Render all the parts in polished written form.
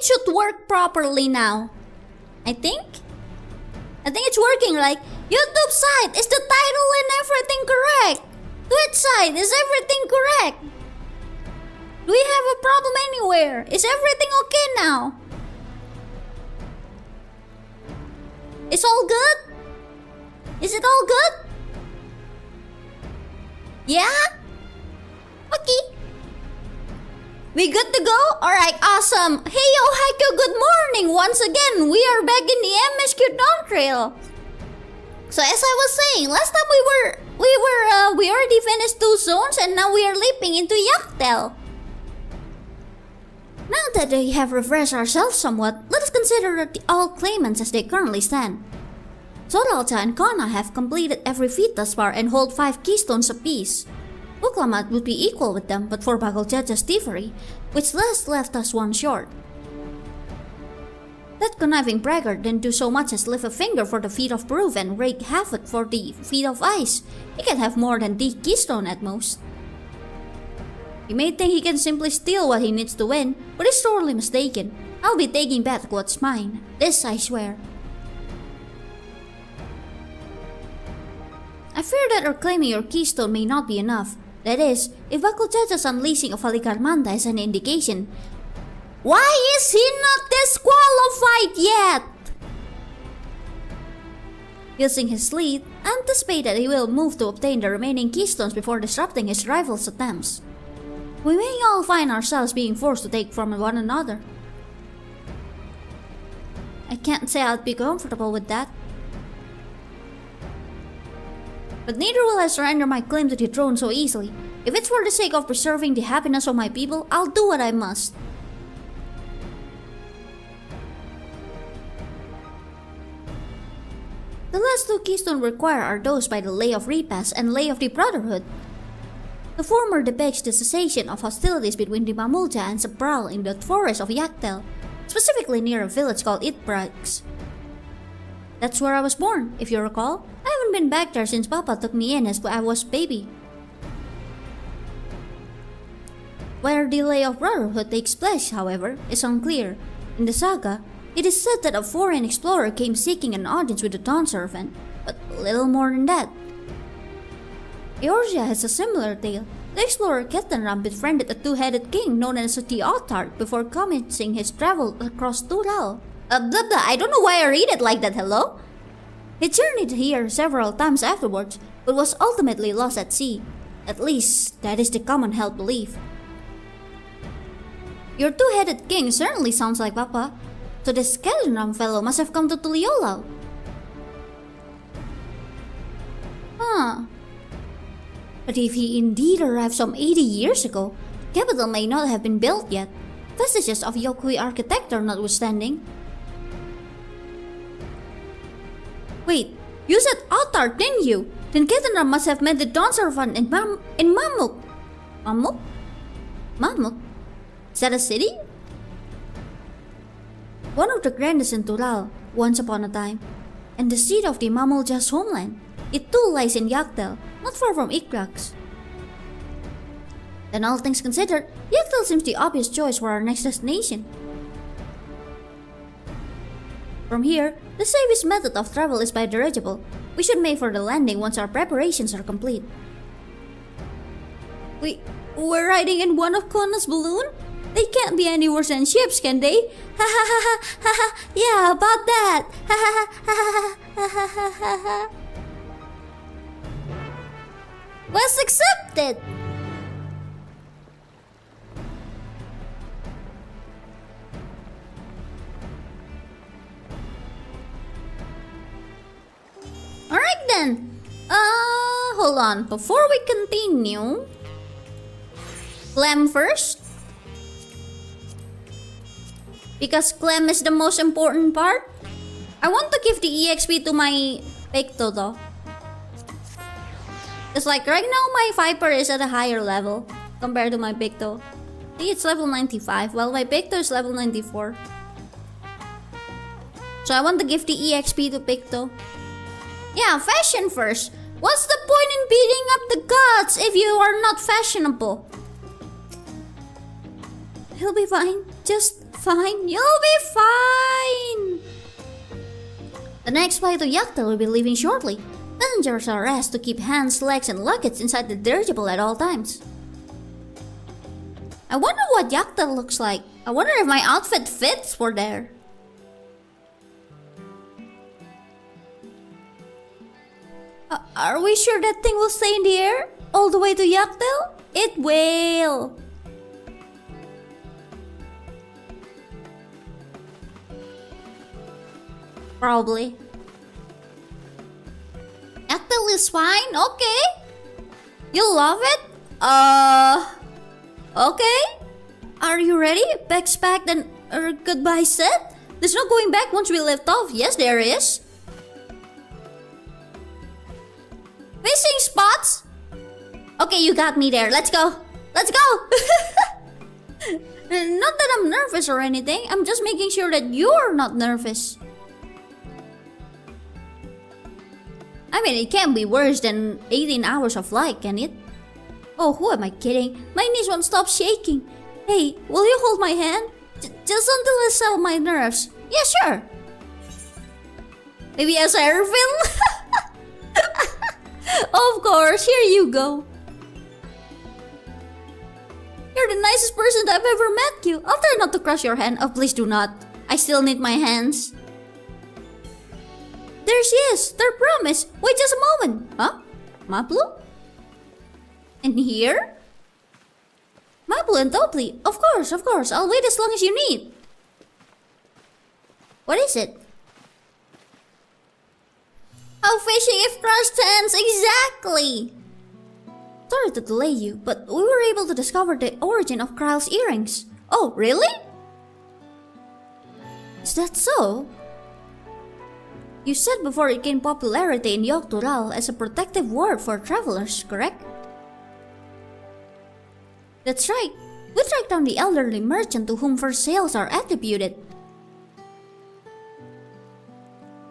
it should work properly now. I think it's working, right? YouTube side, is the title and everything correct? Twitch side, is everything correct? Do we have a problem anywhere? Is everything okay now? It's all good? Is it all good? Yeah? Okay. We good to go? Alright, awesome. Heyoooo, good morning. Once again, we are back in the MSQ Dawn Trail. So as I was saying, last time we already finished 2 zones and now we are leaping into Yak T'el. Now that we have refreshed ourselves somewhat, let us consider all claimants as they currently stand. Zolalta and Kana have completed every feat thus far and hold 5 keystones apiece. Buklamat would be equal with them but for Bageljaja's thievery, which thus left us 1 short. That conniving braggart didn't do so much as lift a finger for the feat of proof and wreak havoc for the feat of ice. He can have more than the keystone at most. He may think he can simply steal what he needs to win, but he's sorely mistaken. I'll be taking back what's mine. This I swear. I fear that reclaiming your keystone may not be enough. That is, if Bageljaja's unleashing of Alikarmanda is an indication. Why is he not disqualified yet? Using his lead, anticipate that he will move to obtain the remaining keystones before disrupting his rival's attempts. We may all find ourselves being forced to take from one another. I can't say I'd be comfortable with that. But neither will I surrender my claim to the throne so easily. If it's for the sake of preserving the happiness of my people, I'll do what I must. The last 2 keystones required are those by the Lay of Repast and Lay of the Brotherhood. The former depicts the cessation of hostilities between the Mamulja and Sabral in the forest of Yak T'el, specifically near a village called Itbrax. That's where I was born, if you recall. I haven't been back there since Papa took me in as I was baby. Where the Lay of Brotherhood takes place, however, is unclear. In the saga, it is said that a foreign explorer came seeking an audience with the Dawn Servant, but little more than that. Eorzea has a similar tale. The explorer Ketanram befriended a 2-headed king known as the Autarch before commencing his travel across Tulal. I don't know why I read it like that, hello? He journeyed here several times afterwards, but was ultimately lost at sea. At least, that is the common held belief. Your 2-headed king certainly sounds like Papa, so this Ketanram fellow must have come to Tuliolal. Huh. But if he indeed arrived some 80 years ago, the capital may not have been built yet, vestiges of Yokui architecture notwithstanding. Wait, you said Autarch, didn't you? Then Ketanram must have met the Dawn Servant in Mamuk. Mamuk? Mamuk? Is that a city? One of the grandest in Tulal, once upon a time, and the seat of the Mamulja's homeland. It too lies in Yak T'el, not far from Itbrax. Then all things considered, Yak T'el seems the obvious choice for our next destination. From here, the safest method of travel is by dirigible. We should make for the landing once our preparations are complete. We're riding in one of Kona's balloon? They can't be any worse than ships, can they? Ha ha ha ha ha ha! Yeah, about that! Ha ha ha ha ha ha ha ha! Was accepted! Alright then! Hold on. Before we continue... Clem first? Because Clem is the most important part? I want to give the EXP to my Picto though. It's like right now my Viper is at a higher level compared to my Picto. I think it's level 95, while my Picto is level 94. So I want to give the EXP to Picto. Yeah, fashion first. What's the point in beating up the gods if you are not fashionable? He'll be fine. Just fine. You'll be fine. The next flight to Yak T'el will be leaving shortly. Passengers are asked to keep hands, legs, and luggage inside the dirigible at all times. I wonder what Yak T'el looks like. I wonder if my outfit fits for there. Are we sure that thing will stay in the air all the way to Yak T'el? It will. Probably. Yak T'el is fine, okay. You love it? Okay. Are you ready? Bags packed and goodbye said? There's no going back once we lift off. Yes, there is. Fishing spots? Okay, you got me there. Let's go. Let's go. Not that I'm nervous or anything. I'm just making sure that you're not nervous. I mean, it can't be worse than 18 hours of flight, can it? Oh, who am I kidding? My knees won't stop shaking. Hey, will you hold my hand? Just until I settle my nerves. Yeah, sure. Maybe as a refill? Of course, here you go. You're the nicest person I've ever met, Kyuu. I'll try not to crush your hand. Oh, please do not. I still need my hands. There she is. Third promise. Wait just a moment. Huh? Maplu? And here? Maplu and Topli. Of course. I'll wait as long as you need. What is it? How fishing if crushed hands, exactly! Sorry to delay you, but we were able to discover the origin of Kryle's earrings. Oh, really? Is that so? You said before it gained popularity in Yak T'el as a protective word for travelers, correct? That's right. We tracked down the elderly merchant to whom first sales are attributed.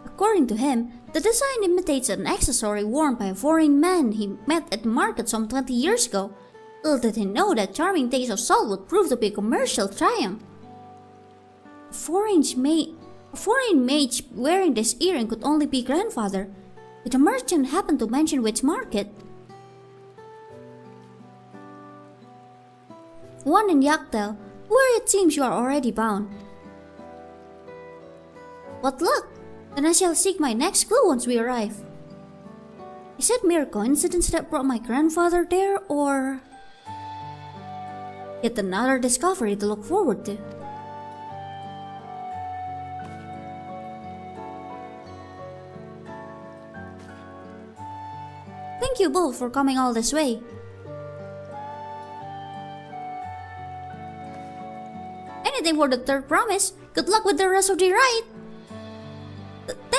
According to him, the design imitates an accessory worn by a foreign man he met at the market some 20 years ago. Little did he know that charming taste of salt would prove to be a commercial triumph. A foreign mage wearing this earring could only be grandfather. Did the merchant happen to mention which market? One in Yak T'el, where it seems you are already bound. What luck! Then I shall seek my next clue once we arrive. Is it mere coincidence that brought my grandfather there, or yet another discovery to look forward to? Thank you both for coming all this way. Anything for the third promise. Good luck with the rest of the ride.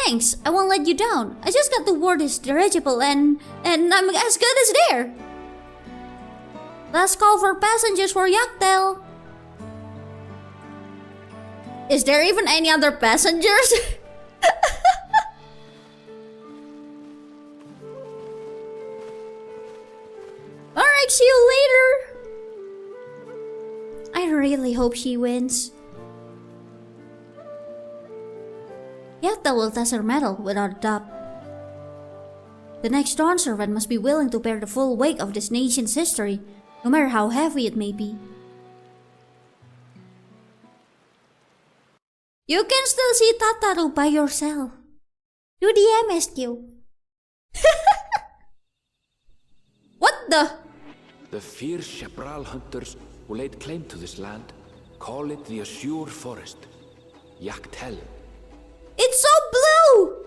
Thanks, I won't let you down. I just got to board this dirigible and I'm as good as there. Last call for passengers for Yak T'el. Is there even any other passengers? Alright, see you later. I really hope she wins. Yak T'el will test her mettle without a doubt. The next dawn servant must be willing to bear the full weight of this nation's history, no matter how heavy it may be. You can still see Tataru by yourself. Do the MSQ. What the? The fierce Chapral hunters who laid claim to this land call it the Azure Forest, Yak T'el. It's so blue!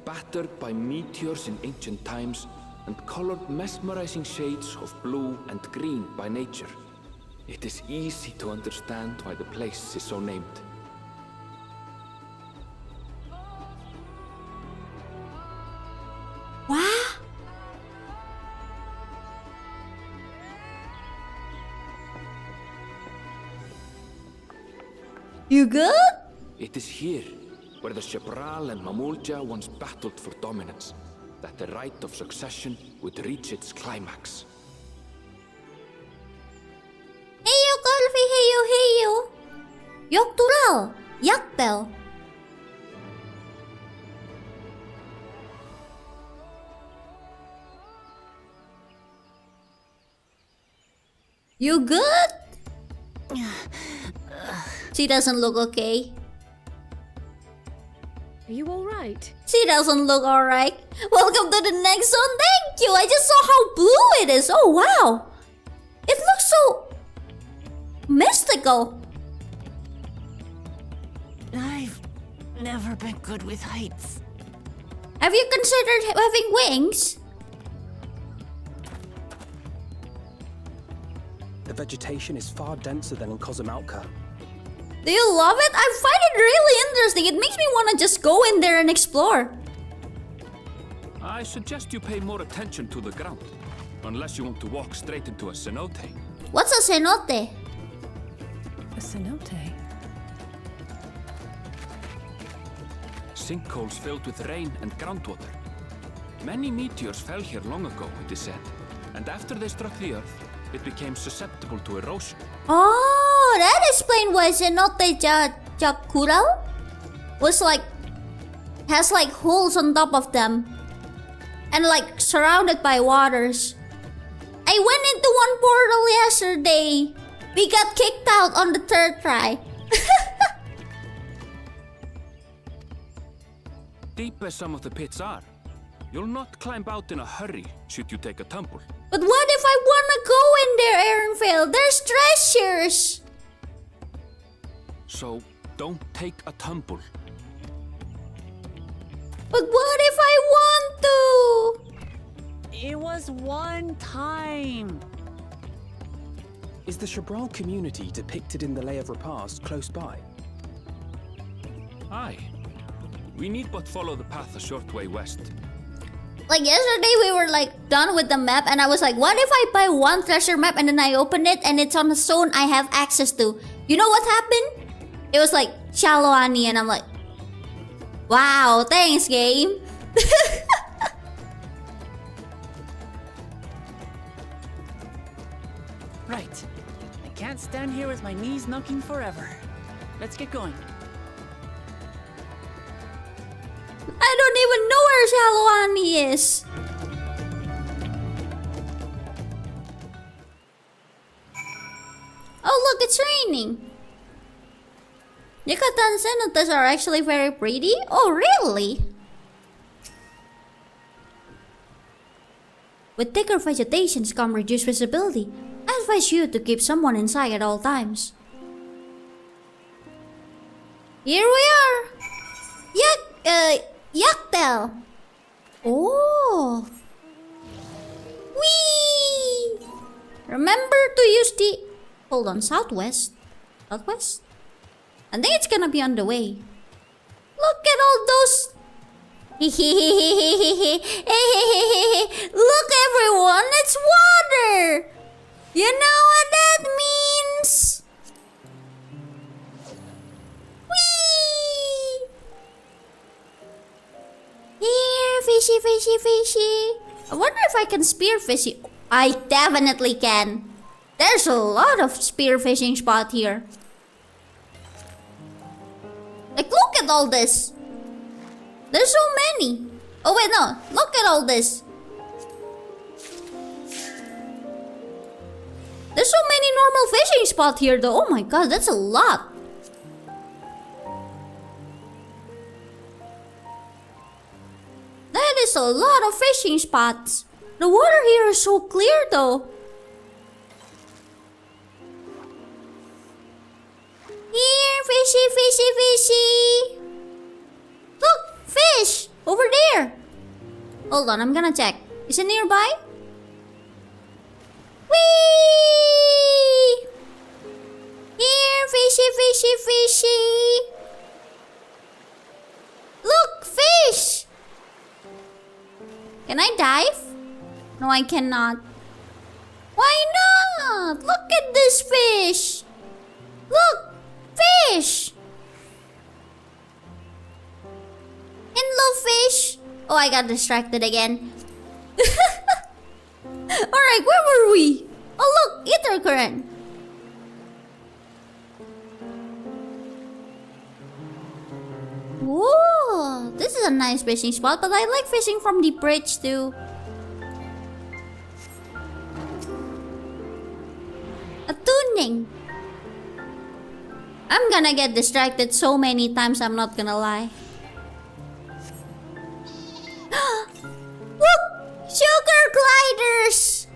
Battered by meteors in ancient times and colored mesmerizing shades of blue and green by nature, it is easy to understand why the place is so named. Wow! You good? It is here, where the Chapral and Mamulja once battled for dominance, that the right of succession would reach its climax. Heyoooo, Golfy, heyoooo, heyoooo! Yak T'el. You good? She doesn't look okay. Are you alright? She doesn't look alright. Welcome to the next zone. Thank you. I just saw how blue it is. Oh wow. It looks so mystical. I've never been good with heights. Have you considered having wings? The vegetation is far denser than in Cosmoutka. Do you love it? I find it really interesting. It makes me want to just go in there and explore. I suggest you pay more attention to the ground. Unless you want to walk straight into a cenote. What's a cenote? A cenote? Sinkholes filled with rain and groundwater. Many meteors fell here long ago, it is said. And after they struck the earth, it became susceptible to erosion. Oh, that explains why cenote Jakural was like has like holes on top of them and like surrounded by waters. I went into one portal yesterday. We got kicked out on the third try. Deep as some of the pits are, you'll not climb out in a hurry should you take a tumble. But what if I wanna go in there, Aaronvale? There's treasures! So, don't take a tumble. But what if I want to? It was one time. Is the Shabral community depicted in the Lay of Repast close by? Aye. We need but follow the path a short way west. Like yesterday we were like done with the map and I was like, what if I buy one treasure map and then I open it and it's on a zone I have access to? You know what happened? It was like Shaloani and I'm like, wow, thanks game. Right. I can't stand here with my knees knocking forever. Let's get going. I don't even know where Shaloani is. Oh look, it's raining. Yucatan cenotes are actually very pretty. Oh really? With thicker vegetations come reduced visibility. I advise you to keep someone inside at all times. Here we are. Yak T'el. Oh. Whee! Remember to use the... Hold on, southwest? Southwest? I think it's gonna be on the way. Look at all those... Look everyone, it's water! You know what that means? Whee! Here, fishy, fishy, fishy. I wonder if I can spear fishy. I definitely can. There's a lot of spear fishing spot here. Like, look at all this. There's so many. Oh wait, no. Look at all this. There's so many normal fishing spots here though. Oh my god, that's a lot. That is a lot of fishing spots. The water here is so clear though. Here, fishy, fishy, fishy. Look, fish over there. Hold on, I'm gonna check. Is it nearby? Whee! Here, fishy, fishy, fishy. Look, fish. Can I dive? No, I cannot. Why not? Look at this fish. Look, fish. Hello, fish. Oh, I got distracted again. Alright, where were we? Oh, look, ether current. Whoa, this is a nice fishing spot, but I like fishing from the bridge too. A tuning. I'm gonna get distracted so many times, I'm not gonna lie. Look! Sugar gliders!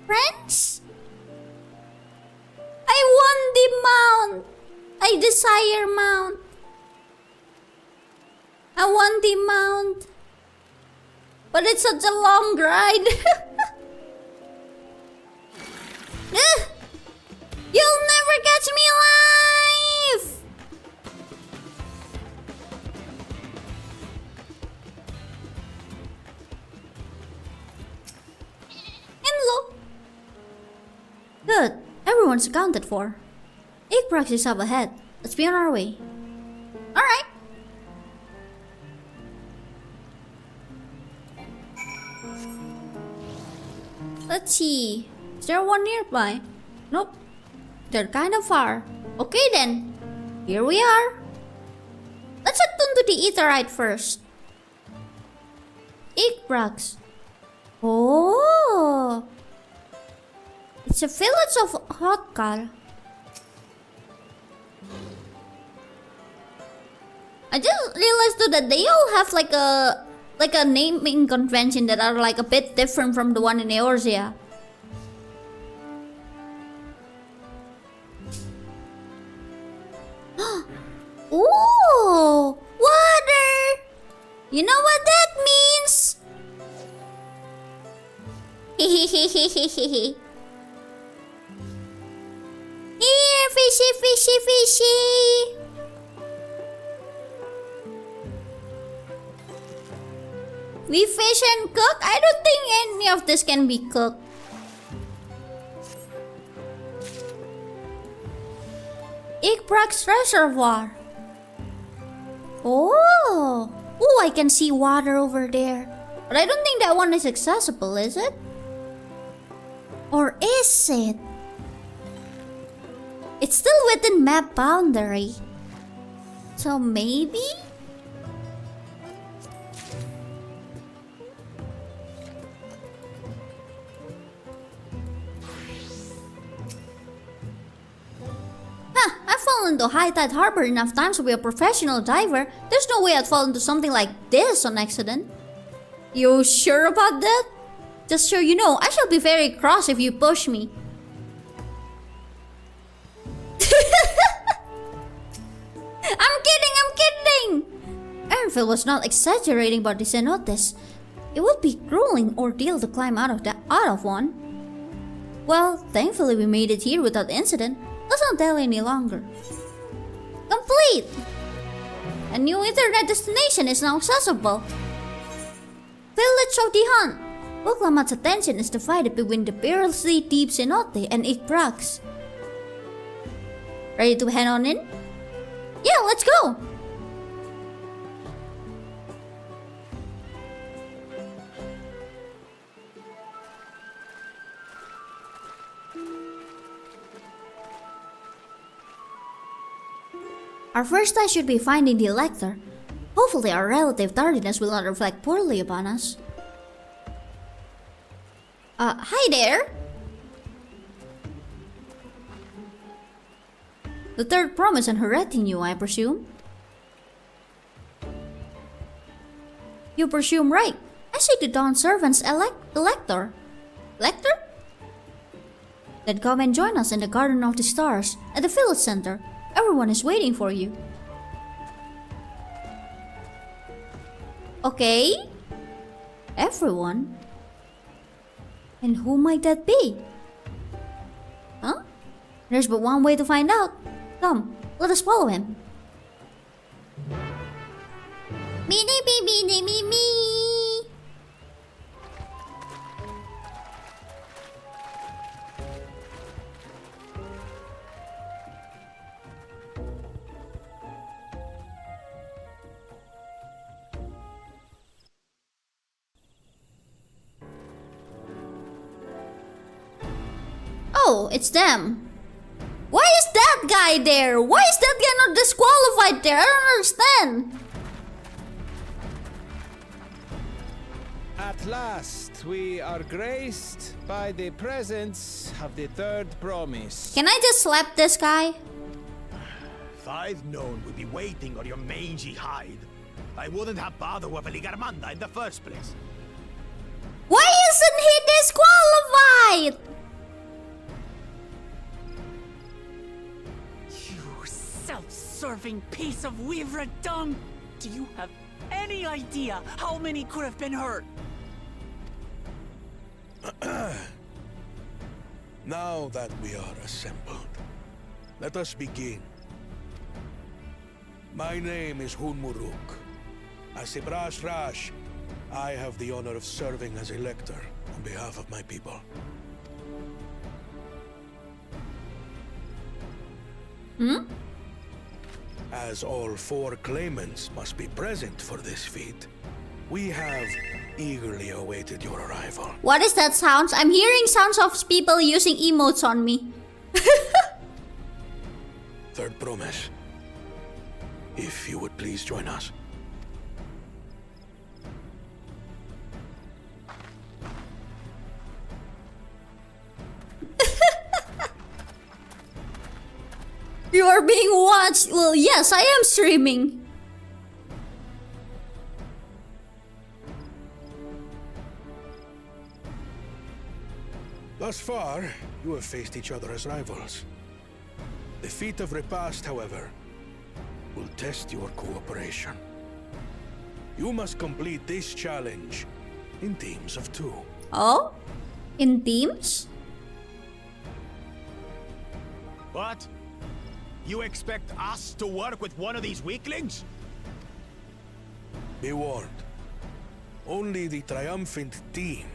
Friends? I won the mount! I desire mount. I want the mount. But it's such a long ride. You'll never catch me alive! And look. Good. Everyone's accounted for. Igprox is up ahead. Let's be on our way. Alright. Let's see. Is there one nearby? Nope. They're kind of far. Okay then. Here we are. Let's attune to the Aetheryte first. Igprox. Oh. It's a village of Hotkal. I just realized too that they all have like a naming convention that are like a bit different from the one in Eorzea. Ooh, water! You know what that means? Hehehehehehe. Here, fishy, fishy, fishy. We fish and cook? I don't think any of this can be cooked. Igprox Reservoir. Oh! Oh, I can see water over there. But I don't think that one is accessible, is it? Or is it? It's still within map boundary. So maybe? I've fallen into High Tide Harbor enough times to be a professional diver. There's no way I'd fall into something like this on accident. You sure about that? Just so you know, I shall be very cross if you push me. I'm kidding! Ernfil was not exaggerating about the cenotes. It would be a grueling ordeal to climb out of one. Well, thankfully we made it here without incident. Let's not delay any longer. Complete! A new internet destination is now accessible. Village of the Hunt. Boklamat's attention is divided between the perilously deep cenote and Igprox. Ready to head on in? Yeah, let's go! Our first task should be finding the Elector. Hopefully our relative tardiness will not reflect poorly upon us. Hi there! The third promise on her retinue, I presume? You presume right. I see the Dawn Servant's Elector. Elector? Then come and join us in the Garden of the Stars at the village center. Everyone is waiting for you. Okay. Everyone? And who might that be? Huh? There's but one way to find out. Come, let us follow him. Me. Oh, it's them. Why is that guy there? Why is that guy not disqualified? fight there? I don't understand. At last, we are graced by the presence of the third promise. Can I just slap this guy? If I'd known we'd be waiting on your mangy hide, I wouldn't have bothered with Ligarmanda in the first place. Why isn't he disqualified? You self-serving piece of weaver dung! Do you have any idea how many could have been hurt? Now that we are assembled, let us begin. My name is Hunmuruk. As Ibrash Rash, I have the honor of serving as elector on behalf of my people. As all 4 claimants must be present for this feat, we have eagerly awaited your arrival. What is that sounds? I'm hearing sounds of people using emotes on me. Third promise. If you would please join us. You are being watched. Well, yes, I am streaming. Thus far, you have faced each other as rivals. The feat of repast, however, will test your cooperation. You must complete this challenge in teams of 2. Oh? In teams? What? You expect us to work with one of these weaklings? Be warned. Only the triumphant team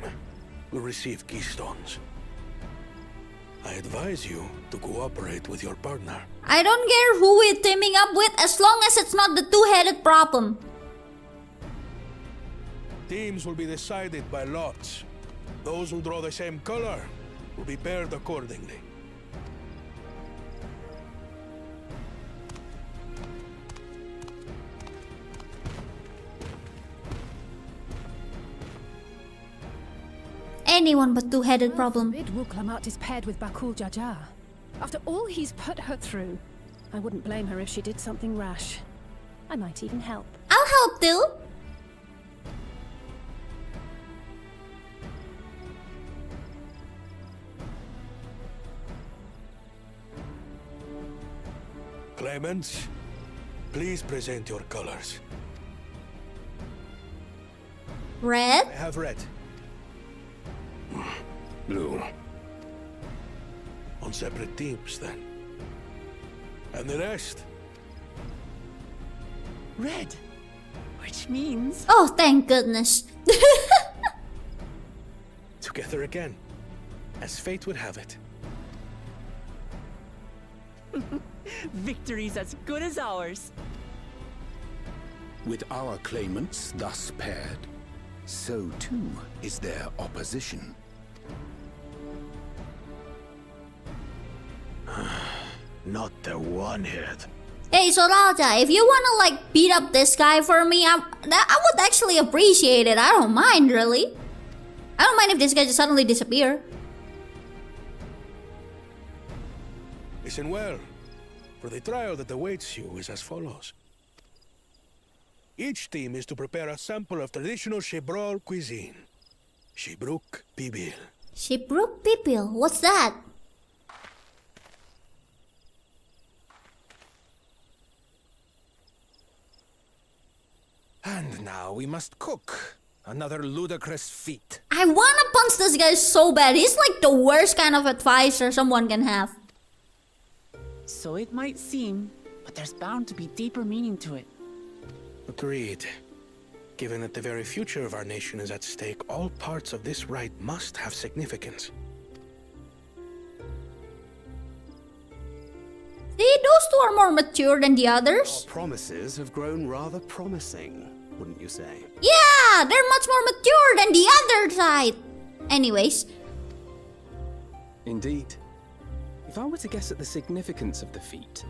will receive keystones. I advise you to cooperate with your partner. I don't care who we're teaming up with as long as it's not the two-headed problem. Teams will be decided by lots. Those who draw the same color will be paired accordingly. Anyone but two-headed problem. Forbid Wuklamat is paired with Bakul Jaja. After all he's put her through, I wouldn't blame her if she did something rash. I might even help. I'll help too. Claimants, please present your colors. Red? I have red. Blue. On separate teams, then. And the rest? Red. Which means... Oh, thank goodness. Together again, as fate would have it. Victory's as good as ours. With our claimants thus paired, so too is their opposition. Not the one-head. Hey, Sorata, if you wanna like beat up this guy for me, I would actually appreciate it. I don't mind, really. I don't mind if this guy just suddenly disappear. Listen well, for the trial that awaits you is as follows. Each team is to prepare a sample of traditional Shebrol cuisine. Shibruk Pibil. Shibruk Pipil, what's that? And now we must cook. Another ludicrous feat. I wanna punch this guy so bad. He's like the worst kind of advisor someone can have. So it might seem, but there's bound to be deeper meaning to it. Agreed. Given that the very future of our nation is at stake, all parts of this rite must have significance. See, those two are more mature than the others. Promises have grown rather promising, wouldn't you say? Yeah, they're much more mature than the other side. Anyways. Indeed. If I were to guess at the significance of the feat,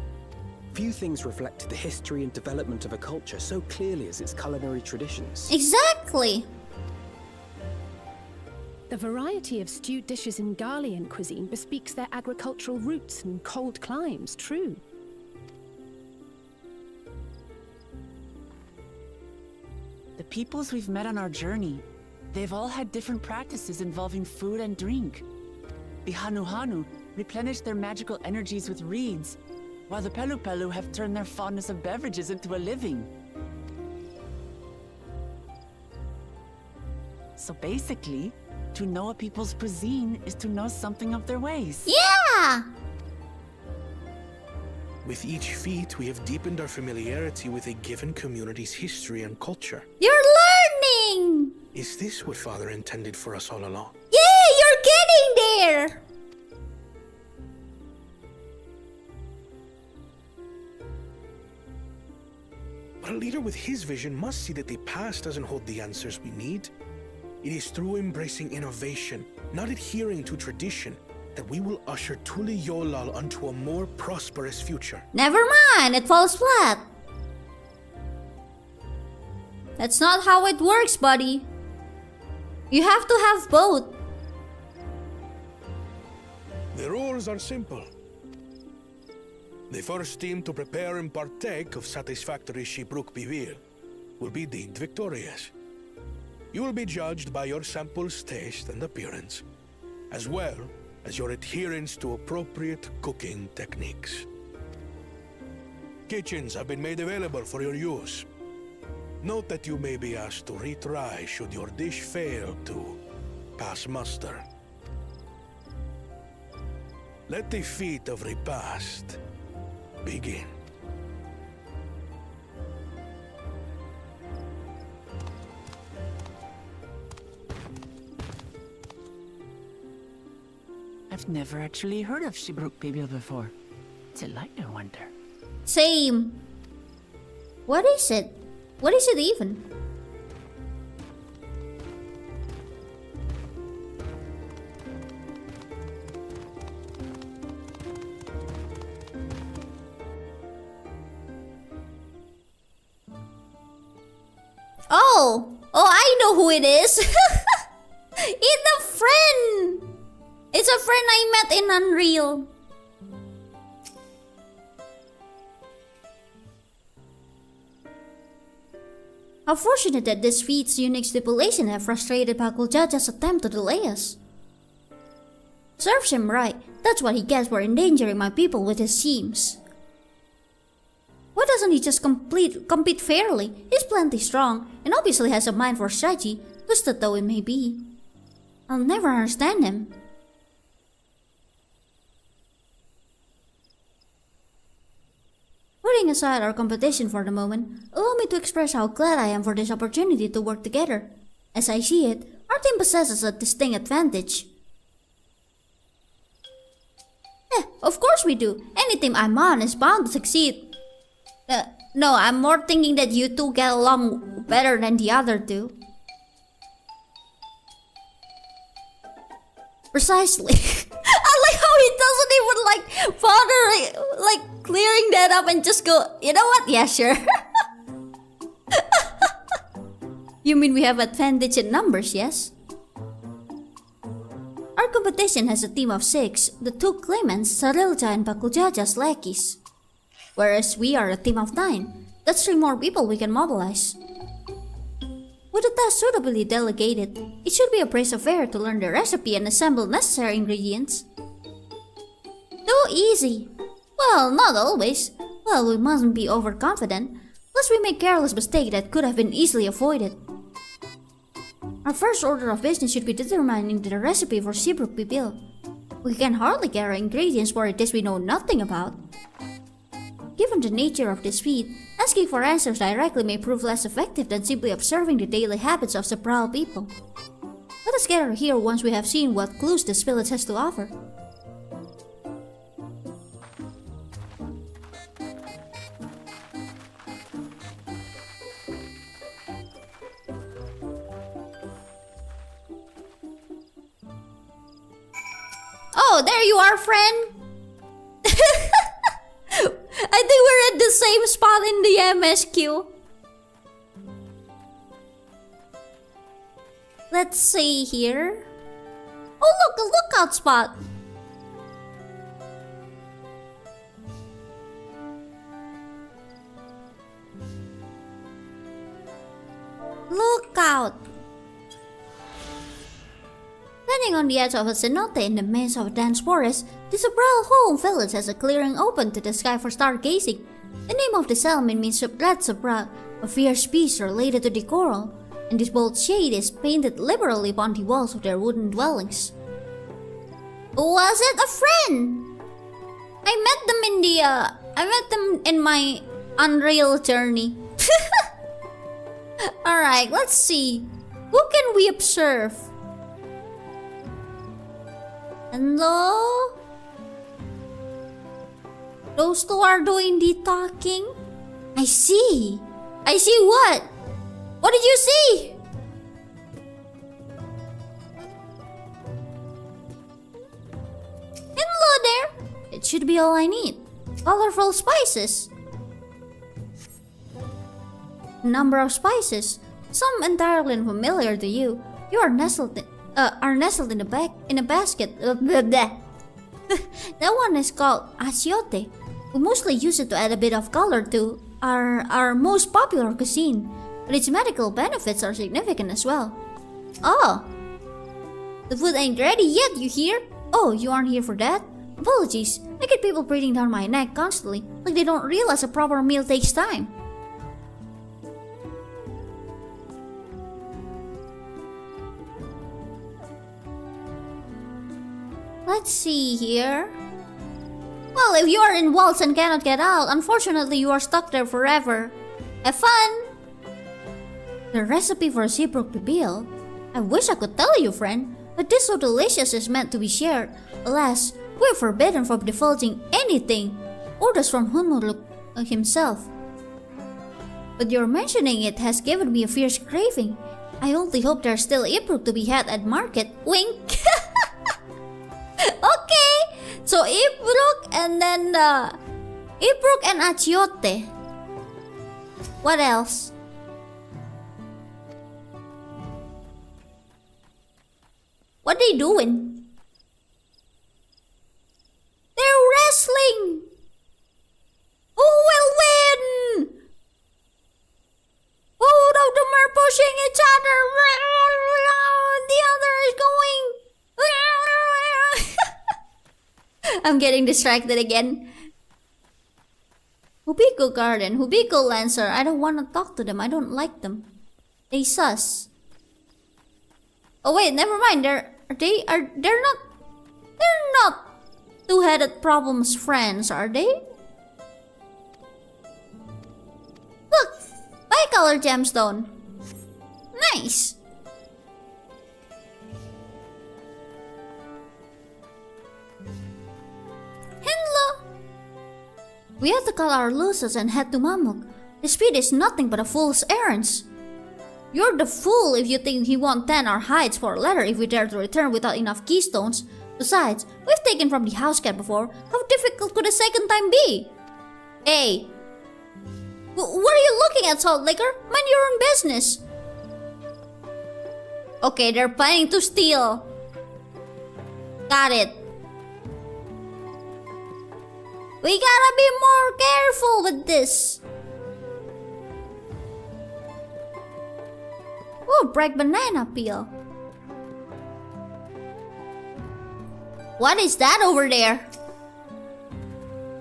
Few things reflect the history and development of a culture so clearly as its culinary traditions. Exactly. The variety of stewed dishes in Garlean cuisine bespeaks their agricultural roots and cold climes, true. The peoples we've met on our journey, they've all had different practices involving food and drink. The Hanu replenish their magical energies with reeds, while the Pelu have turned their fondness of beverages into a living. So basically, to know a people's cuisine is to know something of their ways. Yeah! With each feat, we have deepened our familiarity with a given community's history and culture. You're learning! Is this what Father intended for us all along? Yeah, you're getting there! But a leader with his vision must see that the past doesn't hold the answers we need. It is through embracing innovation, not adhering to tradition, that we will usher Tuli Yolal onto a more prosperous future. Never mind, it falls flat. That's not how it works, buddy. You have to have both. The rules are simple. The first team to prepare and partake of satisfactory Shibruk Bivir will be deemed victorious. You will be judged by your sample's taste and appearance, as well as your adherence to appropriate cooking techniques. Kitchens have been made available for your use. Note that you may be asked to retry should your dish fail to pass muster. Let the feat of repast begin. I've never actually heard of Shibruk Bibil before. What's it like, I wonder? Same. What is it? What is it even? Oh, I know who it is. It's a friend. It's a friend I met in Unreal. How fortunate that this feat's unique stipulation have frustrated Pakuljaja's attempt to delay us. Serves him right. That's what he gets for endangering my people with his schemes. Why doesn't he just compete fairly? He's plenty strong, and obviously has a mind for strategy, twisted though it may be. I'll never understand him. Putting aside our competition for the moment, allow me to express how glad I am for this opportunity to work together. As I see it, our team possesses a distinct advantage. Of course we do. Any team I'm on is bound to succeed. No, I'm more thinking that you two get along better than the other two. Precisely. I like how he doesn't even bother clearing that up and just go, you know what? Yeah, sure. You mean we have advantage in numbers, yes? Our competition has a team of 6, the 2 claimants, Sarilja and Pakuljaja's lackeys. Whereas we are a team of 9. That's 3 more people we can mobilize. With the task suitably delegated, it should be a breeze of air to learn the recipe and assemble necessary ingredients. Too easy. Well, not always. Well, we mustn't be overconfident, lest we make careless mistake that could have been easily avoided. Our first order of business should be determining the recipe for Shibruk Bibil. We can hardly get our ingredients for a dish we know nothing about. Given the nature of this feat, asking for answers directly may prove less effective than simply observing the daily habits of Sabral people. Let us gather here once we have seen what clues this village has to offer. Oh, there you are, friend! I think we're the MSQ. Let's see here. Oh look, a lookout spot. Lookout. Standing on the edge of a cenote in the midst of a dense forest, the Sobral home village has a clearing open to the sky for stargazing. The name of the settlement means Red Sobral, a fierce beast related to the coral, and this bold shade is painted liberally upon the walls of their wooden dwellings. Was it a friend? I met them in my Unreal journey. Alright, let's see. Who can we observe? Hello? Those two are doing the talking? I see. I see what? What did you see? Hello there. It should be all I need. Colorful spices. Number of spices. Some entirely unfamiliar to you. You are nestled in a basket. That one is called achiote. We mostly use it to add a bit of color to our most popular cuisine, but its medical benefits are significant as well. Oh, the food ain't ready yet, you hear? Oh, you aren't here for that? Apologies, I get people breathing down my neck constantly, like they don't realize a proper meal takes time. Let's see here. Well, if you are in walls and cannot get out, unfortunately you are stuck there forever. Have fun! The recipe for a seabrook pibil. I wish I could tell you, friend, but this so delicious is meant to be shared. Alas, we're forbidden from divulging anything. Orders from Heyoooo himself. But your mentioning it has given me a fierce craving. I only hope there's still Ibruk to be had at market. Wink! Okay, so Ibruk and then Ibruk and achiote. What else? What they doing? They're wrestling. Who will win? Both of them are pushing each other. The other is going. I'm getting distracted again. Hubiko Garden, Hubiko Lancer. I don't want to talk to them. I don't like them. They sus. Oh wait, never mind. They're not two-headed problems friends, are they? Look, bicolor gemstone. Nice. Hello. We have to call our losses and head to Mamuk. The speed is nothing but a fool's errands. You're the fool if you think he won't tan our hides for a letter if we dare to return without enough keystones. Besides, we've taken from the house cat before. How difficult could a second time be? Hey. What are you looking at, Salt Liquor? Mind your own business. Okay, they're planning to steal. Got it. We gotta be more careful with this. Oh, break banana peel. What is that over there?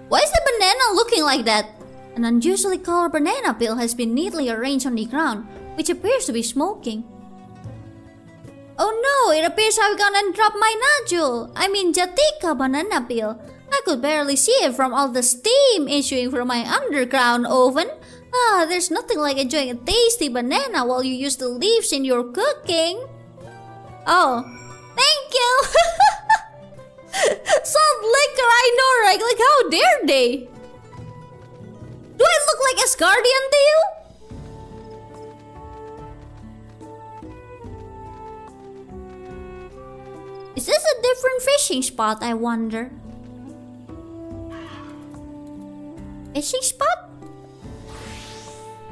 Why is the banana looking like that? An unusually colored banana peel has been neatly arranged on the ground, which appears to be smoking. Oh no, it appears I've gone and dropped my nodule. I mean Jatika banana peel. I could barely see it from all the steam issuing from my underground oven. Ah, there's nothing like enjoying a tasty banana while you use the leaves in your cooking. Oh, thank you! Salt Liquor, I know, right? Like, how dare they? Do I look like Asgardian to you? Is this a different fishing spot, I wonder? Fishing spot?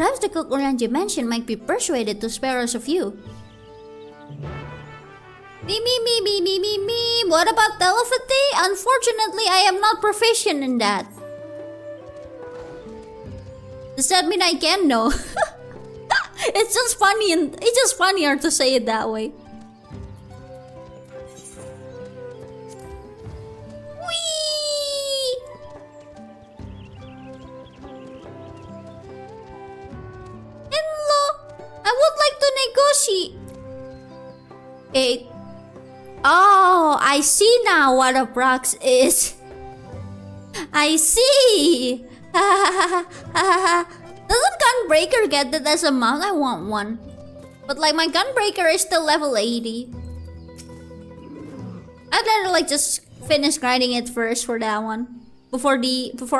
Perhaps the Kukuranji mansion might be persuaded to spare us a few. Me. What about telepathy? Unfortunately, I am not proficient in that. Does that mean I can? No. It's just funny and it's just funnier to say it that way. Whee! Hello. I would like to negotiate. Oh, I see now what a prox is. I see. Doesn't Gunbreaker get that as a mount? I want one. But like my Gunbreaker is still level 80. I'd rather like just finish grinding it first for that one. Before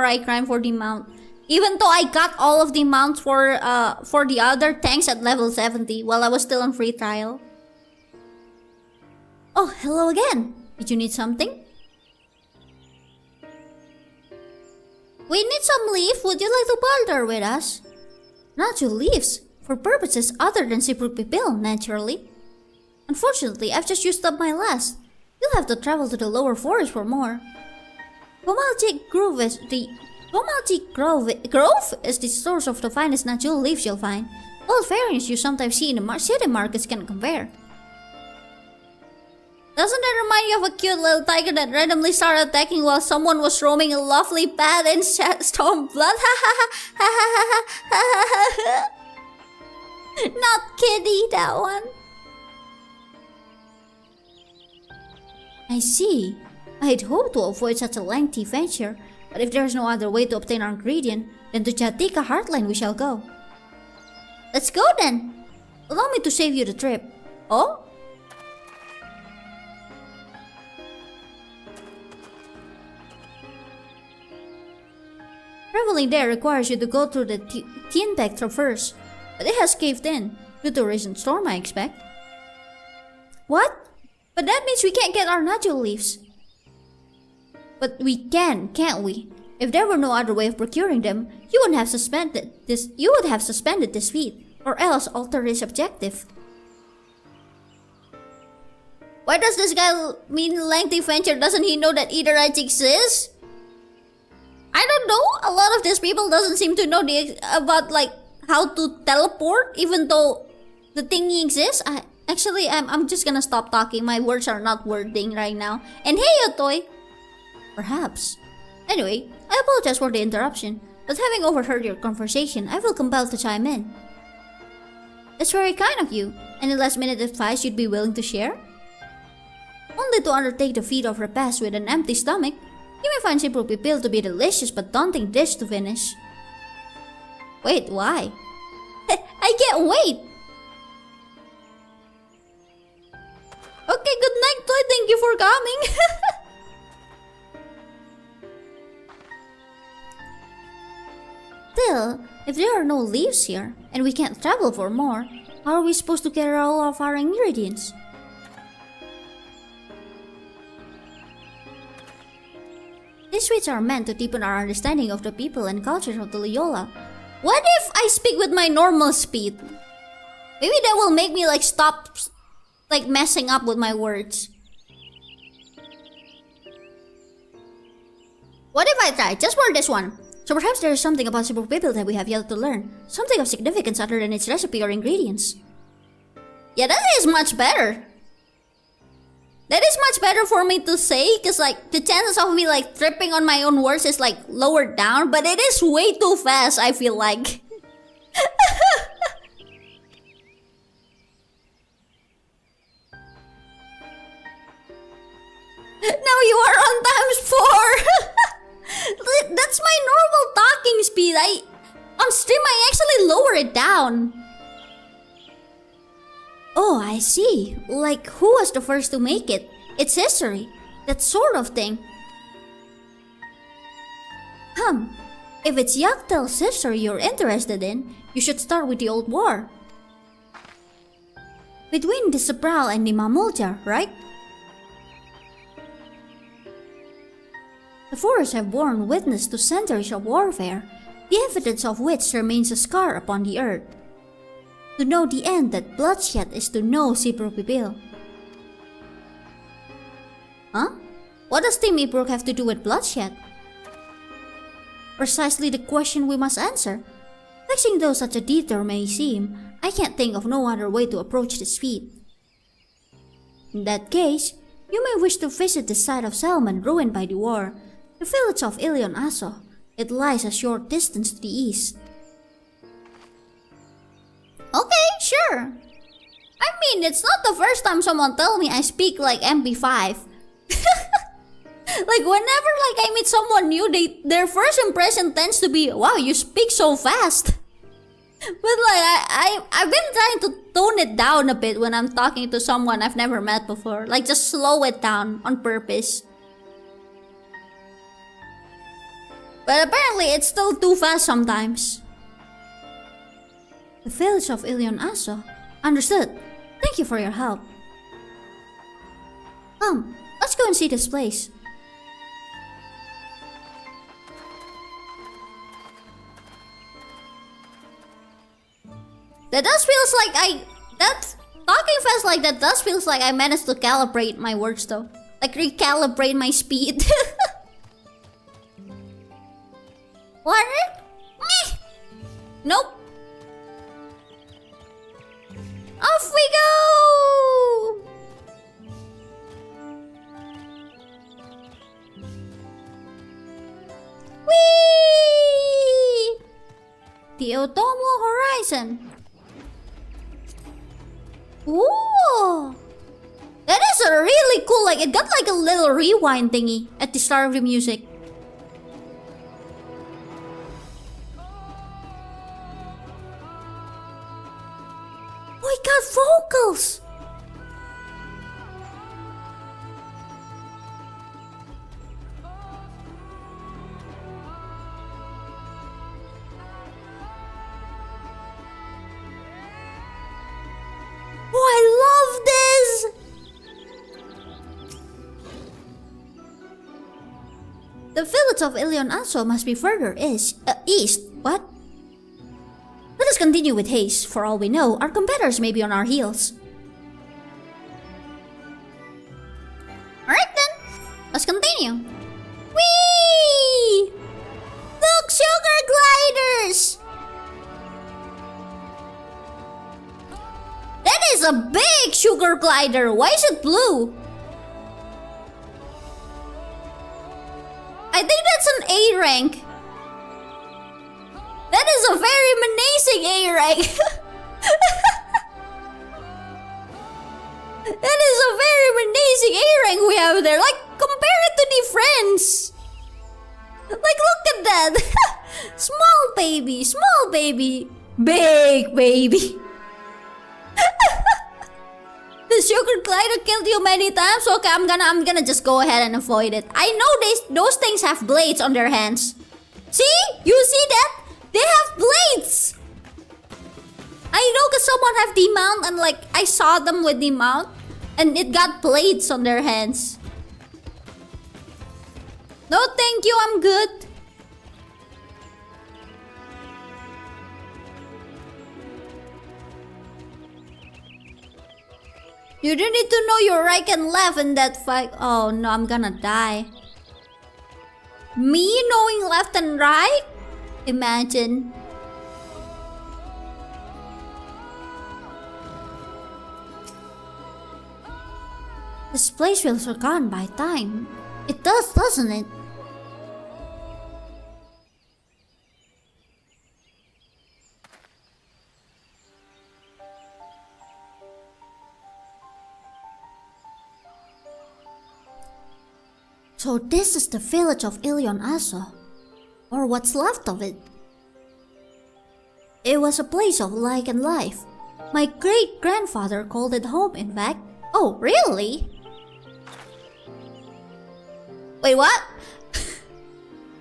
I grind for the mount. Even though I got all of the mounts for the other tanks at level 70 while I was still on free trial. Oh, hello again. Did you need something? We need some leaf. Would you like to barter with us? Not your leaves. For purposes other than Sibruk Pipil, naturally. Unfortunately, I've just used up my last. You'll have to travel to the lower forest for more. Pomaltic Grove is the source of the finest natural leaves you'll find. All variants you sometimes see in the city markets can compare. Doesn't that remind you of a cute little tiger that randomly started attacking while someone was roaming a lovely path in Stormblood? Not kiddie, that one. I see. I had hoped to avoid such a lengthy venture, but if there's no other way to obtain our ingredient, then to Jatika Heartline we shall go. Let's go then. Allow me to save you the trip. Oh? Traveling there requires you to go through the Tienpectra first, but it has caved in, due to a recent storm I expect. What? But that means we can't get our natural leaves. But we can, can't we? If there were no other way of procuring them, you would have suspended this feat, or else alter his objective. Why does this guy mean lengthy venture? Doesn't he know that Eaterites exists? I don't know. A lot of these people doesn't seem to know about like how to teleport, even though the thingy exists. I'm just gonna stop talking. My words are not wording right now. And hey, Yotoy. Perhaps. Anyway, I apologize for the interruption, but having overheard your conversation, I feel compelled to chime in. That's very kind of you. Any last-minute advice you'd be willing to share? Only to undertake the feat of repast with an empty stomach, you may find Sibruk Pipil to be a delicious but daunting dish to finish. Wait, why? I can't wait! Okay, good night, Toy. Thank you for coming. Still, if there are no leaves here, and we can't travel for more, how are we supposed to gather all of our ingredients? These sweets are meant to deepen our understanding of the people and cultures of the Loyola. What if I speak with my normal speed? Maybe that will make me like stop like messing up with my words. What if I try just for this one? So perhaps there is something about Sibruk Pipil that we have yet to learn. Something of significance other than its recipe or ingredients. Yeah, that is much better. That is much better for me to say, because like the chances of me like tripping on my own words is like lowered down, but it is way too fast, I feel like. Now you are on ×4. That's my normal talking speed. On stream I actually lower it down. Oh, I see. Like, who was the first to make it? Its history. That sort of thing. If it's Yak T'el's history you're interested in, you should start with the old war. Between the Sabral and the Mamulja, right? The forests have borne witness to centuries of warfare. the evidence of which remains a scar upon the earth. To know the end that bloodshed is to know si prohibited. Huh? What does Team Ibrook have to do with bloodshed? Precisely the question we must answer. Fixing though such a detour may seem, I can't think of no other way to approach this feat. In that case, you may wish to visit the site of settlement ruined by the war, the village of Ilion Aso. It lies a short distance to the east. Okay, sure. I mean, it's not the first time someone tell me I speak like MP5. Like whenever I meet someone new, their first impression tends to be, wow, you speak so fast. But I've been trying to tone it down a bit when I'm talking to someone I've never met before. Like just slow it down on purpose. But apparently it's still too fast sometimes. The village of Ilion Aso. Understood. Thank you for your help. Come, let's go and see this place. That does feels like talking fast like that does feels like I managed to calibrate my words though. Like recalibrate my speed. What? Nope. Off we go! Whee! The Otomo Horizon. Ooh! That is a really cool, like, it got like a little rewind thingy at the start of the music. Oh, it got vocals! Oh, I love this! The village of Ilion Aso must be further east. What? Let us continue with haste. For all we know, our competitors may be on our heels. Alright then, let's continue. Whee! Look, sugar gliders! That is a big sugar glider. Why is it blue? I think that's an A rank. That is a very menacing A rank. That is a very menacing A rank we have there. Like, compare it to the friends. Like, look at that. Small baby, big baby. The sugar glider killed you many times. Okay, I'm gonna just go ahead and avoid it. I know those things have blades on their hands. See? You see that? They have blades. I know cause someone have the mount and like I saw them with the mount and it got blades on their hands. No, thank you. I'm good. You do need to know your right and left in that fight. Oh no, I'm gonna die. Me knowing left and right? Imagine. This place feels forgotten by time. It does, doesn't it? So this is the village of Ilion Aso, or what's left of it. It was a place of like and life. My great-grandfather called it home, in fact. Oh, really? Wait, what?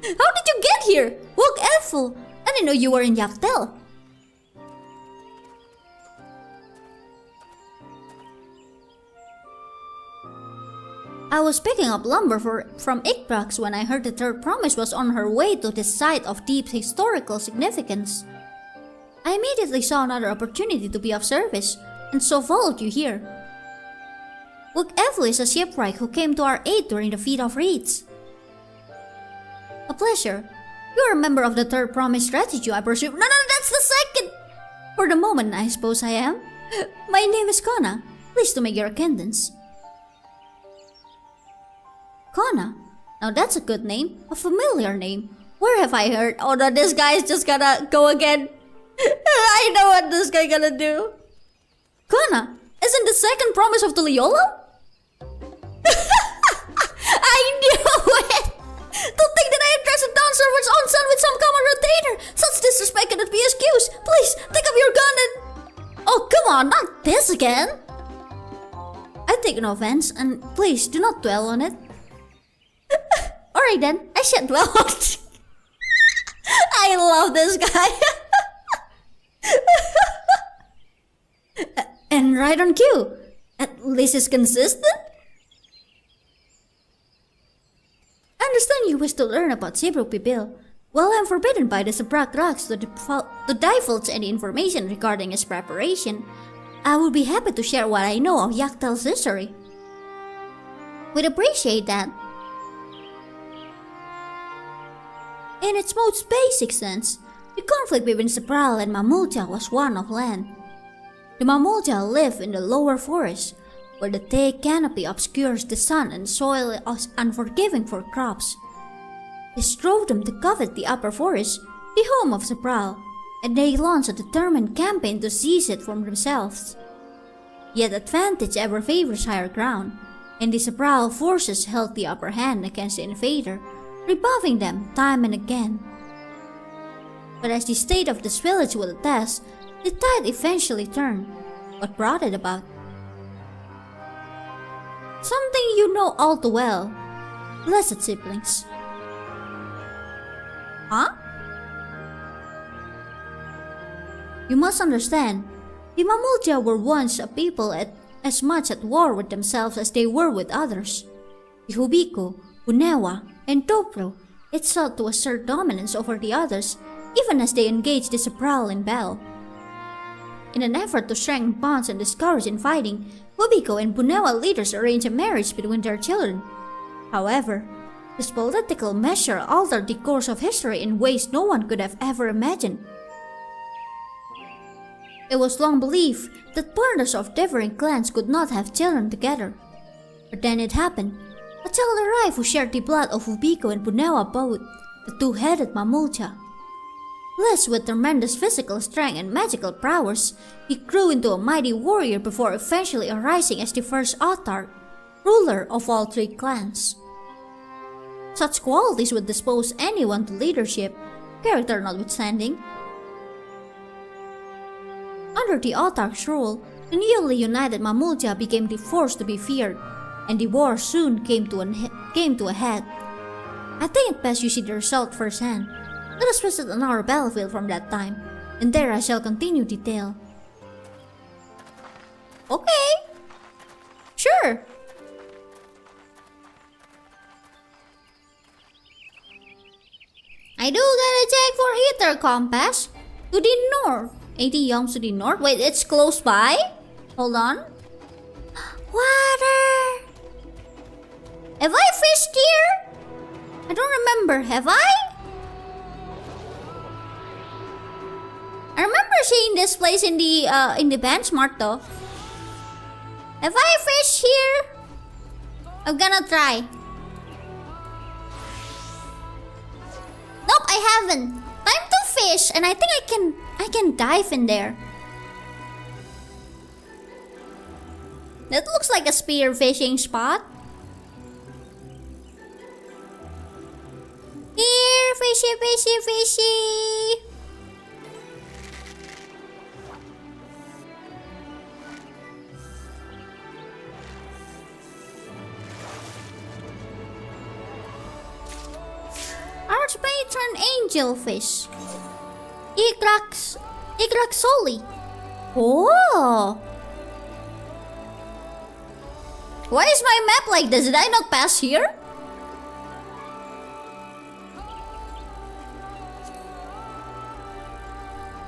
How did you get here? Look, Ethel! I didn't know you were in Yak T'el. I was picking up lumber from Ikbrax when I heard the third promise was on her way to this site of deep historical significance. I immediately saw another opportunity to be of service, and so followed you here. wheeeee is a shipwright who came to our aid during the Feat of Reeds. A pleasure. You are a member of the third promise strategy I pursued. No, that's the second! For the moment, I suppose I am. My name is Kana. Pleased to make your acquaintance. Kana? Now that's a good name. A familiar name. Where have I heard? Oh no, this guy is just gonna go again. I know what this guy gonna do. Kana, isn't the second promise of Tuliolo? I knew it! To think that I addressed a down servant's own son with some common rotator! Such disrespect cannot be excused! Please, take up your gun and... Oh, come on, not this again! I take no offense, and please do not dwell on it. Alright then, I shan't dwell on it. I love this guy. And right on cue. At least it's consistent. I understand you wish to learn about Seabrook Bill. While I'm forbidden by the Sabrak Rocks to divulge any information regarding its preparation, I would be happy to share what I know of Yak T'el's history. We'd appreciate that. In its most basic sense, the conflict between Sabral and Mamulja was one of land. The Mamulja live in the lower forest, where the thick canopy obscures the sun and soil is unforgiving for crops. This drove them to covet the upper forest, the home of Sabral, and they launched a determined campaign to seize it from themselves. Yet advantage ever favors higher ground, and the Sabral forces held the upper hand against the invader, rebuffing them time and again. But as the state of this village would attest, the tide eventually turned. What brought it about? Something you know all too well. Blessed siblings. Huh? You must understand, the Mamulja were once a people as much at war with themselves as they were with others. The Hubiko, Bunewa, and Topro it sought to assert dominance over the others, even as they engaged the Sabral in battle. In an effort to strengthen bonds and discourage infighting, Hubiko and Bunewa leaders arranged a marriage between their children. However, this political measure altered the course of history in ways no one could have ever imagined. It was long believed that partners of differing clans could not have children together. But then it happened. A child arrived who shared the blood of Hubiko and Bunewa both, the two-headed Mamulja. Blessed with tremendous physical strength and magical prowess, he grew into a mighty warrior before eventually arising as the first autarch, ruler of all three clans. Such qualities would dispose anyone to leadership, character notwithstanding. Under the autarch's rule, the newly united Mamulja became the force to be feared, and the war soon came to a head. I think it best you see the result firsthand. Let us visit another battlefield from that time, and there I shall continue the tale. Okay. Sure. I do gotta check for ether compass. To the north. 80 yongs to the north. Wait, it's close by? Hold on. Water! Have I fished here? I don't remember. Have I? I remember seeing this place in the benchmark though. Have I fished here? I'm gonna try. Nope, I haven't. Time to fish, and I think I can dive in there. That looks like a spear fishing spot. Here, fishy, fishy, fishy. Archpatron angelfish. Igraxoli. Oh! Why is my map like this? Did I not pass here?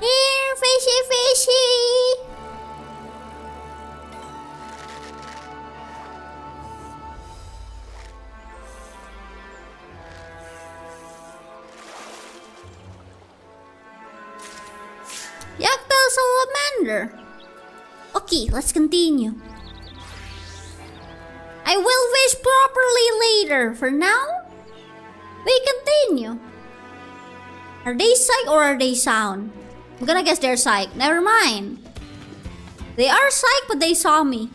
Here, fishy, fishy. Yak T'el salamander. Okay, let's continue. I will fish properly later. For now, we continue. Are they psych or are they sound? I'm gonna guess they're psych. Never mind. They are psych, but they saw me.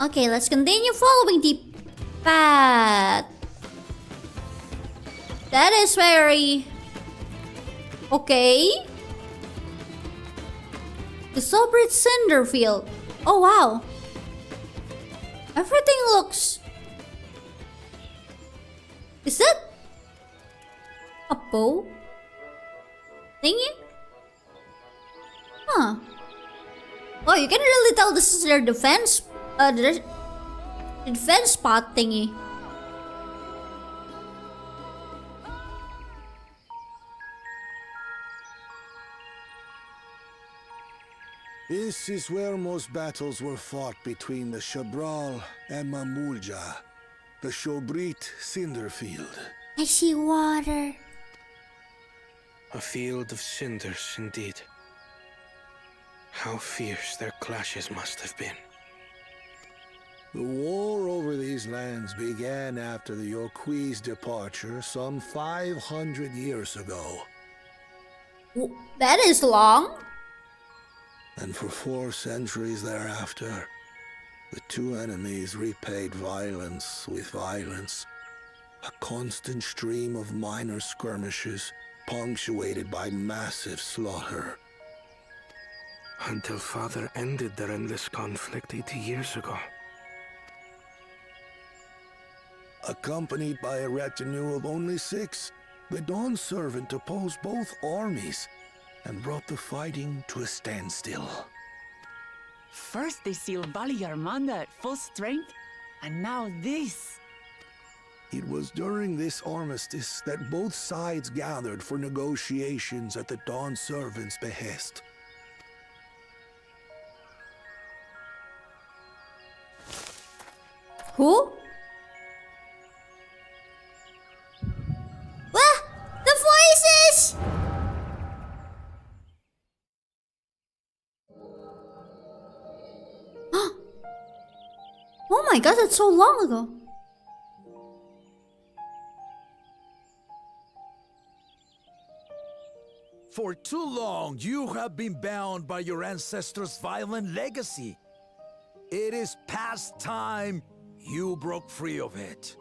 Okay, let's continue following the path. That is very... okay. The Sobrit Cinder Field. Oh wow. Everything looks... Is that a bow thingy? Huh. Oh, you can really tell this is their defense, the defense spot thingy. This is where most battles were fought between the Shabral and Mamulja, the Sobrit Cinder Field. I see water. A field of cinders, indeed. How fierce their clashes must have been. The war over these lands began after the Yokui's departure some 500 years ago. That is long. And for 4 centuries thereafter, the two enemies repaid violence with violence. A constant stream of minor skirmishes, punctuated by massive slaughter. Until Father ended their endless conflict 80 years ago. Accompanied by a retinue of only 6, the Dawn Servant opposed both armies and brought the fighting to a standstill. First they sealed Bali Armanda at full strength, and now this. It was during this armistice that both sides gathered for negotiations at the Dawn Servant's behest. Who? Ah! The voices! Oh my god, that's so long ago. For too long, you have been bound by your ancestors' violent legacy. It is past time you broke free of it.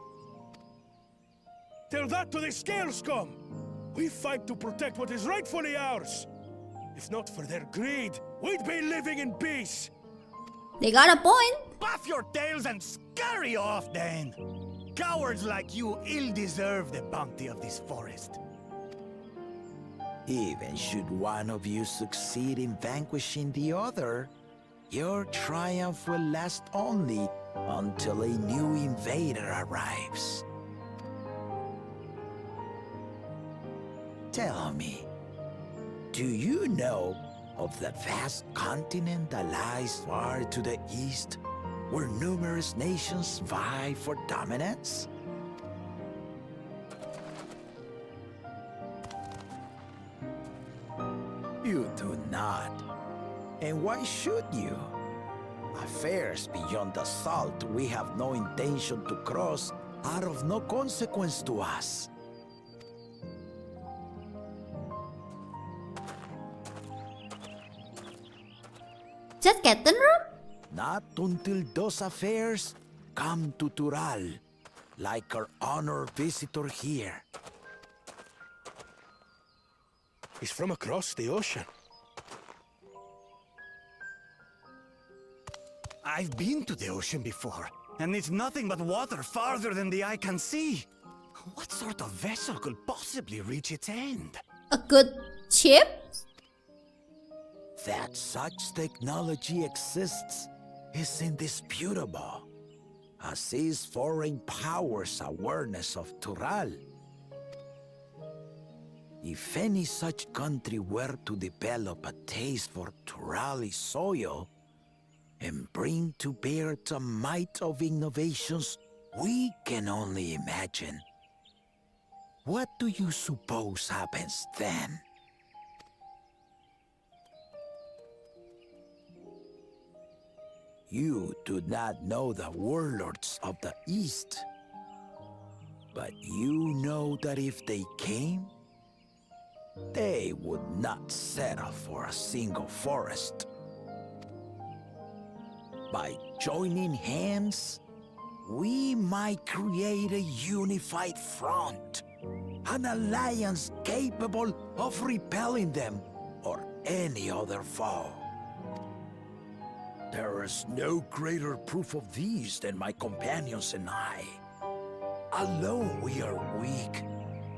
Tell that to the Scale Scum! We fight to protect what is rightfully ours. If not for their greed, we'd be living in peace. They got a point. Buff your tails and scurry off, then! Cowards like you ill-deserve the bounty of this forest. Even should one of you succeed in vanquishing the other, your triumph will last only until a new invader arrives. Tell me, do you know of the vast continent that lies far to the east, where numerous nations vie for dominance? You do not. And why should you? Affairs beyond the salt we have no intention to cross are of no consequence to us. Is that Captain Room? Not until those affairs come to Tural, like our honored visitor here. He's from across the ocean. I've been to the ocean before, and it's nothing but water farther than the eye can see. What sort of vessel could possibly reach its end? A good ship? That such technology exists is indisputable, as is foreign powers' awareness of Tural. If any such country were to develop a taste for Turali soil and bring to bear the might of innovations we can only imagine, what do you suppose happens then? You do not know the warlords of the East, but you know that if they came, they would not settle for a single forest. By joining hands, we might create a unified front, an alliance capable of repelling them or any other foe. There is no greater proof of these than my companions and I. Alone we are weak,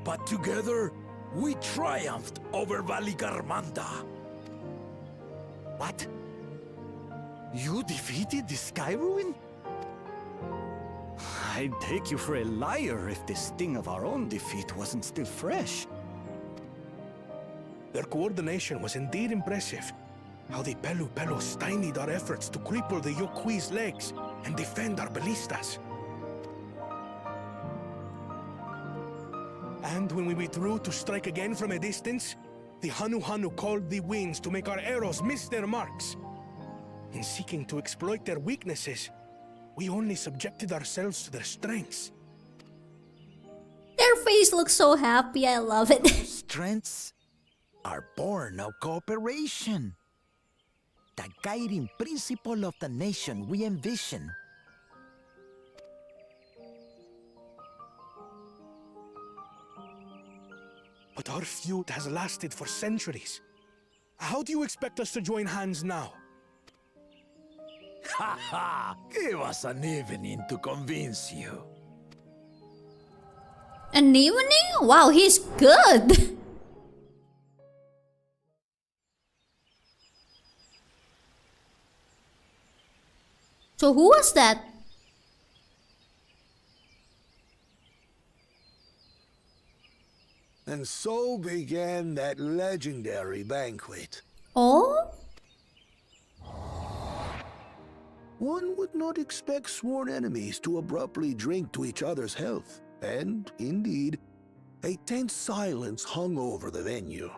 but together we triumphed over Valigarmanda. What? You defeated the Sky Ruin? I'd take you for a liar if the sting of our own defeat wasn't still fresh. Their coordination was indeed impressive. How the Pelu stymied our efforts to cripple the Yokui's legs and defend our ballistas. And when we withdrew to strike again from a distance, the Hanu called the winds to make our arrows miss their marks. In seeking to exploit their weaknesses, we only subjected ourselves to their strengths. Their face looks so happy, I love it. Strengths are born of cooperation. The guiding principle of the nation we envision. But our feud has lasted for centuries. How do you expect us to join hands now? Ha ha! Give us an evening to convince you. An evening? Wow, he's good. So who was that? And so began that legendary banquet. Oh? One would not expect sworn enemies to abruptly drink to each other's health, and, indeed, a tense silence hung over the venue.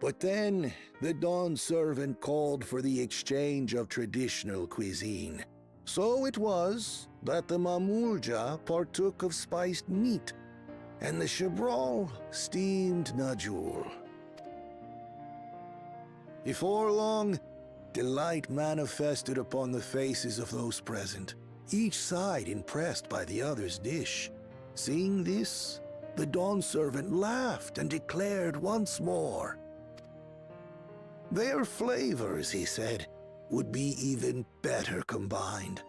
But then, the dawn servant called for the exchange of traditional cuisine. So it was that the Mamulja partook of spiced meat, and the Shabral steamed najul. Before long, delight manifested upon the faces of those present, each side impressed by the other's dish. Seeing this, the dawn servant laughed and declared once more, their flavors, he said, would be even better combined,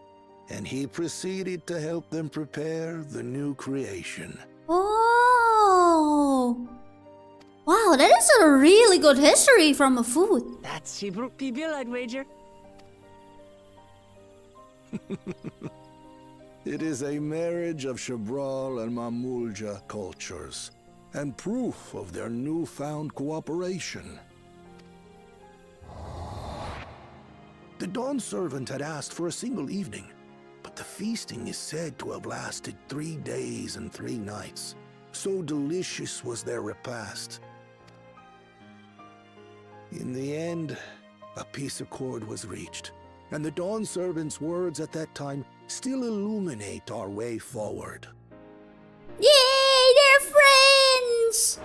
and he proceeded to help them prepare the new creation. Oh! Wow, that is a really good history from a food. That's Shibruk Pibil, I'd wager. It is a marriage of Shabral and Mamulja cultures, and proof of their newfound cooperation. The dawn servant had asked for a single evening, but the feasting is said to have lasted 3 days and 3 nights. So delicious was their repast. In the end, a peace accord was reached, and the dawn servant's words at that time still illuminate our way forward. Yay, they're friends!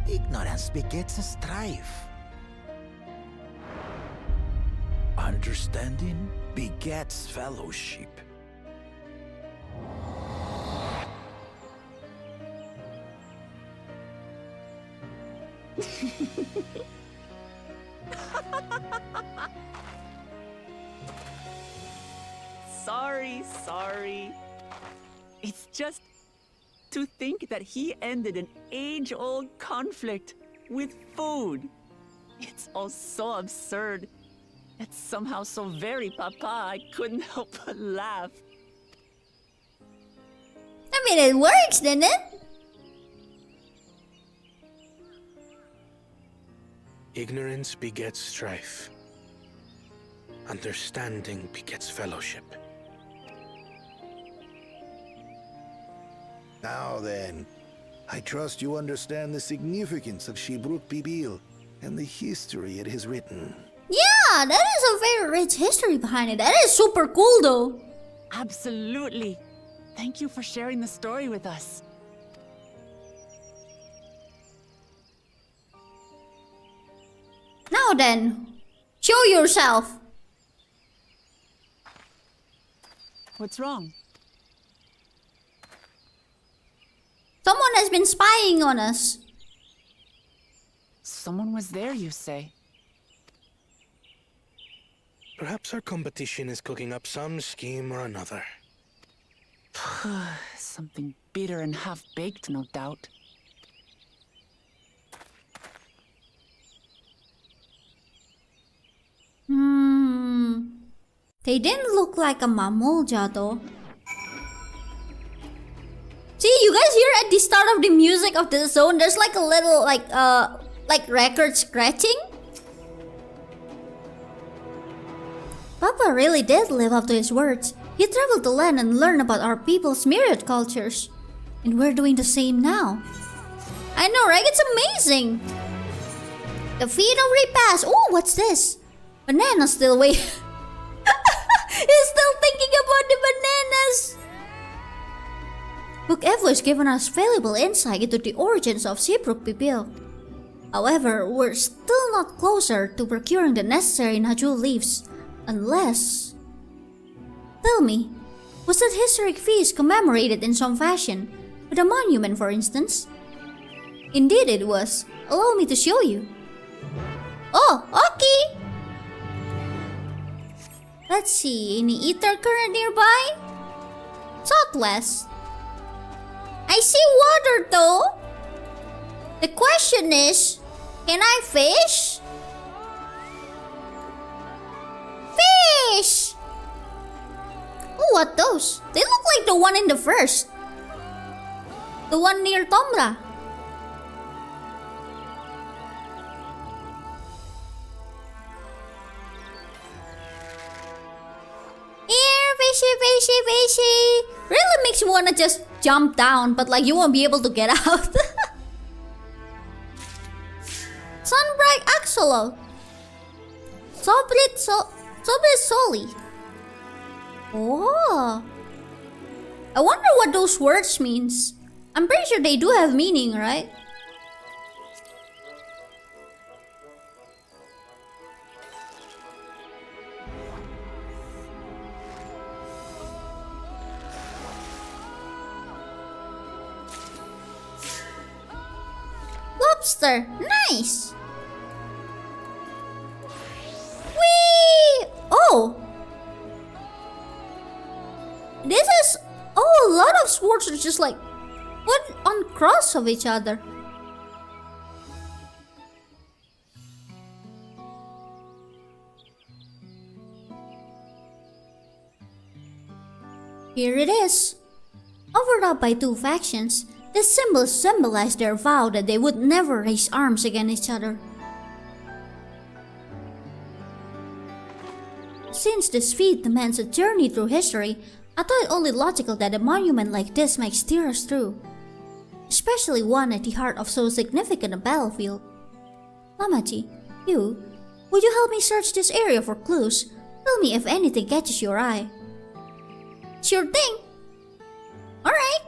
Ignorance begets strife. Understanding begets fellowship. Sorry. It's just to think that he ended an age-old conflict with food. It's all so absurd. It's somehow so very papa, I couldn't help but laugh. I mean, it works, didn't it? Ignorance begets strife. Understanding begets fellowship. Now then, I trust you understand the significance of Shibruk Bibil and the history it has written. Yeah, that is a very rich history behind it. That is super cool though. Absolutely. Thank you for sharing the story with us. Now then, show yourself. What's wrong? Someone has been spying on us. Someone was there, you say? Perhaps our competition is cooking up some scheme or another. Something bitter and half-baked, no doubt. They didn't look like a mamulja though. See, you guys hear at the start of the music of the zone, there's like a little like record scratching. Papa really did live up to his words. He traveled the land and learned about our people's myriad cultures. And we're doing the same now. I know, right? It's amazing. The feet of repast. Oh, what's this? Banana's still waiting. He's still thinking about the bananas. Book Evo has given us valuable insight into the origins of Shibruk Bibil. However, we're still not closer to procuring the necessary Najul leaves, unless... Tell me, was that historic feast commemorated in some fashion, with a monument for instance? Indeed it was. Allow me to show you. Oh, okay! Let's see, any ether current nearby? Southwest. I see water though. The question is, can I fish? Fish! Oh, what those? They look like the one in the first. The one near Tomra. Here, fishy, fishy, fishy. Really makes you wanna just jump down, but like you won't be able to get out. Sunbright Axolotl. Sobrit Soli. Oh. I wonder what those words means. I'm pretty sure they do have meaning, right? Lobster, nice. Whee! Oh. This is... Oh, a lot of swords are just like put on cross of each other. Here it is. Offered up by two factions, this symbol symbolized their vow that they would never raise arms against each other. Since this feat demands a journey through history, I thought it only logical that a monument like this might steer us through, especially one at the heart of so significant a battlefield. Lamaji, you, would you help me search this area for clues? Tell me if anything catches your eye. Sure thing. Alright.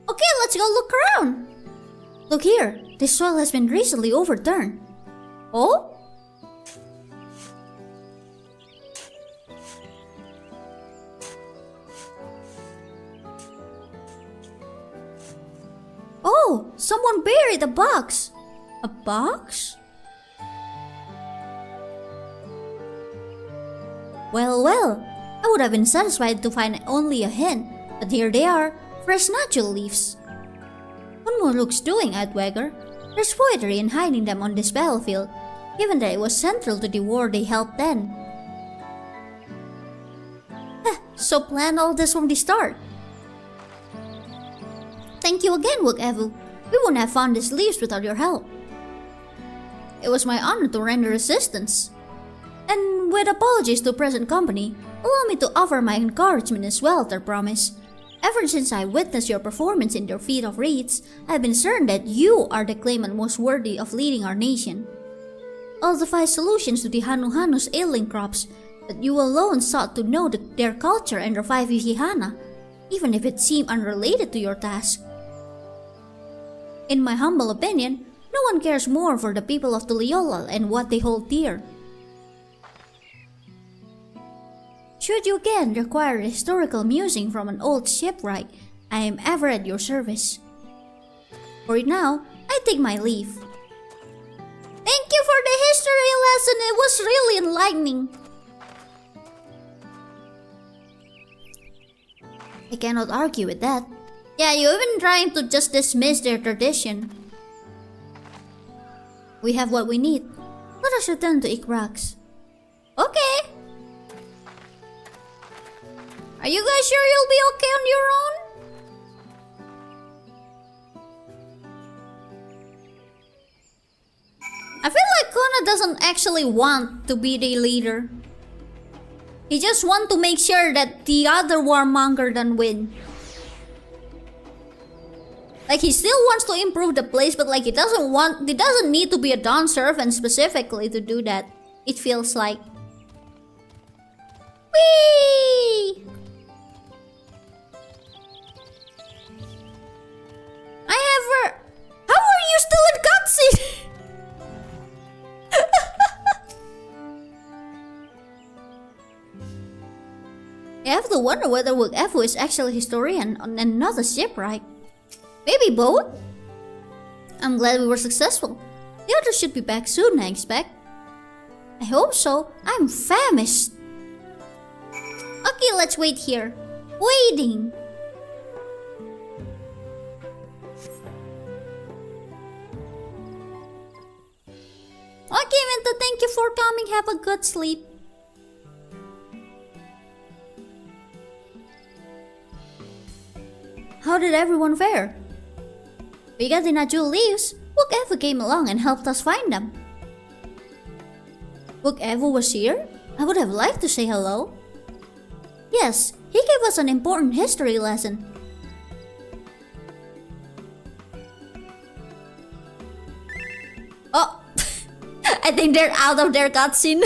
Okay, let's go look around. Look here, this soil has been recently overturned. Oh? Oh, someone buried a box. A box? Well, I would have been satisfied to find only a hint, But here they are, fresh nacho leaves. What more looks doing, Outwagger? There's poetry in hiding them on this battlefield, given that it was central to the war they helped then. So plan all this from the start. Thank you again, wheeeee. We wouldn't have found these leaves without your help. It was my honor to render assistance. And with apologies to present company, allow me to offer my encouragement as well, I promise. Ever since I witnessed your performance in your feat of reeds, I've been certain that you are the claimant most worthy of leading our nation. I'll devise solutions to the Hanuhanu's ailing crops, but you alone sought to know their culture and revive Hihana, even if it seemed unrelated to your task. In my humble opinion, no one cares more for the people of Tuliyollal and what they hold dear. Should you again require historical musing from an old shipwright, I am ever at your service. For now, I take my leave. Thank you for the history lesson, it was really enlightening. I cannot argue with that. Yeah, you're even trying to just dismiss their tradition. We have what we need. Let us return to Ikrax. Okay. Are you guys sure you'll be okay on your own? I feel like Kona doesn't actually want to be the leader. He just wants to make sure that the other warmonger doesn't win. Like, he still wants to improve the place, but like he doesn't need to be a Dawn servant specifically to do that. It feels like. Whee! How are you still in cutscene? I have to wonder whether wheeeee is actually a historian and not a shipwright. Maybe both? I'm glad we were successful. The others should be back soon, I expect. I hope so. I'm famished. Okay, let's wait here. Waiting. Okay, Minto, thank you for coming. Have a good sleep. How did everyone fare? We got the Najul leaves. wheeeee came along and helped us find them. wheeeee was here? I would have liked to say hello. Yes, he gave us an important history lesson. Oh, I think they're out of their cutscene.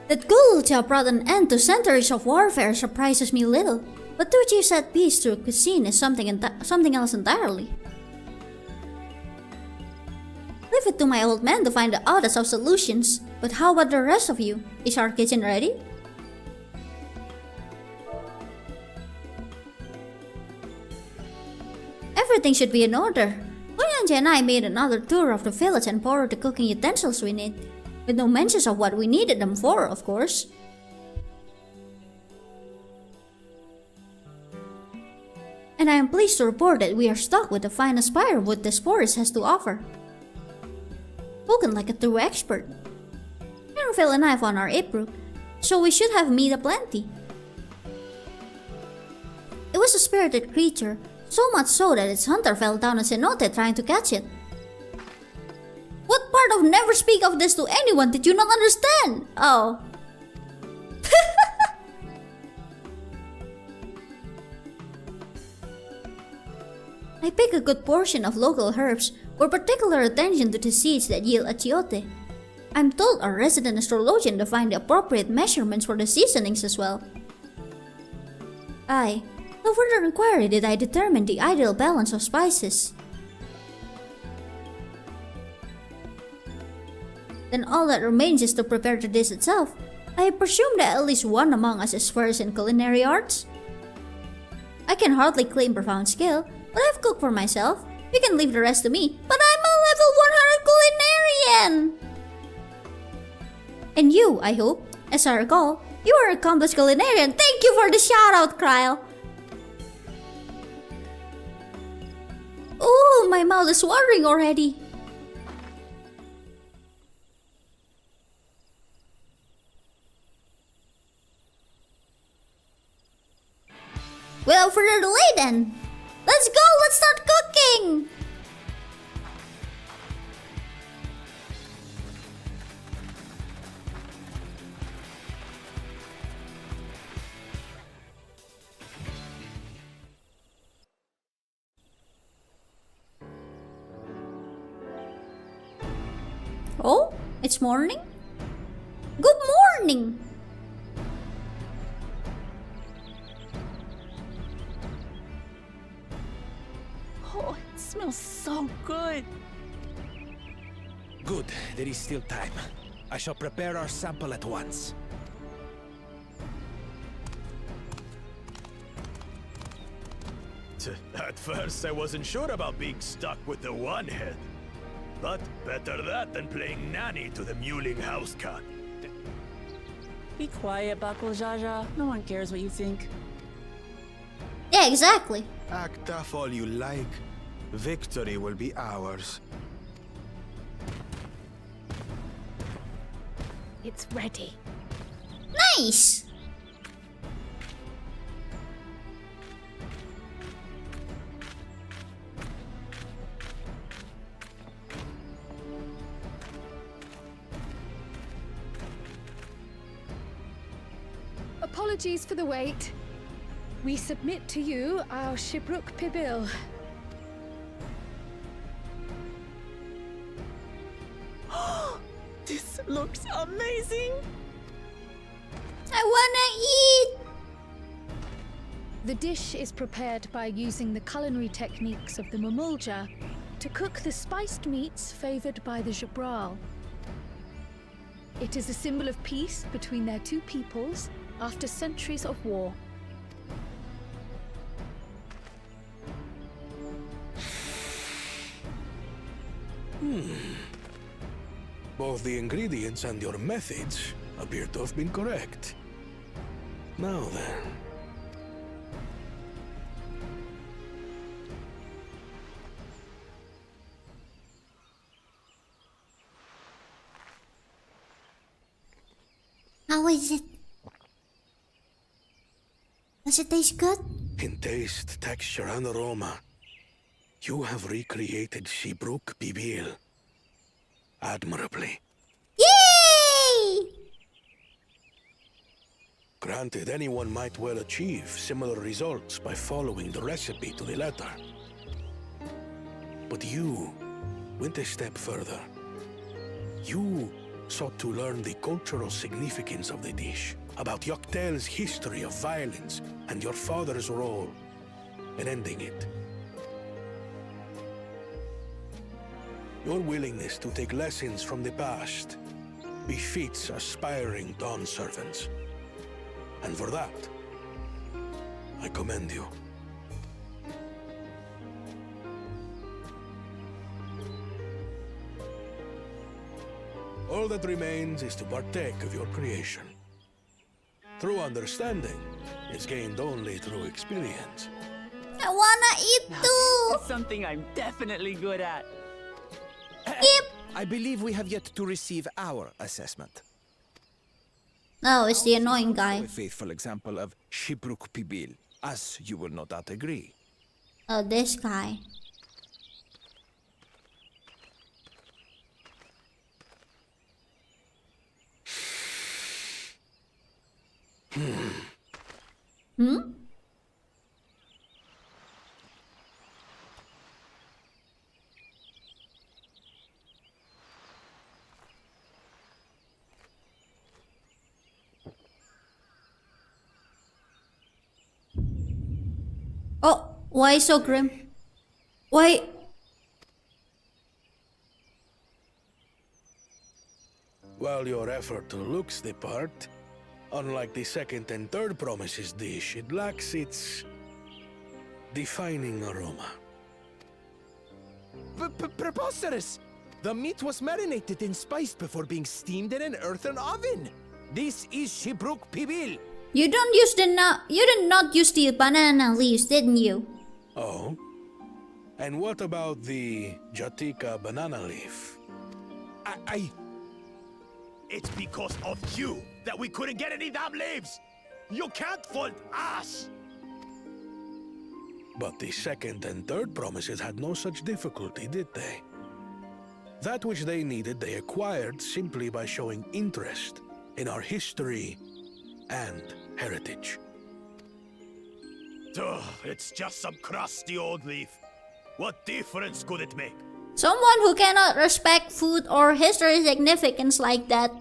That Gulcha brought an end to centuries of warfare surprises me little, but to achieve set peace through cuisine is something else entirely. Leave it to my old man to find the oddest of solutions, but how about the rest of you? Is our kitchen ready? Everything should be in order. Oyanja and I made another tour of the village and borrowed the cooking utensils we need. With no mentions of what we needed them for, of course. And I am pleased to report that we are stocked with the finest firewood this forest has to offer. Spoken like a true expert. Phil and I found our Ipruk, so we should have meat aplenty. It was a spirited creature, so much so that its hunter fell down a cenote trying to catch it. What part of never speak of this to anyone did you not understand? Oh. I pick a good portion of local herbs, with particular attention to the seeds that yield achiote. I'm told our resident astrologian to find the appropriate measurements for the seasonings as well. No further inquiry did I determine the ideal balance of spices. Then all that remains is to prepare the dish itself. I presume that at least one among us is versed in culinary arts. I can hardly claim profound skill, but I've cooked for myself. You can leave the rest to me, but I'm a level 100 culinarian! And you, I hope, as I recall, you are an accomplished culinarian. Thank you for the shout-out, Kryle! Ooh, my mouth is watering already. Without further delay then, let's go, let's start cooking! Oh, it's morning? Good morning! Oh, it smells so good. Good, there is still time. I shall prepare our sample at once. At first, I wasn't sure about being stuck with the one head. But better that than playing nanny to the mewling house cat. Be quiet, Bakul Jaja. No one cares what you think. Yeah, exactly. Act tough all you like. Victory will be ours. It's ready. Nice! Apologies for the wait. We submit to you our Shibruk Pibil. This looks amazing! I wanna eat! The dish is prepared by using the culinary techniques of the Mamulja to cook the spiced meats favored by the Jabral. It is a symbol of peace between their two peoples after centuries of war. Both the ingredients and your methods appear to have been correct. Now then. How is it? Does it taste good? In taste, texture, and aroma, you have recreated Shibruk Pibil admirably. Yay! Granted, anyone might well achieve similar results by following the recipe to the letter. But you went a step further. You sought to learn the cultural significance of the dish, about Yak T'el's history of violence and your father's role in ending it. Your willingness to take lessons from the past befits aspiring Dawn servants. And for that, I commend you. All that remains is to partake of your creation. True understanding is gained only through experience. I wanna eat too! It's something I'm definitely good at. Yep. I believe we have yet to receive our assessment. Oh, it's the annoying guy. A faithful example of Shibruk Pibil, as you will no doubt agree. Oh, this guy. Hmm? Oh, why so grim? Why? While your effort looks the part, unlike the second and third promises dish, it lacks its defining aroma. Preposterous! The meat was marinated and spiced before being steamed in an earthen oven. This is Shibruk Pibil. You did not use the banana leaves, didn't you? Oh? And what about the Jatika banana leaf? It's because of you that we couldn't get any damn leaves! You can't fault us! But the second and third promises had no such difficulty, did they? That which they needed they acquired simply by showing interest in our history and heritage. Ugh, it's just some crusty old leaf. What difference could it make? Someone who cannot respect food or history significance like that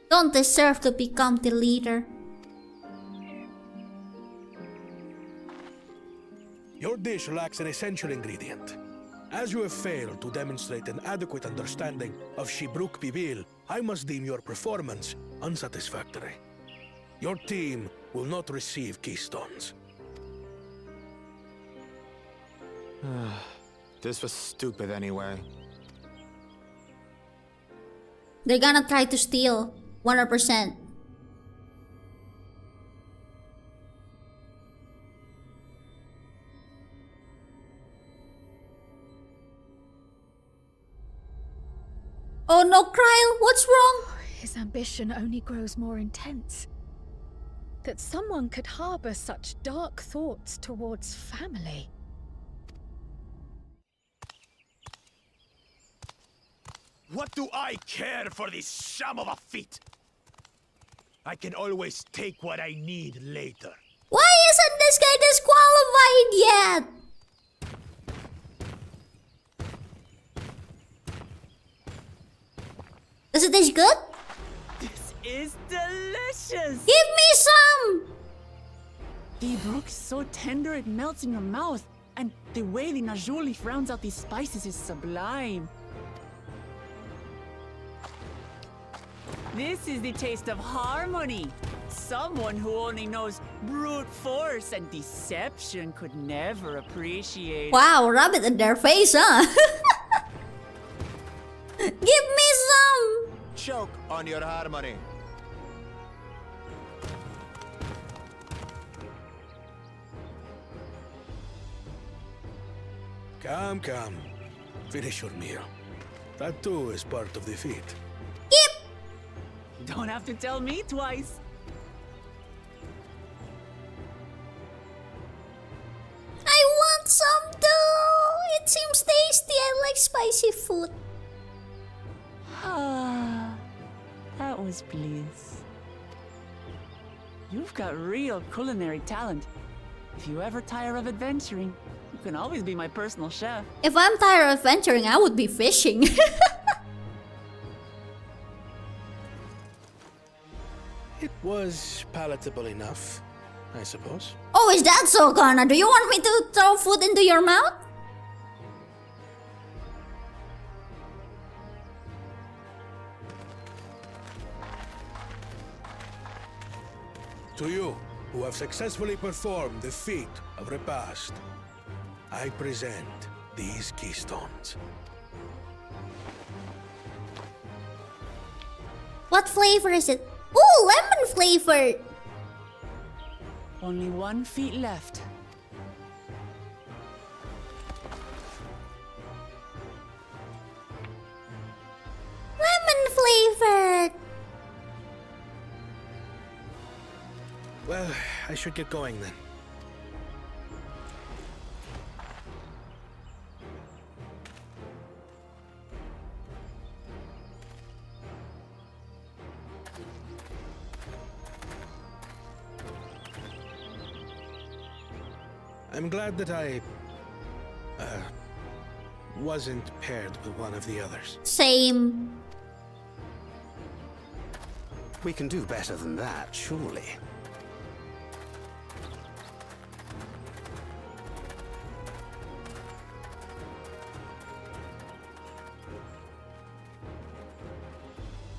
don't deserve to become the leader. Your dish lacks an essential ingredient. As you have failed to demonstrate an adequate understanding of Shibruk Pibil, I must deem your performance unsatisfactory. Your team will not receive keystones. This was stupid anyway. They're gonna try to steal 100%. Oh no, Kryl, what's wrong? His ambition only grows more intense. That someone could harbor such dark thoughts towards family. What do I care for this sham of a feat? I can always take what I need later. Why isn't this guy disqualified yet? Does it taste good? This is delicious! Give me some! The brook is so tender it melts in your mouth, and the way the najou leaf rounds out these spices is sublime. This is the taste of harmony. Someone who only knows brute force and deception could never appreciate. Wow, rub it in their face, huh? Give me some! Choke on your harmony. Come, come. Finish your meal. That too is part of the feat. Don't have to tell me twice. I want some too! It seems tasty. I like spicy food. Ah, that was bliss. You've got real culinary talent. If you ever tire of adventuring, you can always be my personal chef. If I'm tired of adventuring, I would be fishing. It was palatable enough, I suppose. Oh, is that so, Connor? Do you want me to throw food into your mouth? To you, who have successfully performed the feat of repast, I present these keystones. What flavor is it? Ooh, lemon flavored! Only 1 feet left. Lemon flavored! Well, I should get going then. I'm glad that I wasn't paired with one of the others. Same. We can do better than that, surely.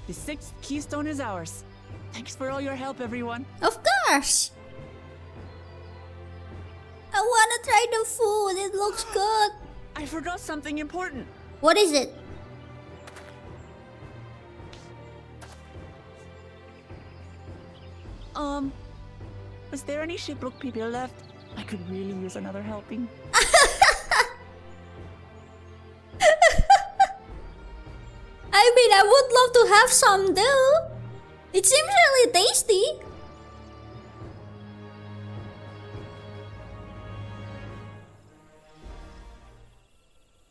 The 6th keystone is ours. Thanks for all your help, everyone. Of course! I wanna try the food, it looks good. I forgot something important. What is it? Was there any Shipbrook people left? I could really use another helping. I mean, I would love to have some though. It seems really tasty.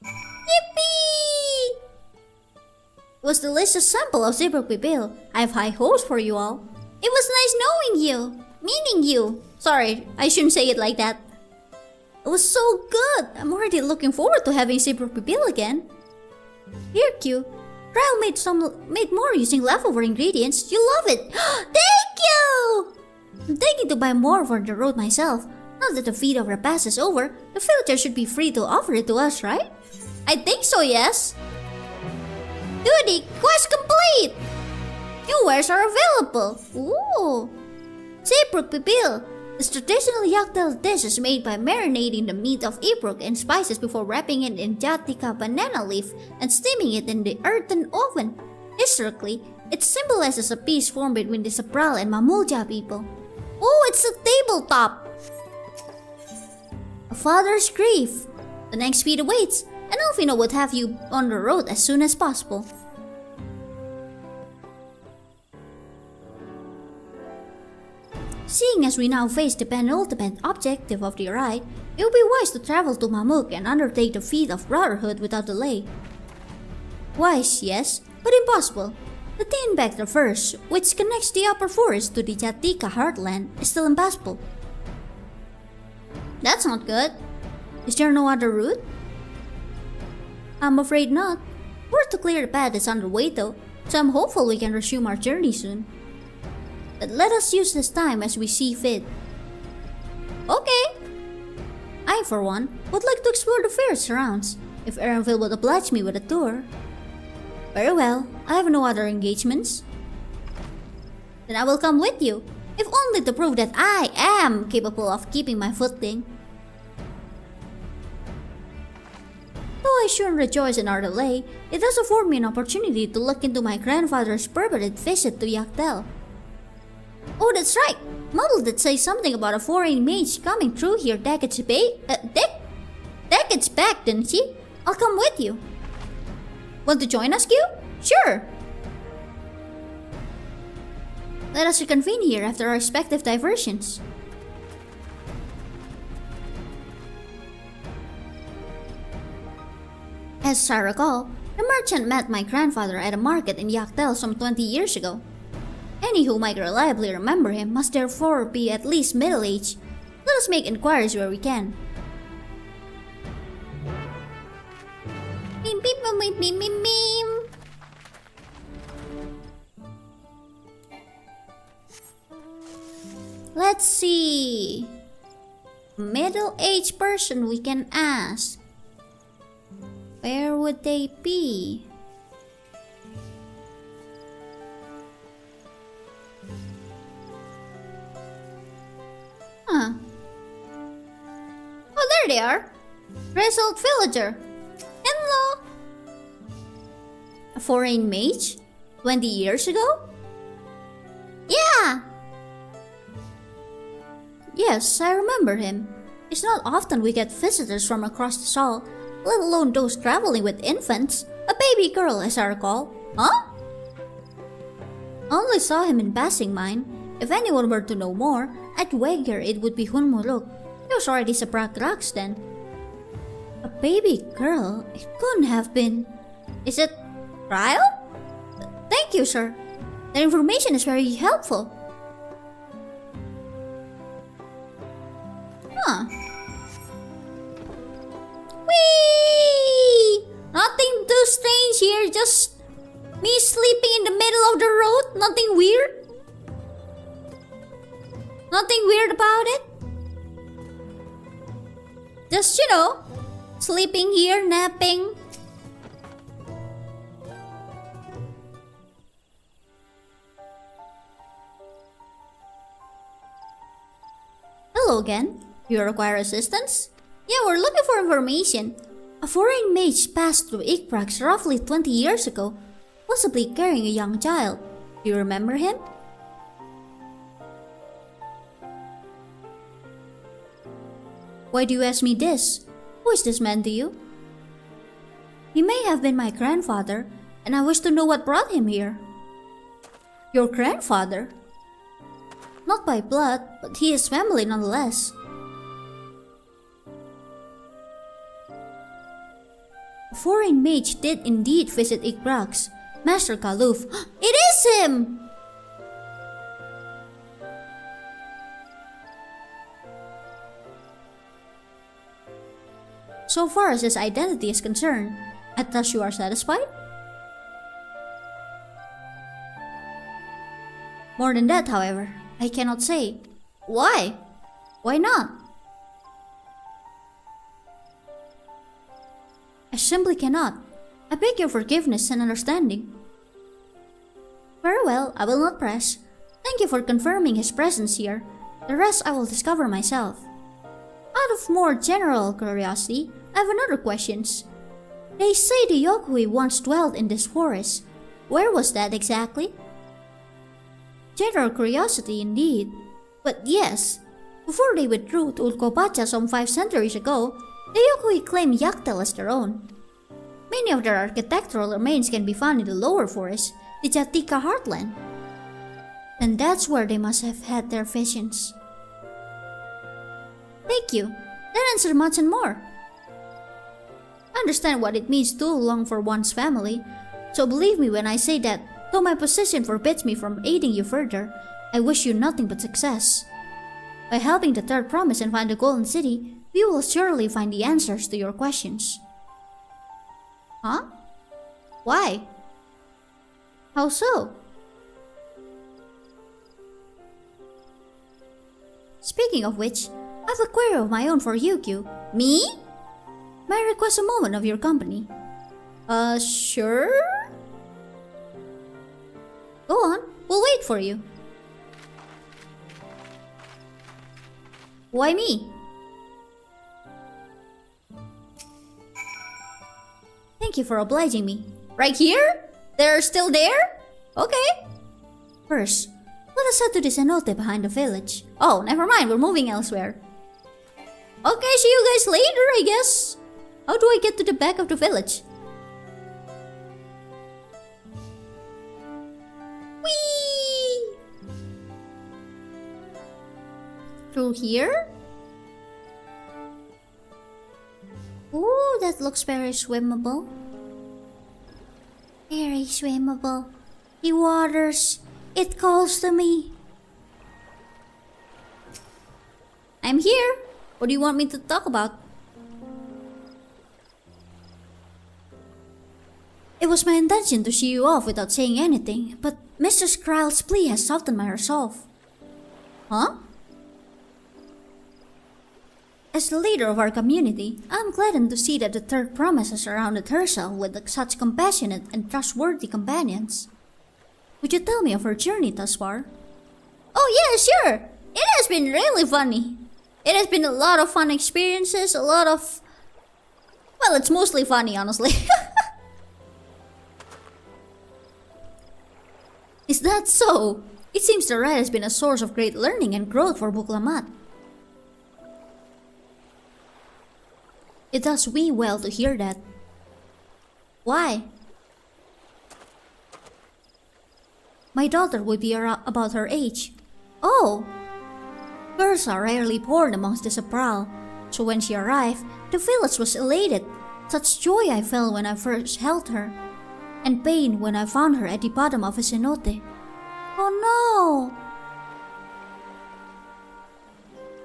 Yippee! It was the delicious sample of zebra pibil. I have high hopes for you all. It was nice knowing you. Meeting you. Sorry, I shouldn't say it like that. It was so good. I'm already looking forward to having zebra pibil again. Here, Kyuu. Trial made more using leftover ingredients. You love it. Thank you! I'm thinking to buy more for the road myself. Now that the feed of repast is over, the villager should be free to offer it to us, right? I think so, yes. Duty, quest complete! New wares are available. Ooh. Seabruk pibil. This traditional Yak T'el dish is made by marinating the meat of ibruk in spices before wrapping it in jatika banana leaf and steaming it in the earthen oven. Historically, it symbolizes a peace formed between the Sabral and Mamulja people. Oh, it's a tabletop! A father's grief. The next feed awaits, and Alfino would have you on the road as soon as possible. Seeing as we now face the penultimate objective of the ride, it would be wise to travel to Mamuk and undertake the feat of brotherhood without delay. Wise, yes, but impossible. The Tinback Traverse, which connects the upper forest to the Jatika heartland, is still impassable. That's not good. Is there no other route? I'm afraid not. Work to clear the path is underway though, so I'm hopeful we can resume our journey soon. But let us use this time as we see fit. Okay! I, for one, would like to explore the fair surrounds, if Erenville would oblige me with a tour. Very well, I have no other engagements. Then I will come with you, if only to prove that I am capable of keeping my footing. Though I shouldn't rejoice in our delay, it does afford me an opportunity to look into my grandfather's prohibited visit to Yak T'el. Oh, that's right! Model did say something about a foreign mage coming through here decades back, didn't she? I'll come with you. Want to join us, Kyuu? Sure! Let us reconvene here after our respective diversions. As I recall, the merchant met my grandfather at a market in Yak T'el some 20 years ago. Any who might reliably remember him must therefore be at least middle-aged. Let us make inquiries where we can. Beep beep beep beep beep beep. Let's see. Middle-aged person we can ask. Where would they be? Huh. Oh, there they are. Grizzled villager. Hello. A foreign mage? 20 years ago? Yeah. Yes, I remember him. It's not often we get visitors from across the Sol, let alone those traveling with infants. A baby girl, as I recall. Huh? Only saw him in passing mine. If anyone were to know more, I'd wager it would be Hunmuruk. He was already Sabrak Raks then. A baby girl? It couldn't have been. Is it Ryle? Thank you, sir. That information is very helpful. Huh. Whee! Nothing too strange here, just me sleeping in the middle of the road. Nothing weird. Nothing weird about it. Just, you know, sleeping here, napping. again. You require assistance? Yeah, we're looking for information. A foreign mage passed through Ikbrax roughly 20 years ago, possibly carrying a young child. Do you remember him? Why do you ask me this? Who is this man to you? He may have been my grandfather, and I wish to know what brought him here. Your grandfather? Not by blood, but he is family nonetheless. A foreign mage did indeed visit Ikbrax. Master Kaluf. It is him! So far as his identity is concerned, I trust you are satisfied? More than that, however, I cannot say. Why? Why not? I simply cannot. I beg your forgiveness and understanding. Very well, I will not press. Thank you for confirming his presence here. The rest I will discover myself. Out of more general curiosity, I have another question. They say the Yokui once dwelled in this forest. Where was that exactly? General curiosity indeed. But yes, before they withdrew to Ulkopacha some 5 centuries ago, the Yokui claimed Yak T'el as their own. Many of their architectural remains can be found in the lower forest, the Jatika heartland. And that's where they must have had their visions. Thank you. That answers much and more. I understand what it means to long for one's family, so believe me when I say that, though my position forbids me from aiding you further, I wish you nothing but success. By helping the third promise and find the Golden City, we will surely find the answers to your questions. Huh? Why? How so? Speaking of which, I have a query of my own for you, Kyuu. Me? May I request a moment of your company? Sure? Go on, we'll wait for you. Why me? Thank you for obliging me. Right here? They're still there? Okay. First, let us head to the cenote behind the village. Oh, never mind, we're moving elsewhere. Okay, see you guys later, I guess. How do I get to the back of the village? Whee! Through here? Ooh, that looks very swimmable. Very swimmable. The waters, it calls to me. I'm here. What do you want me to talk about? It was my intention to shoo you off without saying anything, but Mr. Skrile's plea has softened my resolve. Huh? As the leader of our community, I am gladdened to see that the third promise has surrounded herself with such compassionate and trustworthy companions. Would you tell me of her journey thus far? Oh yeah, sure! It has been really funny. It has been a lot of fun experiences, a lot of... Well, it's mostly funny, honestly. Is that so? It seems the ride has been a source of great learning and growth for Buklamat. It does me well to hear that. Why? My daughter would be about her age. Oh! Girls are rarely born amongst the Sapral, so when she arrived, the village was elated. Such joy I felt when I first held her, and pain when I found her at the bottom of a cenote. Oh no!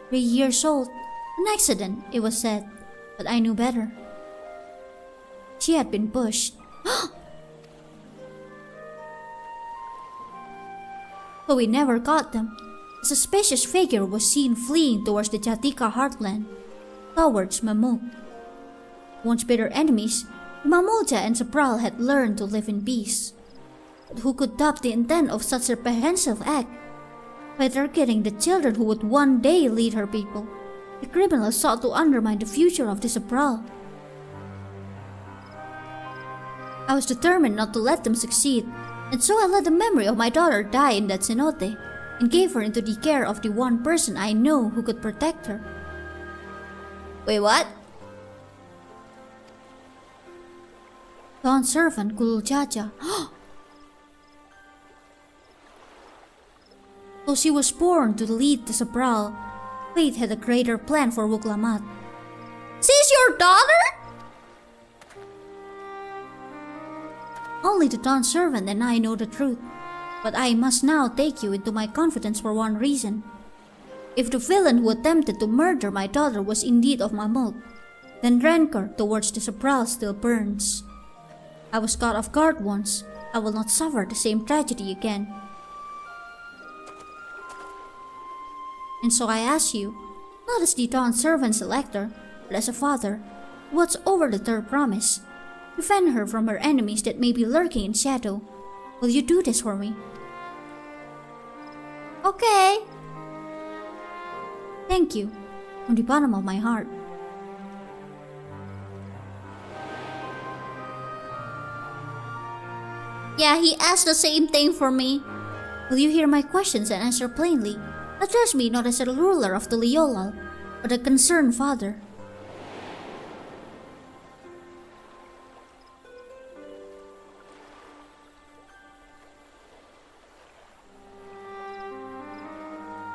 3 years old. An accident, it was said, but I knew better. She had been pushed. But we never caught them. A suspicious figure was seen fleeing towards the Jatika heartland, towards Mamuk. Once bitter enemies, Mamulja and Sapral had learned to live in peace. But who could doubt the intent of such a reprehensible act? By targeting the children who would one day lead her people, the criminals sought to undermine the future of the Sabral. I was determined not to let them succeed, and so I let the memory of my daughter die in that cenote, and gave her into the care of the one person I know who could protect her. Wait, what? Dawn servant Kululchacha. Though she was born to lead the Sabral, fate had a greater plan for Wuklamat. She's your daughter? Only the Dawn servant and I know the truth, but I must now take you into my confidence for one reason. If the villain who attempted to murder my daughter was indeed of Mamult, then rancor towards the Sabral still burns. I was caught off guard once. I will not suffer the same tragedy again. And so I ask you, not as the Dawn servant's elector, but as a father, watch over the third promise. Defend her from her enemies that may be lurking in shadow. Will you do this for me? Okay. Thank you, from the bottom of my heart. Yeah, he asked the same thing for me. Will you hear my questions and answer plainly? Address me not as a ruler of the Liolal, but a concerned father.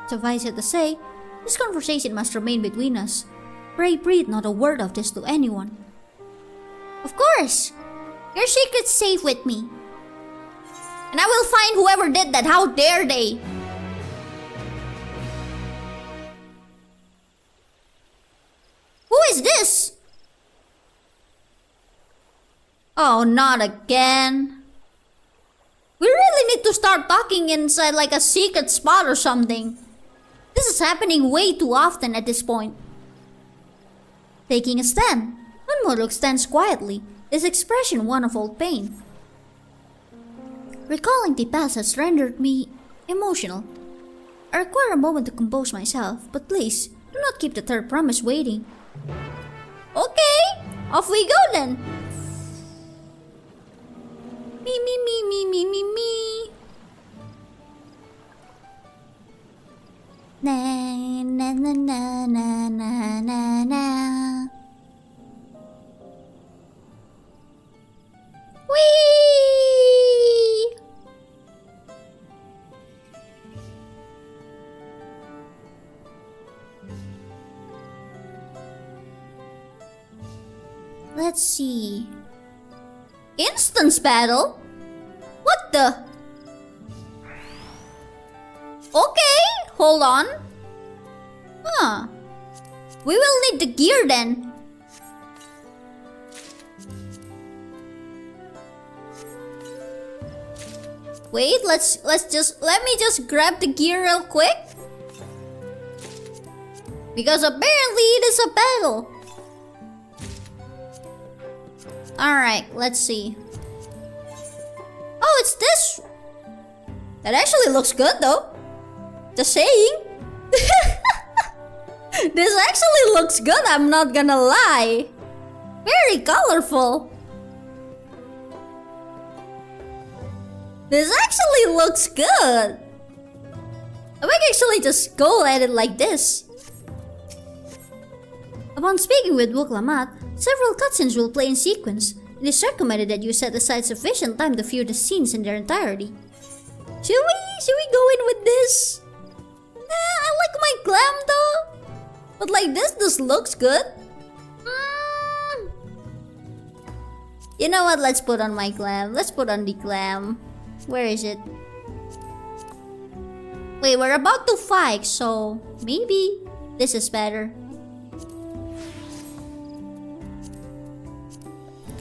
Suffice it to say, this conversation must remain between us. Pray breathe not a word of this to anyone. Of course! Your secret's safe with me. And I will find whoever did that. How dare they? Who is this? Oh, not again. We really need to start talking inside like a secret spot or something. This is happening way too often at this point. Taking a stand, Unmuruk stands quietly, his expression one of old pain. Recalling the past has rendered me emotional. I require a moment to compose myself, but please, do not keep the third promise waiting. Okay, off we go then. Me. Na na na na na na na na. Whee! Let's see. Instance battle? What the? Okay, hold on. Huh. We will need the gear then. Wait, let me just grab the gear real quick. Because apparently it is a battle. Alright, let's see. Oh, it's this. That actually looks good though. Just saying. This actually looks good, I'm not gonna lie. Very colorful. This actually looks good. I might actually just go at it like this. Upon speaking with Wuklamat, several cutscenes will play in sequence. It is recommended that you set aside sufficient time to view the scenes in their entirety. Should we go in with this? I like my glam though. But like this looks good. You know what? Let's put on my glam. Let's put on the glam. Where is it? Wait, we're about to fight, so maybe this is better.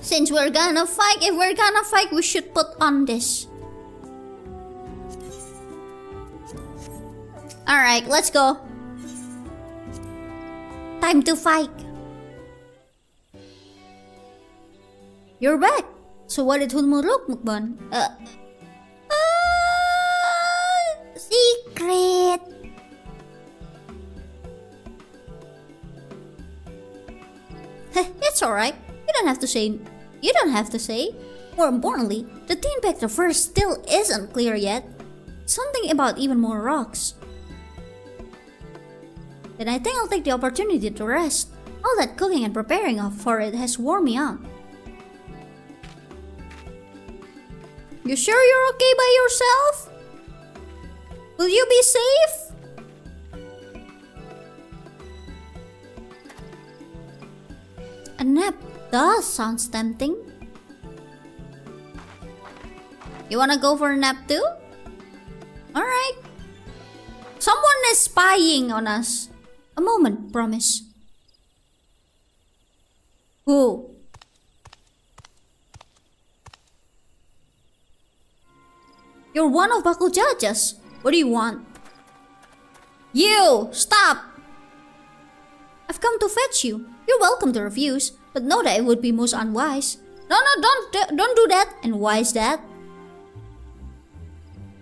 Since we're gonna fight, if we're gonna fight, we should put on this. Alright, let's go. Time to fight. You're back. So what did Hunmuruk mukban? Secret. alright? You don't have to say. You don't have to say. More importantly, the Teen Pector verse still isn't clear yet. Something about even more rocks. Then I think I'll take the opportunity to rest. All that cooking and preparing for it has worn me out. You sure you're okay by yourself? Will you be safe? A nap does sound tempting. You wanna go for a nap too? Alright. Someone is spying on us. A moment, promise. Who? You're one of Baku judges. What do you want? You! Stop! I've come to fetch you. You're welcome to refuse, but know that it would be most unwise. No, don't do that. And why is that?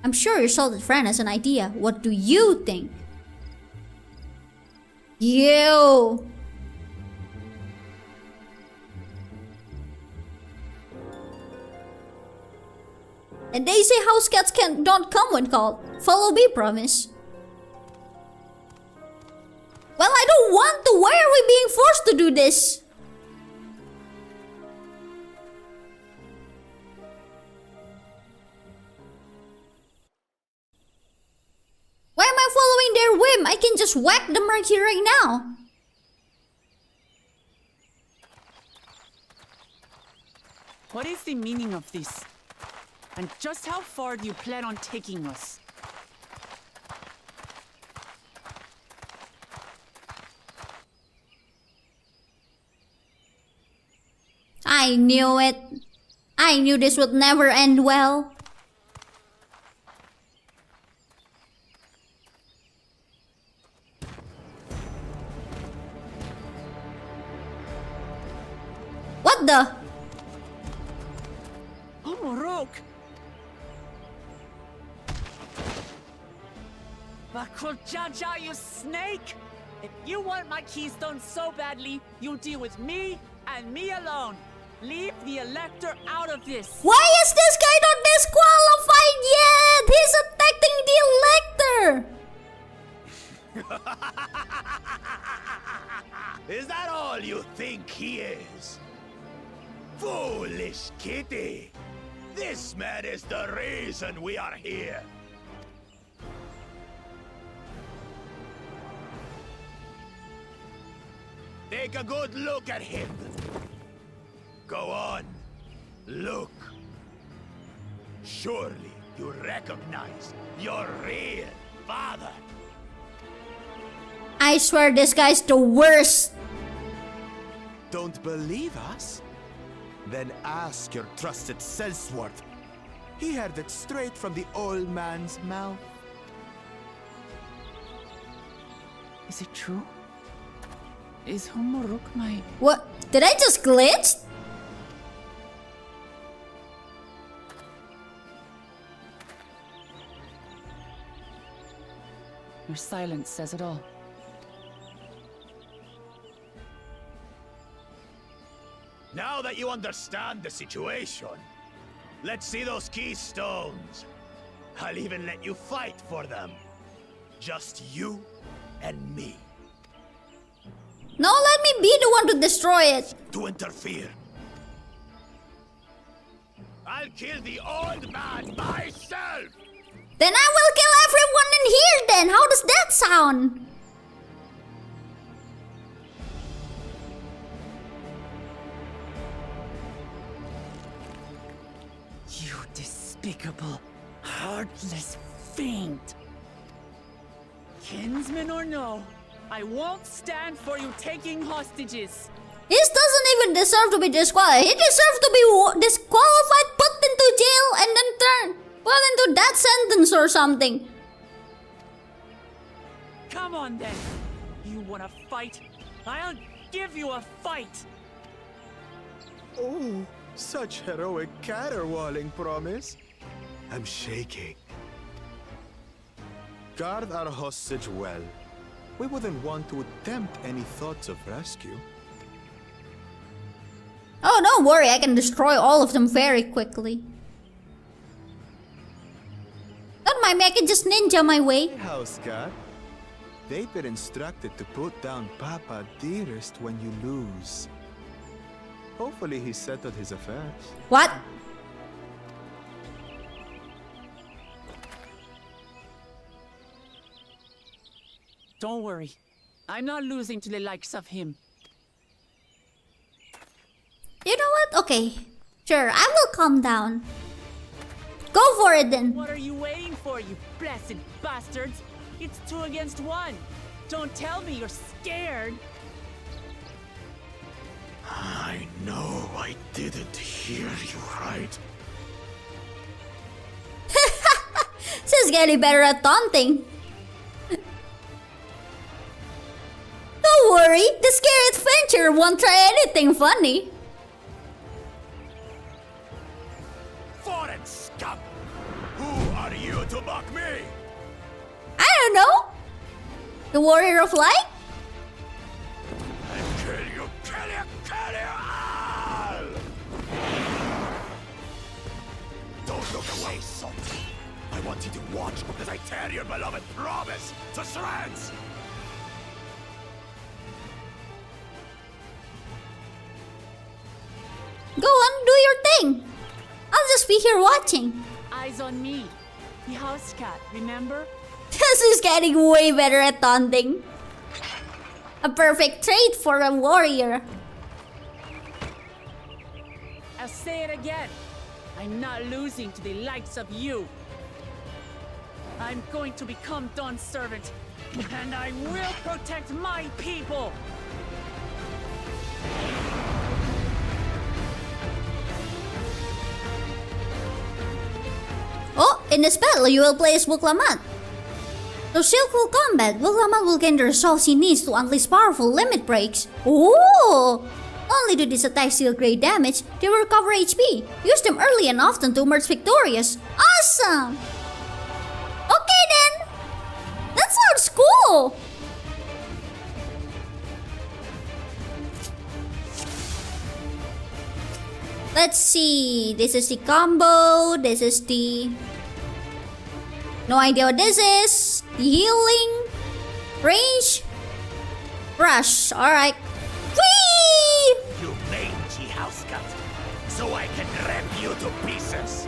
I'm sure your salted friend has an idea. What do you think? You! And they say house cats don't come when called. Follow me, promise. Well, I don't want to. Why are we being forced to do this? Why am I following their whim? I can just whack them right here, right now. What is the meaning of this? And just how far do you plan on taking us? I knew it. I knew this would never end well. What the? Oh, Morok! Bakuljaja, you snake! If you want my keystone so badly, you'll deal with me and me alone. Leave the Elector out of this. Why is this guy not disqualified yet? He's attacking the Elector. Is that all you think he is? Foolish kitty! This man is the reason we are here. Take a good look at him. Go on, look. Surely you recognize your real father. I swear this guy's the worst. Don't believe us? Then ask your trusted Sellsworth. He heard it straight from the old man's mouth. Is it true? Is Homoruk my... What? Did I just glitch? Your silence says it all. Now that you understand the situation, let's see those keystones. I'll even let you fight for them. Just you and me. No, let me be the one to destroy it. To interfere. I'll kill the old man myself! Then I will kill everyone in here then. How does that sound? You despicable, heartless fiend! Kinsman or no, I won't stand for you taking hostages. He doesn't even deserve to be disqualified. He deserves to be disqualified, put into jail, and then put into that sentence or something. Come on then. You wanna fight? I'll give you a fight. Oh, such heroic caterwauling promise. I'm shaking. Guard our hostage well. We wouldn't want to attempt any thoughts of rescue. Don't worry, I can destroy all of them very quickly. Don't mind me, I can just ninja my way. House cat. They've been instructed to put down Papa dearest when you lose. Hopefully he settled his affairs. What? Don't worry. I'm not losing to the likes of him. You know what? Okay. Sure, I will calm down. Go for it then. What are you waiting for, you blessed bastards? It's 2 against 1. Don't tell me you're scared. I know I didn't hear you right. She's getting better at taunting. Don't worry, the scary adventurer won't try anything funny. Foreign scum! Who are you to mock me? I don't know. The warrior of light? Kill you, kill you, kill you all! Don't look away, son. I want you to watch as I tear your beloved promise to shreds! Go on, do your thing. I'll just be here watching. Eyes on me. The house cat, remember? This is getting way better at taunting. A perfect trait for a warrior. I'll say it again. I'm not losing to the likes of you. I'm going to become Dawn's servant, and I will protect my people. Oh, in this battle, you will play as Buklamat. To skillful combat, Buklamat will gain the resolve he needs to unleash powerful limit breaks. Ooh! Not only do these attacks deal great damage, they will recover HP. Use them early and often to emerge victorious. Awesome! Okay then! That sounds cool! Let's see. This is the combo. This is the... No idea what this is. The healing. Range. Rush. Alright. Whee! You mangy house cat, so I can rip you to pieces.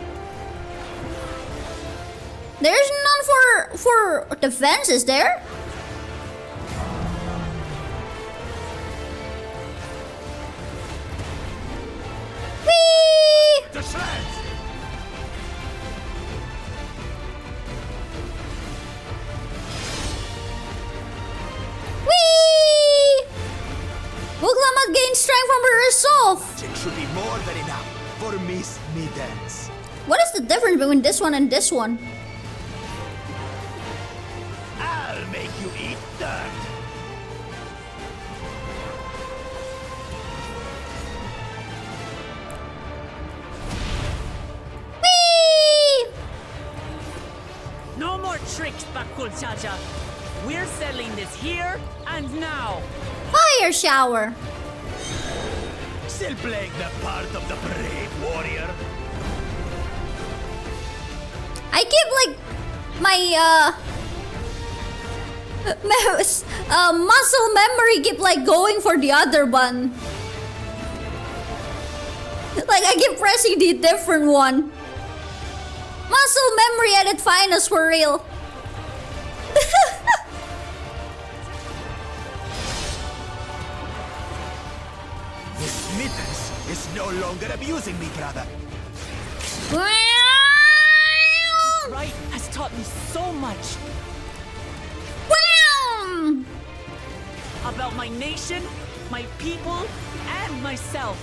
There's none for defense, is there? Whee! To shreds! Whee! Buklamat gains strength from her resolve. It should be more than enough for Miss Middens. What is the difference between this one and this one? I'll make you eat dirt. Whee! No more tricks, Bakul Chacha. We're settling this here and now. Fire shower. Still playing the part of the brave warrior. I keep like my muscle memory keep like going for the other one. Like I keep pressing the different one. Muscle memory at its finest for real. Miss Middens is no longer abusing me, brother. Right has taught me so much about my nation, my people, and myself.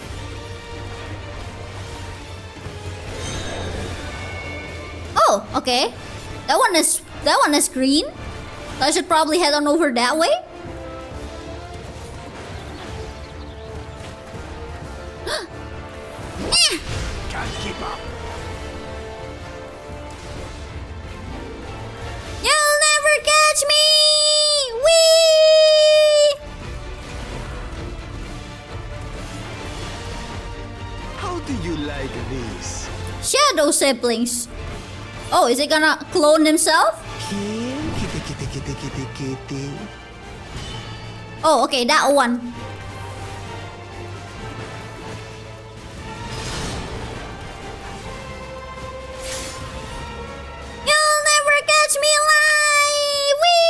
Oh, okay. That one is green. So I should probably head on over that way. Can't keep up. You'll never catch me! Whee! How do you like this? Shadow siblings. Oh, is he gonna clone himself? Here, kitty, kitty, kitty, kitty, kitty. Oh, okay, that one. You'll never catch me alive! Whee!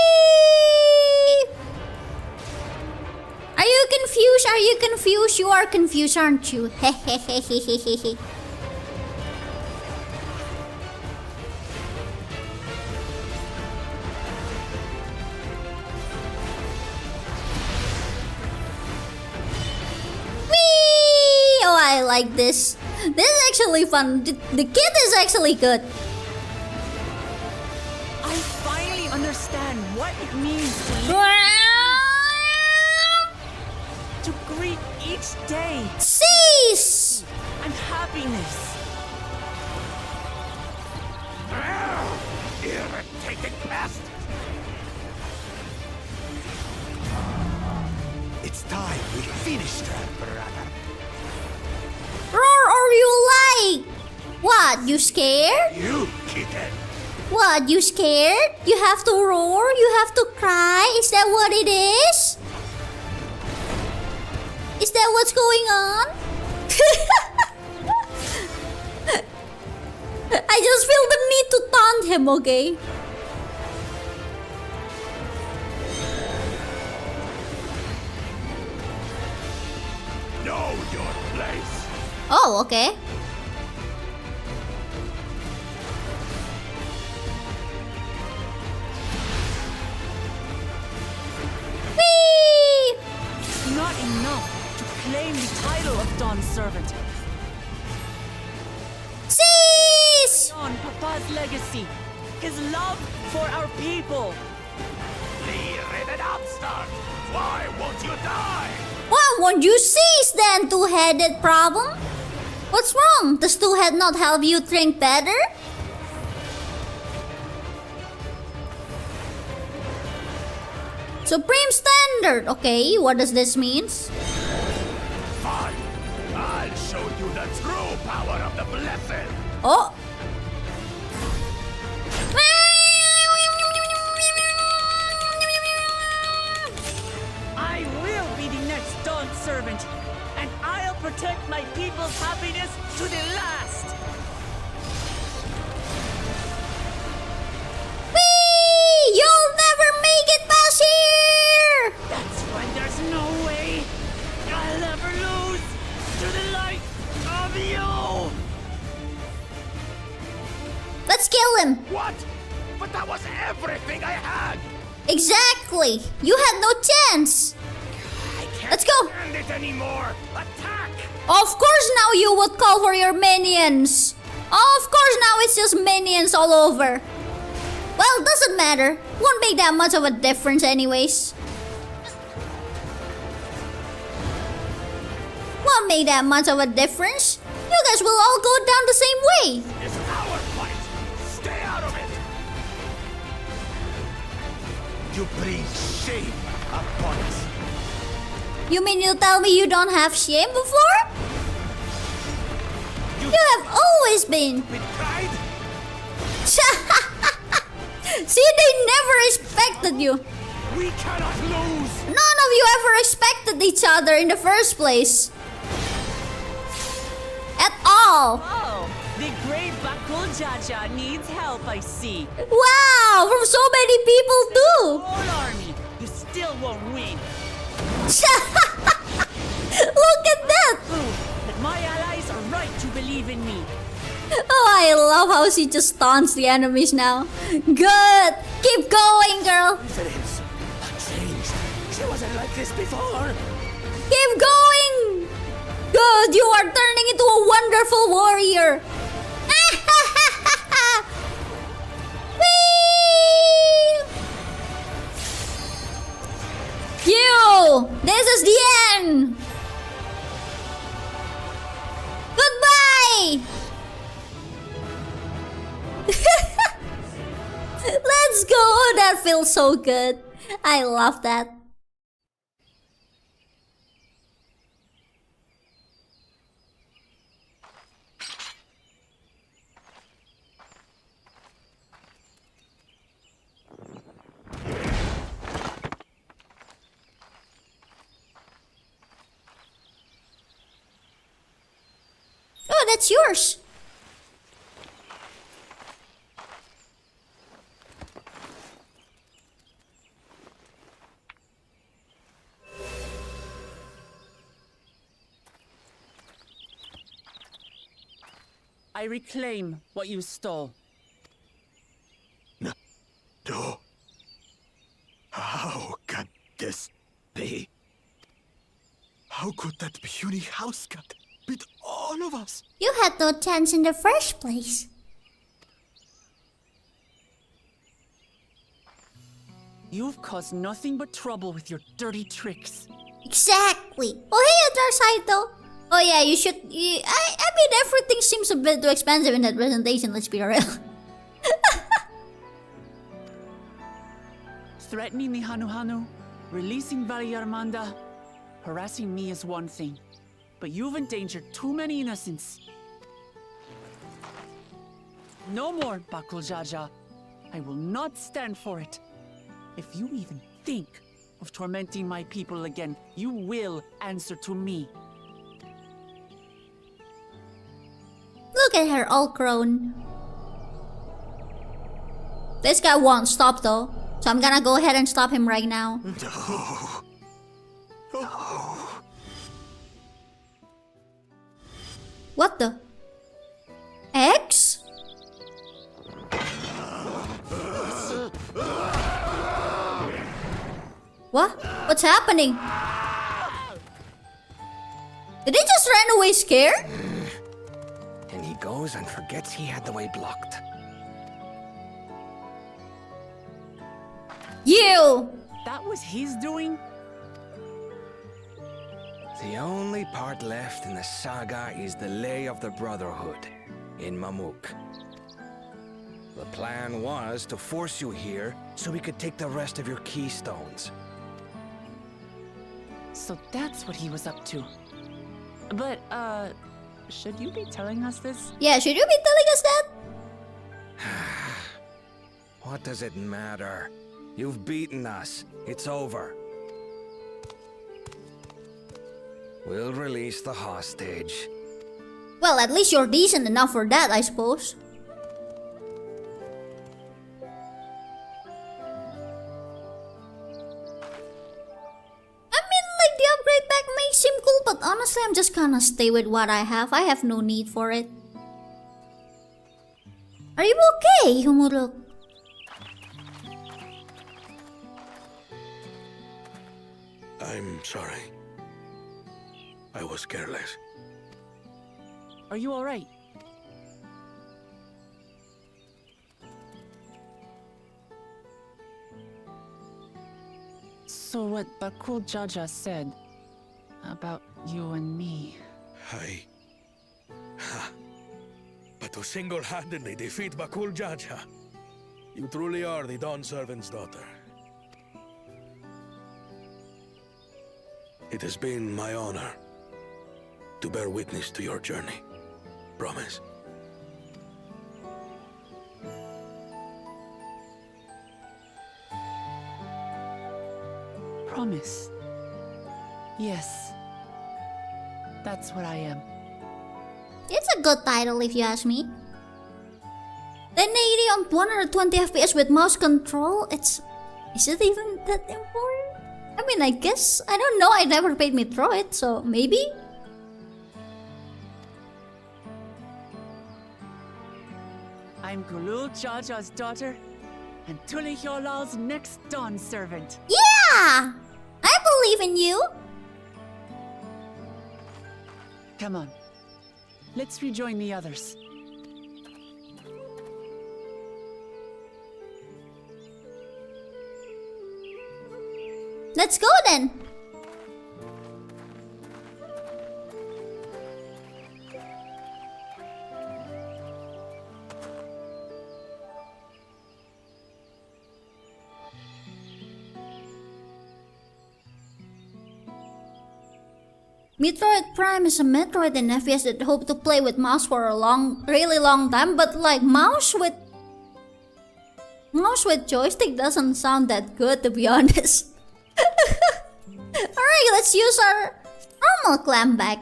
Are you confused? Are you confused? You are confused, aren't you? Hehehehehehe. Whee! Oh, I like this. This is actually fun. The kid is actually good. I finally understand what it means to greet each day Cease! and happiness. Irritating pest! It's time we finished her, brother. Roar or you like? What, you scared? You kitten! What, you scared? You have to roar? You have to cry? Is that what it is? Is that what's going on? I just feel the need to taunt him, okay? Know your place! Oh, okay. Whee! It's not enough to claim the title of Dawn's servant. Cease! On Papa's legacy, his love for our people. Leave it upstart! Why won't you die? Why won't you cease then, two-headed problem? What's wrong? Does two-head not help you drink better? Supreme standard. Okay, what does this mean? Fine! I'll show you the true power of the blessed! Oh. I will be the next Dawn servant, and I'll protect my people's happiness to the last. Whee! You'll never make it past here! That's when there's no way I'll ever lose to the light of you. Let's kill him. What? But that was everything I had! Exactly. You had no chance. I can't Let's go. stand it anymore! Attack! Of course now you would call for your minions. Of course now it's just minions all over. Well, doesn't matter. Won't make that much of a difference anyways. Won't make that much of a difference. You guys will all go down the same way. It's our fight! Stay out of it! You bring shame upon us! You mean you tell me you don't have shame before? You have always been. With pride? See, they never expected you. We cannot lose! None of you ever expected each other in the first place. At all. Oh, the great Bakul Jaja needs help, I see. Wow, from so many people too. Whole army, you still won't win. Look at that. But my allies are right to believe in me. Oh, I love how she just taunts the enemies now. Good. Keep going, girl. Difference. Changed. She wasn't like this before. Keep going. Good. You are turning into a wonderful warrior. Whee! You. This is the end. Goodbye. Let's go. That feels so good. I love that. that's yours. I reclaim what you stole. No. How can this be? How could that puny house cat beat all of us? You had no chance in the first place. You've caused nothing but trouble with your dirty tricks. Exactly. Oh, hey, Darkseid though. Oh yeah, you should. I mean, everything seems a bit too expensive in that presentation. Let's be real. Threatening the Hanu, releasing Valyarmanda, harassing me is one thing, but you've endangered too many innocents. No more, Bakul Jaja. I will not stand for it. If you even think of tormenting my people again, you will answer to me. Look at her, all grown. This guy won't stop though, so I'm gonna go ahead and stop him right now. What the? X? What? What's happening? Did he just run away scared? And he goes and forgets he had the way blocked. You! That was his doing? The only part left in the saga is the Lay of the Brotherhood in Mamuk. The plan was to force you here so we could take the rest of your keystones. So that's what he was up to. But, should you be telling us this? Yeah, should you be telling us that? What does it matter? You've beaten us. It's over. We'll release the hostage. Well, at least you're decent enough for that, I suppose. Seem cool, but honestly, I'm just gonna stay with what I have. I have no need for it. Are you okay, Humuruk? I'm sorry. I was careless. Are you alright? So what Bakul Jaja said about you and me. But to single-handedly defeat Bakul Jaja, you truly are the Dawn Servant's daughter. It has been my honor to bear witness to your journey. Promise. Promise. Yes. That's what I am. It's a good title if you ask me. 1080 on 120 FPS with mouse control? Is it even that important? I mean, I guess, I don't know, I never played Metroid, so maybe? I'm Gulul Jaja's daughter, and Tulihyolal's next Dawn servant. Yeah! I believe in you! Come on. Let's rejoin the others. Let's go then! Metroid Prime is a Metroid in FPS that hope to play with mouse for a really long time, but like mouse with joystick doesn't sound that good, to be honest. Alright, let's use our normal clam back.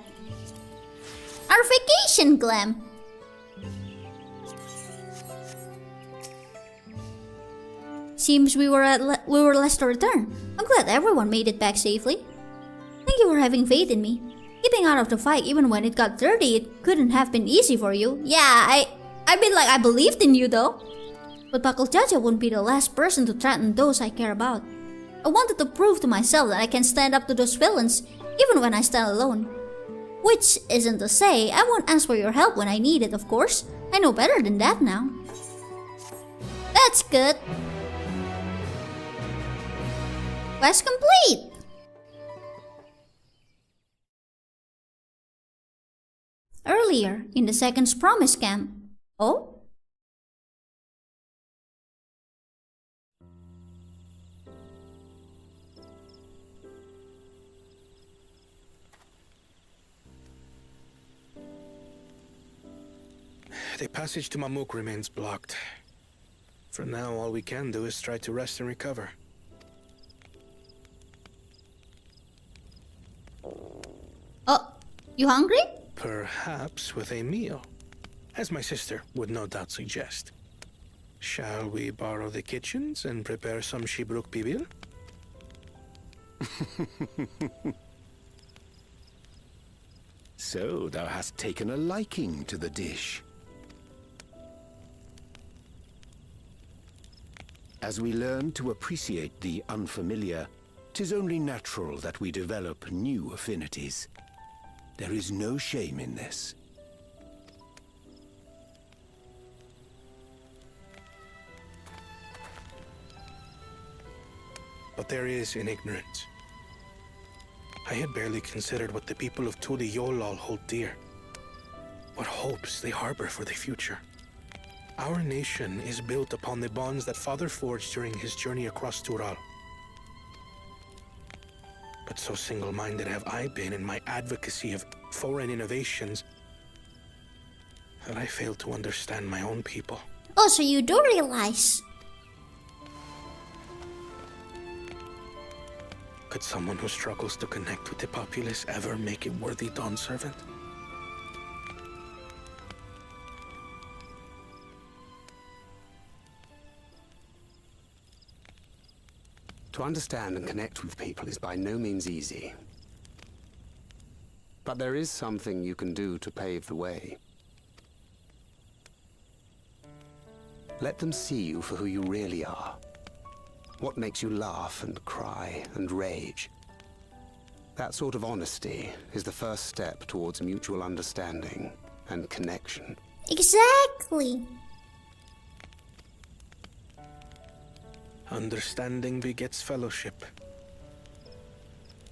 Our vacation vacation glam. Seems we were last to return. I'm glad everyone made it back safely. Thank you for having faith in me. Keeping out of the fight even when it got dirty, it couldn't have been easy for you. Yeah, I believed in you though. But Pakuljaja wouldn't be the last person to threaten those I care about. I wanted to prove to myself that I can stand up to those villains, even when I stand alone. Which isn't to say I won't ask for your help when I need it, of course. I know better than that now. That's good. Quest complete! Earlier, in the Second's Promise camp. Oh? The passage to Mamuk remains blocked. For now, all we can do is try to rest and recover. Oh, you hungry? Perhaps with a meal, as my sister would no doubt suggest. Shall we borrow the kitchens and prepare some Shibruk pibil? So thou hast taken a liking to the dish. As we learn to appreciate the unfamiliar, 'tis only natural that we develop new affinities. There is no shame in this. But there is in ignorance. I had barely considered what the people of Tuli Yolal hold dear. What hopes they harbor for the future. Our nation is built upon the bonds that Father forged during his journey across Tural. But so single-minded have I been in my advocacy of foreign innovations that I failed to understand my own people. Oh, so you do realize. Could someone who struggles to connect with the populace ever make a worthy Dawn servant? To understand and connect with people is by no means easy. But there is something you can do to pave the way. Let them see you for who you really are. What makes you laugh and cry and rage. That sort of honesty is the first step towards mutual understanding and connection. Exactly. Understanding begets fellowship,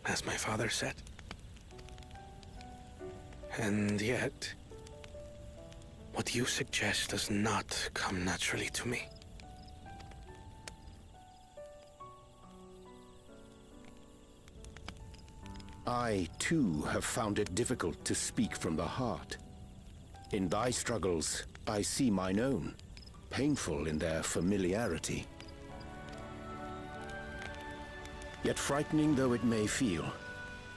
as my father said. And yet, what you suggest does not come naturally to me. I, too, have found it difficult to speak from the heart. In thy struggles, I see mine own, painful in their familiarity. Yet frightening though it may feel,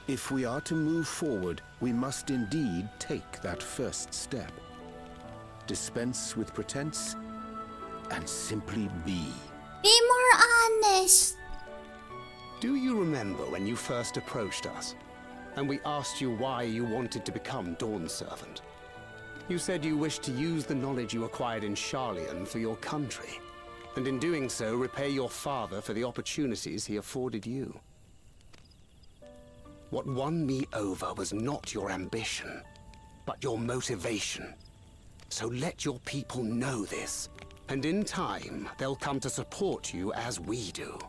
if we are to move forward, we must indeed take that first step. Dispense with pretense, and simply be. Be more honest. Do you remember when you first approached us, and we asked you why you wanted to become Dawn Servant? You said you wished to use the knowledge you acquired in Sharlayan for your country, and in doing so repay your father for the opportunities he afforded you. What won me over was not your ambition, but your motivation. So let your people know this, and in time, they'll come to support you as we do.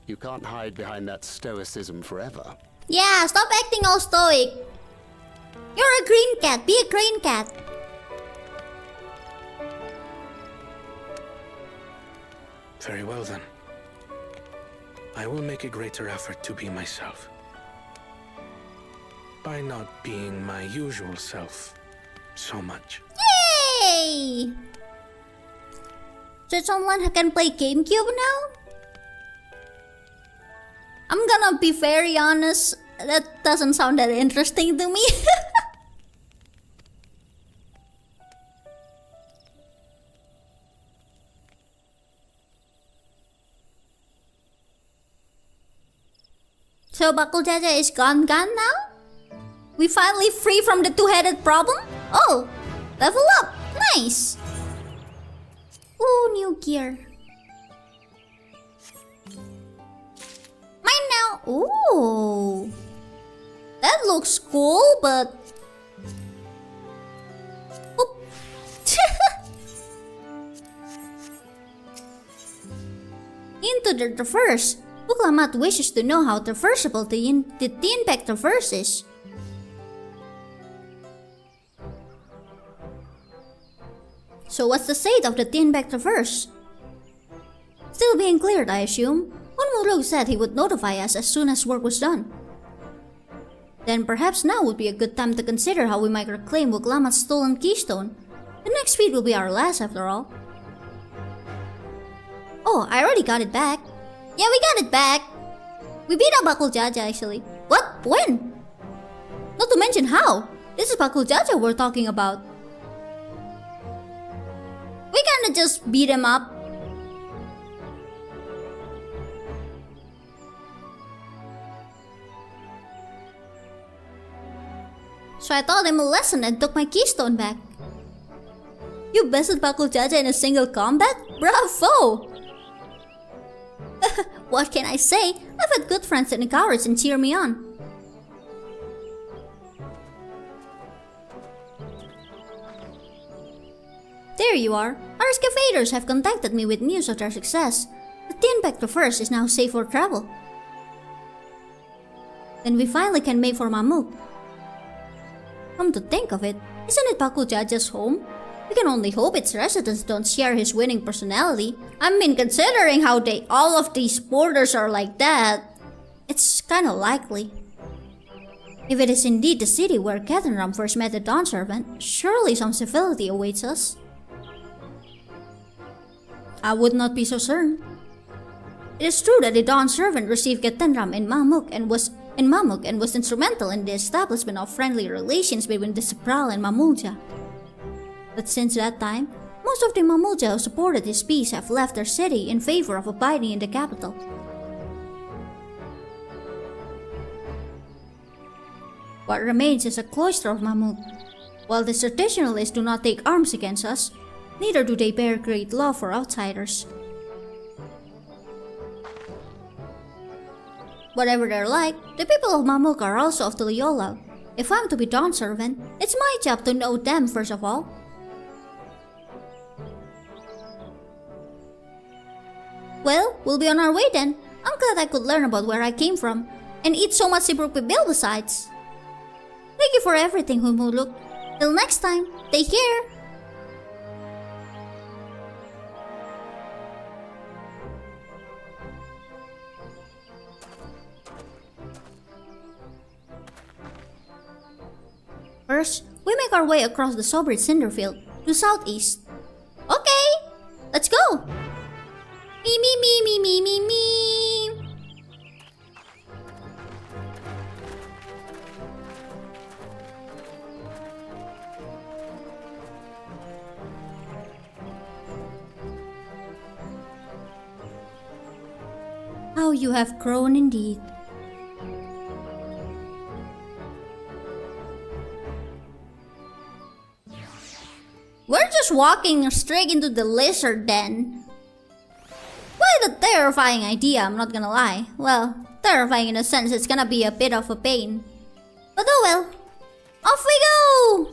You can't hide behind that stoicism forever. Yeah, stop acting all stoic. You're a green cat. Be a green cat. Very well then. I will make a greater effort to be myself. By not being my usual self so much. Yay! So someone can play GameCube now? I'm gonna be very honest, that doesn't sound that interesting to me. So Bakul Jaja is gone now? We finally free from the two-headed problem? Oh, level up! Nice! Ooh, new gear. Mine now! Ooh! That looks cool, but... Oop. Into the traverse. Buklamat wishes to know how traversable the Tin-Pack traverse is. So what's the state of the Tin-Pack traverse? Still being cleared, I assume. Unmurug said he would notify us as soon as work was done. Then perhaps now would be a good time to consider how we might reclaim Buklamat's stolen keystone. The next feat will be our last after all. Oh, I already got it back. Yeah, we got it back. We beat up Bakul Jaja actually. What? When? Not to mention how. This is Bakul Jaja we're talking about. We kinda just beat him up. So I taught him a lesson and took my keystone back. You bested Bakul Jaja in a single combat? Bravo! What can I say? I've had good friends that encourage and cheer me on. There you are. Our excavators have contacted me with news of their success. The Tin-Pack traverse is now safe for travel. Then we finally can make for Mamuk. Come to think of it, isn't it Bakul Jaja's home? We can only hope its residents don't share his winning personality. I mean, considering how all of these borders are like that, it's kinda likely. If it is indeed the city where Cathenram first met the Dawn Servant, surely some civility awaits us. I would not be so certain. It is true that the Dawn Servant received Cathenram in Mamuk and was instrumental in the establishment of friendly relations between the Sepral and Mamulja. But since that time, most of the Mamulja who supported his peace have left their city in favor of abiding in the capital. What remains is a cloister of Mamuk. While the traditionalists do not take arms against us, neither do they bear great love for outsiders. Whatever they're like, the people of Mamuk are also of Tuliyola. If I'm to be Dawn Servant, it's my job to know them first of all. Well, we'll be on our way then. I'm glad I could learn about where I came from, and eat so much Sibruk Bibil besides. Thank you for everything, Humuluk. Till next time, take care! First, we make our way across the Sobrit Cinderfield to southeast. Okay, let's go! Me me me me me me me. How you have grown indeed. We're just walking straight into the lizard den. Quite a terrifying idea, I'm not gonna lie. Well, terrifying in a sense, it's gonna be a bit of a pain. But oh well. Off we go!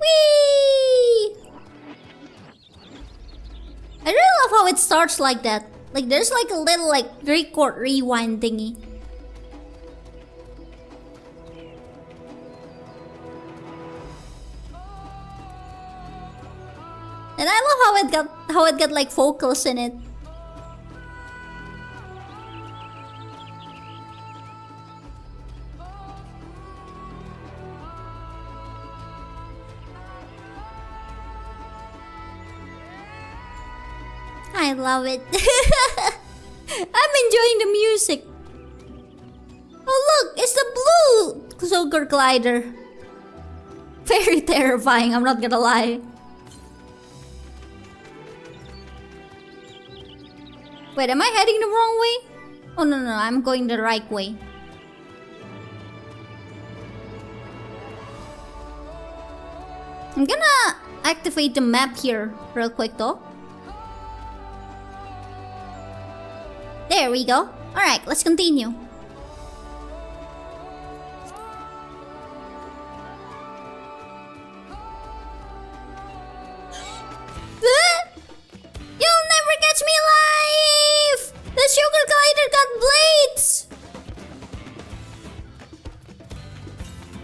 Whee! I really love how it starts like that. Like there's like a little like 3-chord rewind thingy. And I love how it got like vocals in it. I love it. I'm enjoying the music. Oh look, it's the blue Zogre glider. Very terrifying, I'm not gonna lie. Wait, am I heading the wrong way? Oh no, I'm going the right way. I'm gonna activate the map here real quick though. There we go. Alright, let's continue. You'll never catch me alive! The sugar glider got blades!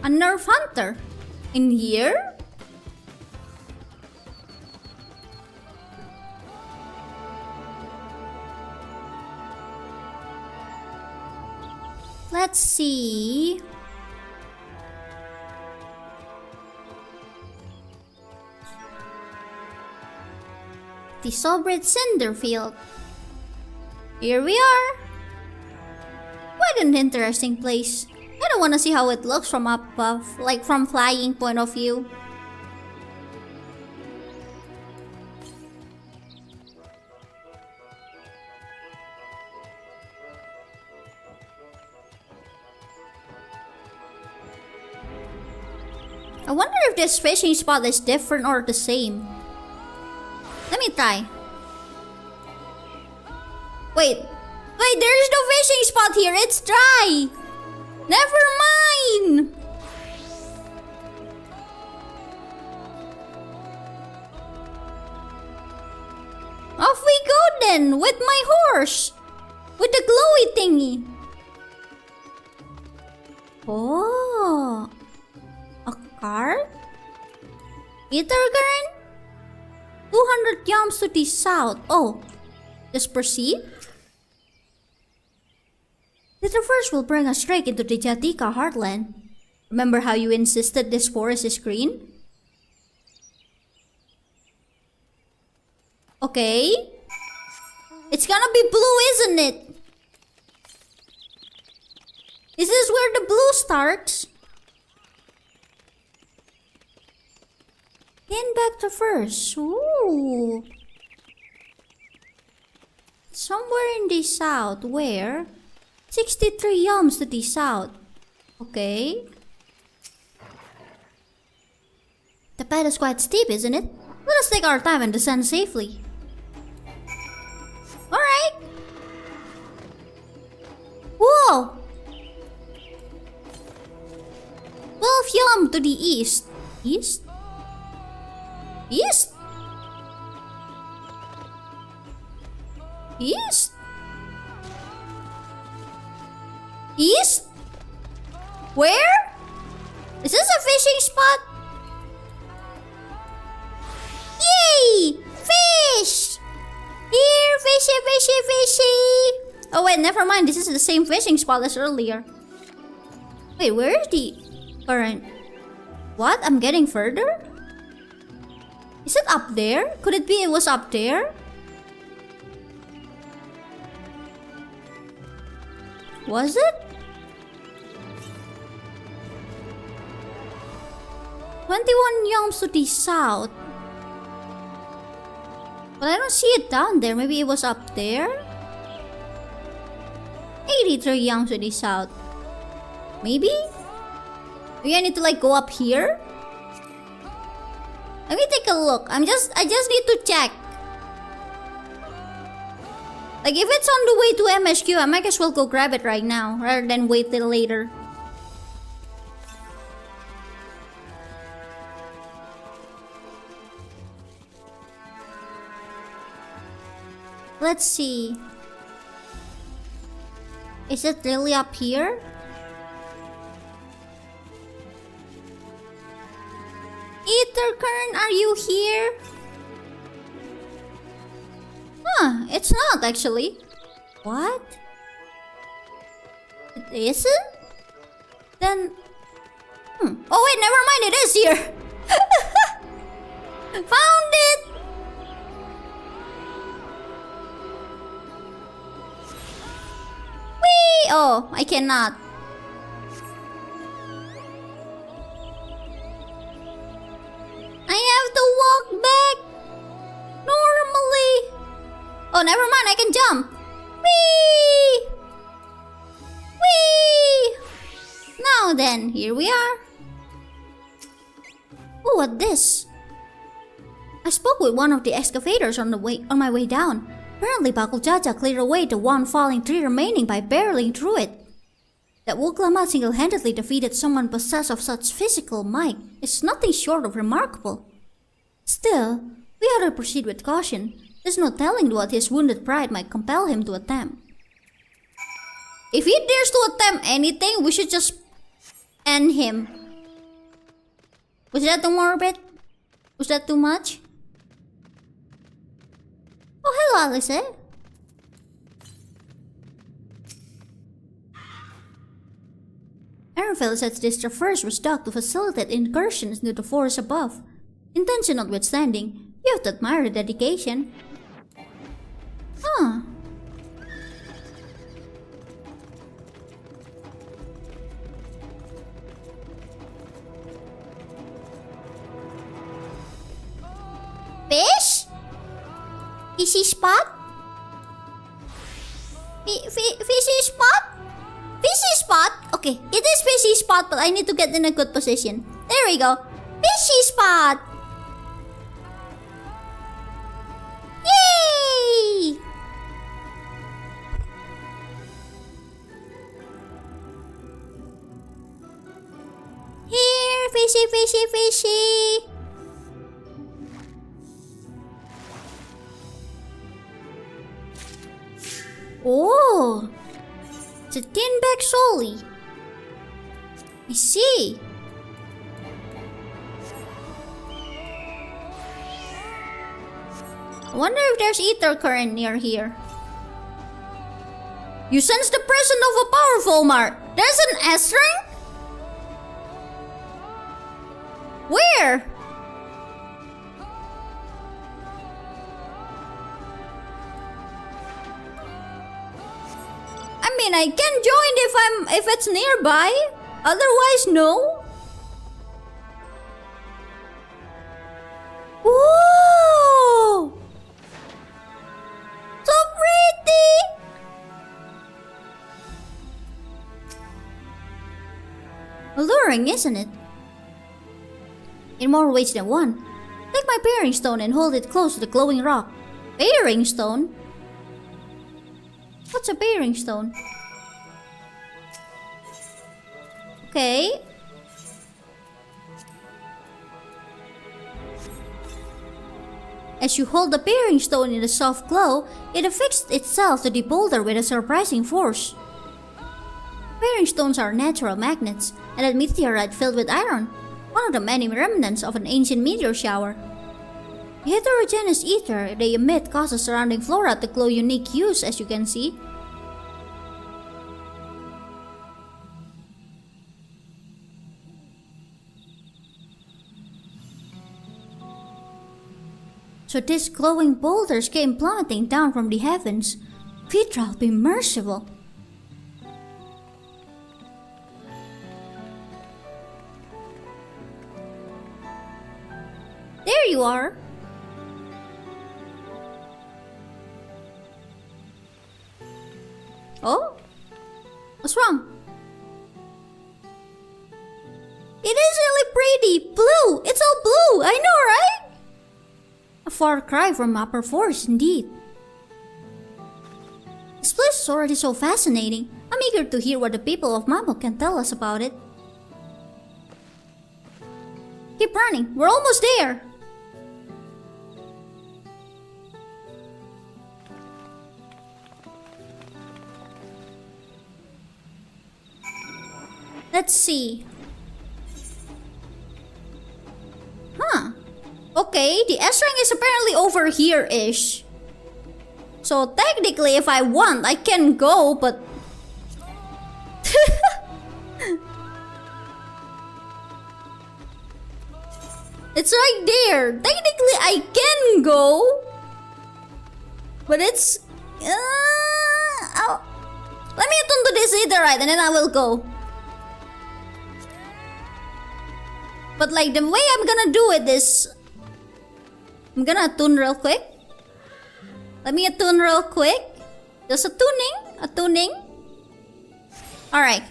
A nerf hunter? In here? Let's see. The Sobret Cinder Field. Here we are. What an interesting place. I don't want to see how it looks from up above, like from flying point of view. I wonder if this fishing spot is different or the same. Let me try. Wait, there's no fishing spot here. It's dry. Never mind. Off we go then with my horse. With the glowy thingy. Oh. A card? Ether current? 200 yams to the south. Oh. Just proceed? The traverse will bring us straight into the Jatika heartland. Remember how you insisted this forest is green? Okay. It's gonna be blue, isn't it? Is this where the blue starts? Then back to first. Ooh. Somewhere in the south, where? 63 yams to the south. Okay. The path is quite steep, isn't it? Let us take our time and descend safely. Alright. Whoa! 12 yam to the east. East? East? East? East? Where? Is this a fishing spot? Yay! Fish! Here, fishy, fishy, fishy! Oh wait, never mind. This is the same fishing spot as earlier. Wait, where is the current? What? I'm getting further? Is it up there? Could it be it was up there? Was it? 21 yams to the south. But I don't see it down there. Maybe it was up there? 83 yams to the south. Maybe? Maybe I need to like go up here? Let me take a look. I just need to check. Like if it's on the way to MSQ, I might as well go grab it right now rather than wait till later. Let's see. Is it really up here? Ether current, are you here? Huh, it's not actually. What? It isn't? Then... Oh wait, never mind, it is here! Found it! Whee! Oh, I cannot. I have to walk back normally. Oh, never mind, I can jump. Whee! Whee! Now then, here we are. Oh, what this? I spoke with one of the excavators on my way down. Apparently, Bakuljaja cleared away the one falling tree remaining by barreling through it. That Wuklama single-handedly defeated someone possessed of such physical might is nothing short of remarkable. Still, we ought to proceed with caution. There's no telling what his wounded pride might compel him to attempt. If he dares to attempt anything, we should just end him. Was that too morbid? Was that too much? Oh, hello, Alice. Aaron said this traverse was dug to facilitate incursions into the forest above. Intention notwithstanding, you have to admire the dedication. Huh. Fish? Fishy spot? Fishy spot? Fishy spot? Okay, it is fishy spot, but I need to get in a good position. There we go. Fishy spot! Yay! Here, fishy, fishy, fishy! Oh! It's a tin bag solely. I see. I wonder if there's ether current near here. You sense the presence of a powerful mark. There's an S-rank? Where? I mean, I can join if it's nearby. Otherwise, no. Whoa! So pretty. Alluring, isn't it? In more ways than one. Take my bearing stone and hold it close to the glowing rock. Bearing stone? What's a bearing stone? Okay. As you hold the bearing stone in the soft glow, it affixes itself to the boulder with a surprising force. Bearing stones are natural magnets, and a meteorite filled with iron, one of the many remnants of an ancient meteor shower. The heterogeneous ether they emit causes surrounding flora to glow unique hues, as you can see. So these glowing boulders came plummeting down from the heavens. Vitra, be merciful. There you are. Oh? What's wrong? It is really pretty. Blue. It's all blue. I know, right? A far cry from Upper Forest, indeed. This place is already so fascinating. I'm eager to hear what the people of Mammoth can tell us about it. Keep running. We're almost there. Let's see. Huh. Okay, the S-rank is apparently over here-ish. So technically, if I want, I can go, but... It's right there. Technically, I can go. But it's... Let me attune to this etherite and then I will go. But like, the way I'm gonna do it is... I'm gonna attune real quick. Let me attune real quick. Just a tuning. Alright.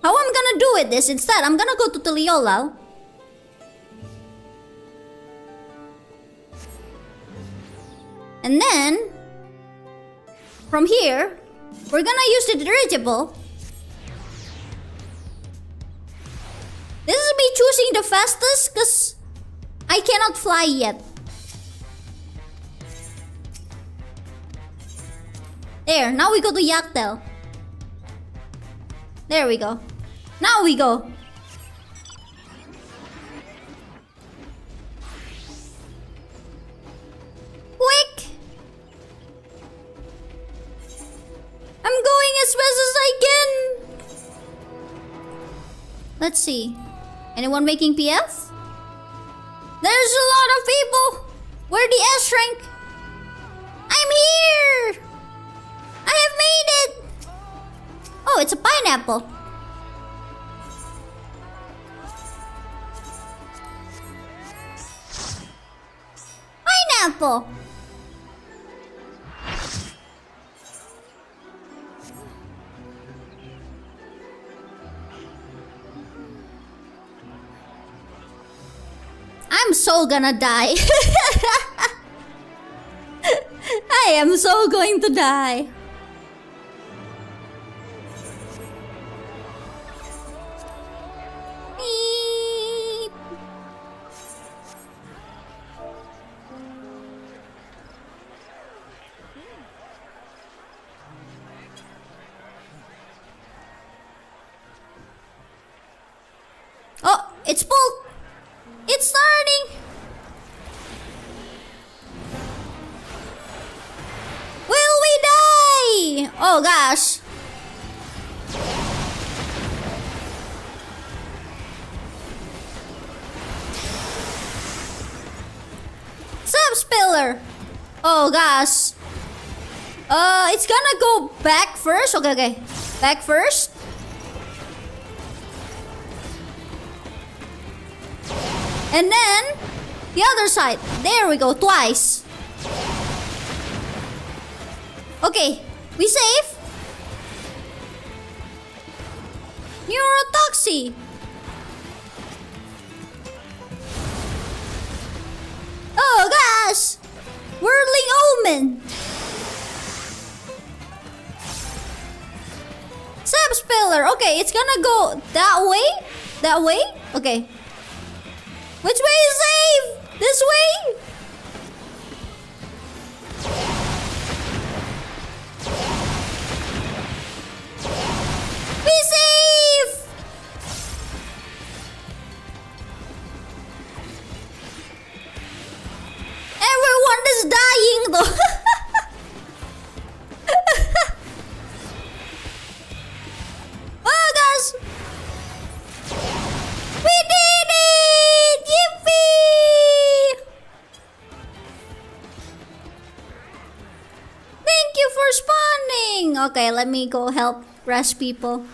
How I'm gonna do it is instead, I'm gonna go to Tuliolal. And then, from here, we're gonna use the dirigible. This is me choosing the fastest because I cannot fly yet. There, now we go to Yak T'el. There we go. Now we go. Quick! I'm going as fast as I can. Let's see. Anyone making PF? There's a lot of people. Where the S rank? I'm here. I have made it. Oh, it's a pineapple. Pineapple. I'm so gonna die. I am so going to die. Beep. Oh, it's full. It's starting. Will we die? Oh gosh. Spiller. Oh gosh. It's gonna go back first. Okay. Back first. And then the other side. There we go, twice. Okay, we save. Neurotoxy. Oh gosh! Whirling Omen! Sap Spiller! Okay, it's gonna go that way? That way? Okay. Which way is safe? This way? Be safe! Everyone is dying though. Oh gosh. We did it! Yippee! Thank you for spawning. Okay, let me go help rest people.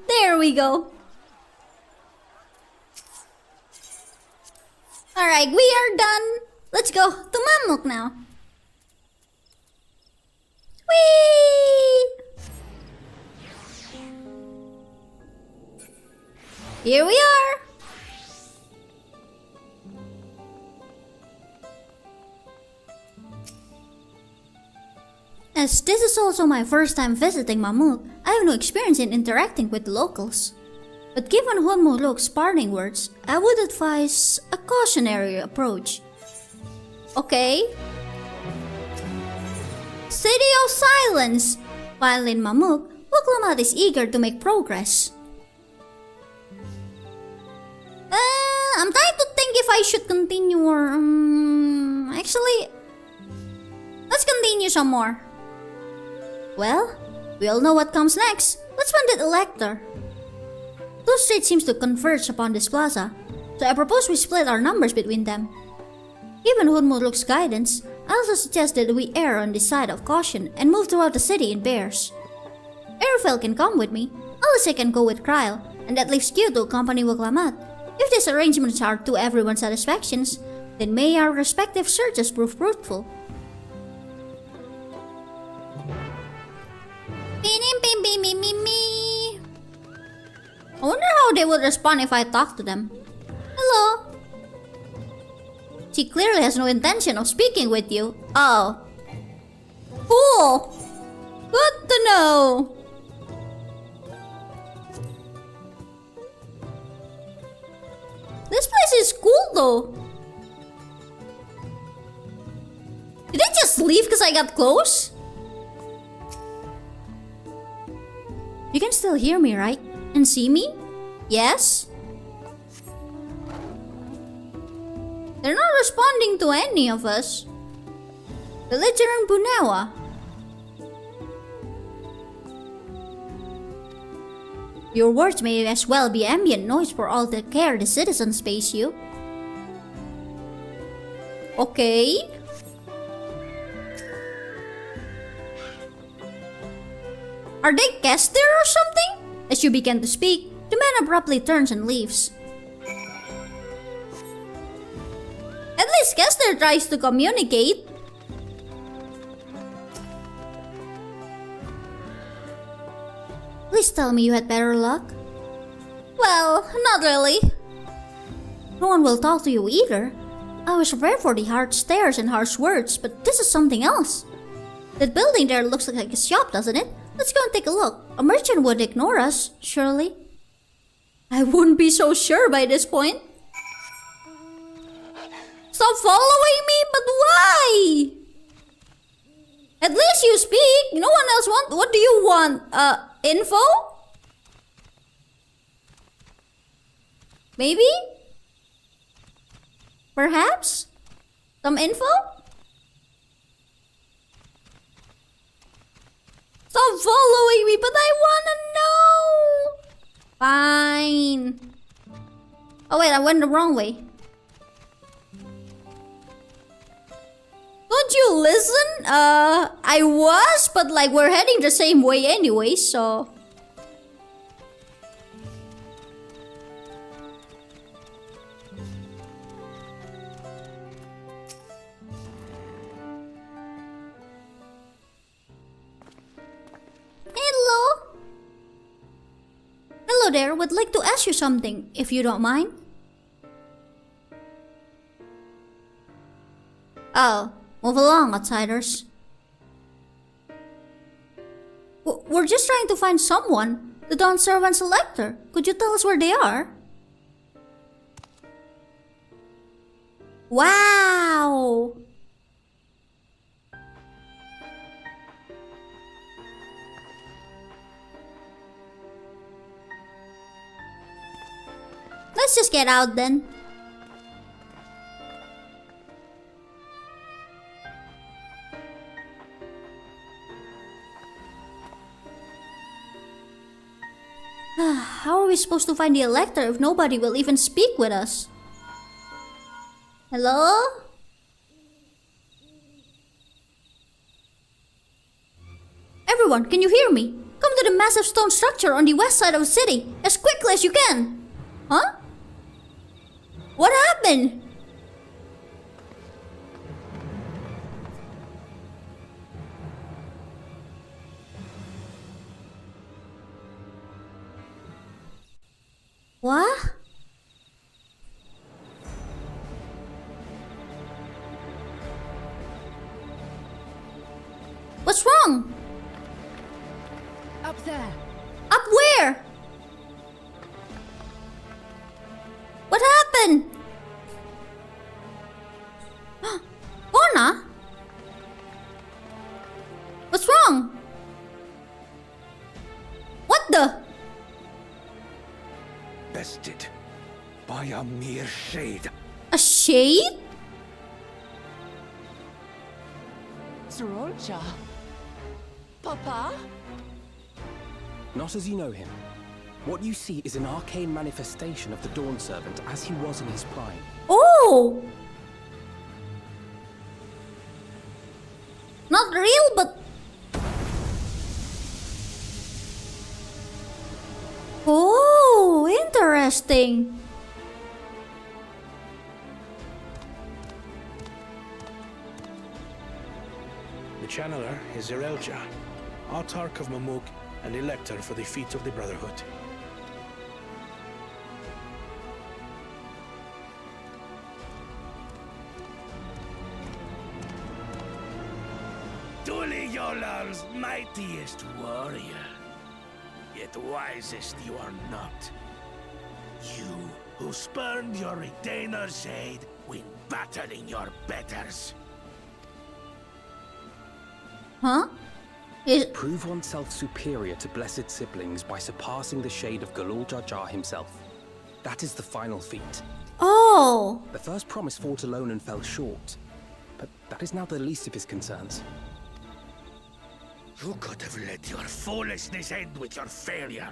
There we go. Alright, we are done. Let's go to Mammoth now. Whee! Here we are. As this is also my first time visiting Mammoth, I have no experience in interacting with the locals. But given Hunmo Look's parting words, I would advise a cautionary approach. Okay. City of Silence! While in Mammoth, Wuklamat is eager to make progress. I'm trying to think if I should continue or... actually... let's continue some more. Well, we all know what comes next. Let's find that elector. Two streets seems to converge upon this plaza, so I propose we split our numbers between them. Given Hunmuruk's guidance, I also suggest that we err on the side of caution and move throughout the city in pairs. Airfel can come with me, Alice can go with Kryl, and that leaves Kyuu to accompany Wuklamat. If these arrangements are to everyone's satisfactions, then may our respective searches prove fruitful. I wonder how they would respond if I talk to them. Hello. She clearly has no intention of speaking with you. Oh. Cool. Good to know. This place is cool though. Did I just leave because I got close? You can still hear me, right? And see me? Yes? They're not responding to any of us. Belligerent Bunawa. Your words may as well be ambient noise for all the care the citizens pays you. Okay. Are they guests there or something? As you begin to speak, the man abruptly turns and leaves. At least Kester tries to communicate. Please tell me you had better luck. Well, not really. No one will talk to you either. I was prepared for the hard stares and harsh words, but this is something else. That building there looks like a shop, doesn't it? Let's go and take a look. A merchant would ignore us, surely. I wouldn't be so sure by this point. Stop following me, but why? At least you speak. No one else wants. What do you want? Info? Maybe? Perhaps? Some info? Stop following me, but I wanna know! Fine. Oh wait, I went the wrong way. Don't you listen? I was, but like we're heading the same way anyway, so... Hello? Hello there, would like to ask you something, if you don't mind. Oh, move along, outsiders. We're just trying to find someone. The Dawn Servant Selector. Could you tell us where they are? Wow! Let's just get out then. How are we supposed to find the Elector if nobody will even speak with us? Hello? Everyone, can you hear me? Come to the massive stone structure on the west side of the city as quickly as you can. Huh? What happened? What? What's wrong? Up there. Up where? What happened? Bona? What's wrong? What the? Bested by a mere shade. A shade? Sorolja? Papa? Not as you know him. What you see is an arcane manifestation of the Dawn Servant as he was in his prime. Oh! Not real, but... Oh, interesting. channeler is Zerelja, Autarch of Mamuk and Elector for the feet of the Brotherhood. Tuliyolal's mightiest warrior, yet wisest you are not. You who spurned your retainer's aid when battling your betters. Huh? Prove oneself superior to blessed siblings by surpassing the shade of Galul Jar Jar himself. That is the final feat. Oh! The first promise fought alone and fell short, but that is now the least of his concerns. You could have let your foolishness end with your failure.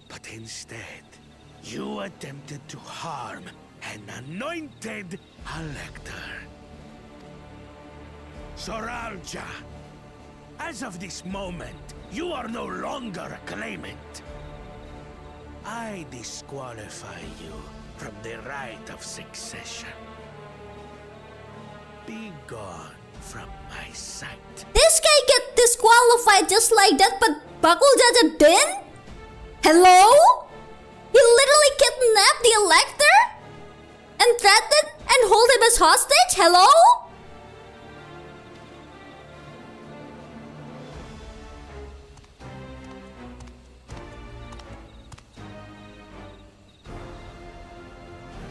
But instead, you attempted to harm an anointed elector. Zoralja, as of this moment, you are no longer a claimant. I disqualify you from the right of succession. Be gone from my sight. This guy get disqualified just like that, but Bakul Jaja didn't? Hello? He literally kidnapped the Elector? And threatened and hold him as hostage? Hello?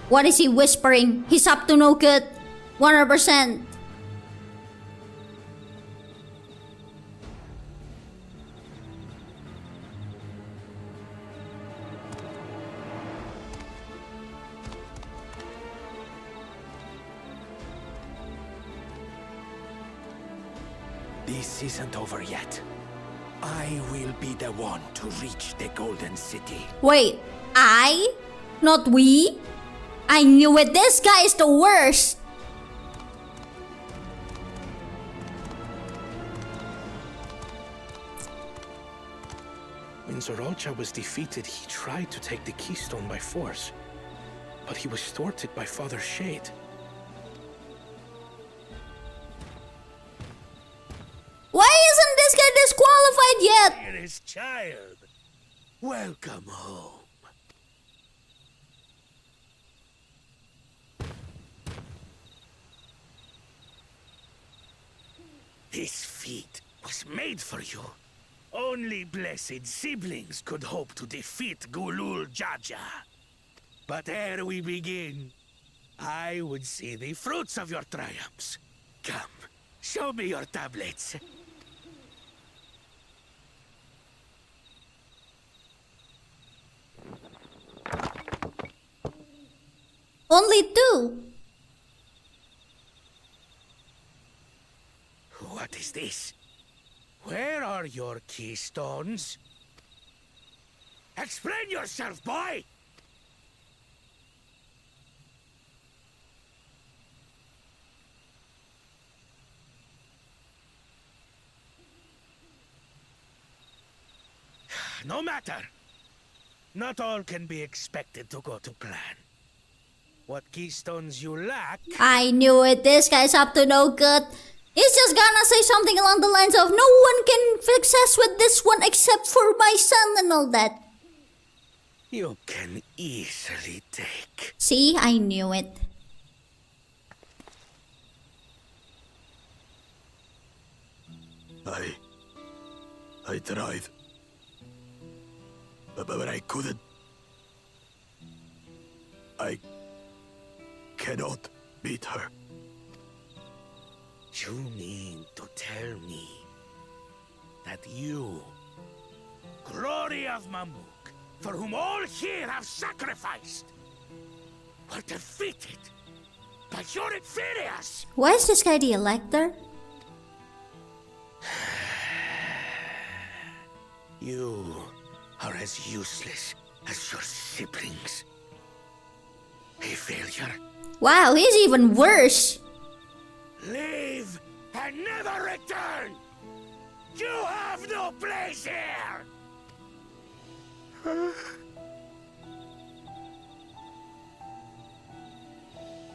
What is he whispering? He's up to no good. 100%. This isn't over yet. I will be the one to reach the Golden City. Wait, I? Not we? I knew it. This guy is the worst. When Zoralja was defeated, he tried to take the keystone by force, but he was thwarted by Father Shade. Why isn't this guy disqualified yet? Dearest child, welcome home. This feat was made for you. Only blessed siblings could hope to defeat Gulul Jaja. But ere we begin, I would see the fruits of your triumphs. Come, show me your tablets. Only 2. What is this? Where are your keystones? Explain yourself, boy! No matter. Not all can be expected to go to plan. What keystones you lack... I knew it. This guy's up to no good. He's just gonna say something along the lines of, no one can success with this one except for my son and all that. You can easily take. See, I knew it. I tried. But I couldn't. I cannot beat her. You mean to tell me that you, glory of Mamuk, for whom all here have sacrificed, were defeated by your inferiors? Why is this guy the Elector? You are as useless as your siblings. A failure. Wow, he's even worse. Leave and never return! You have no place here!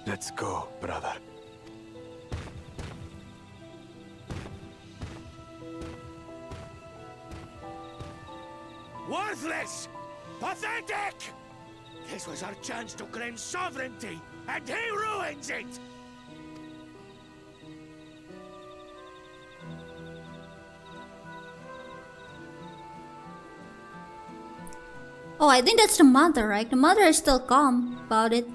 Let's go, brother. Worthless! Pathetic! This was our chance to claim sovereignty, and he ruins it! Oh, I think that's the mother, right? The mother is still calm about it.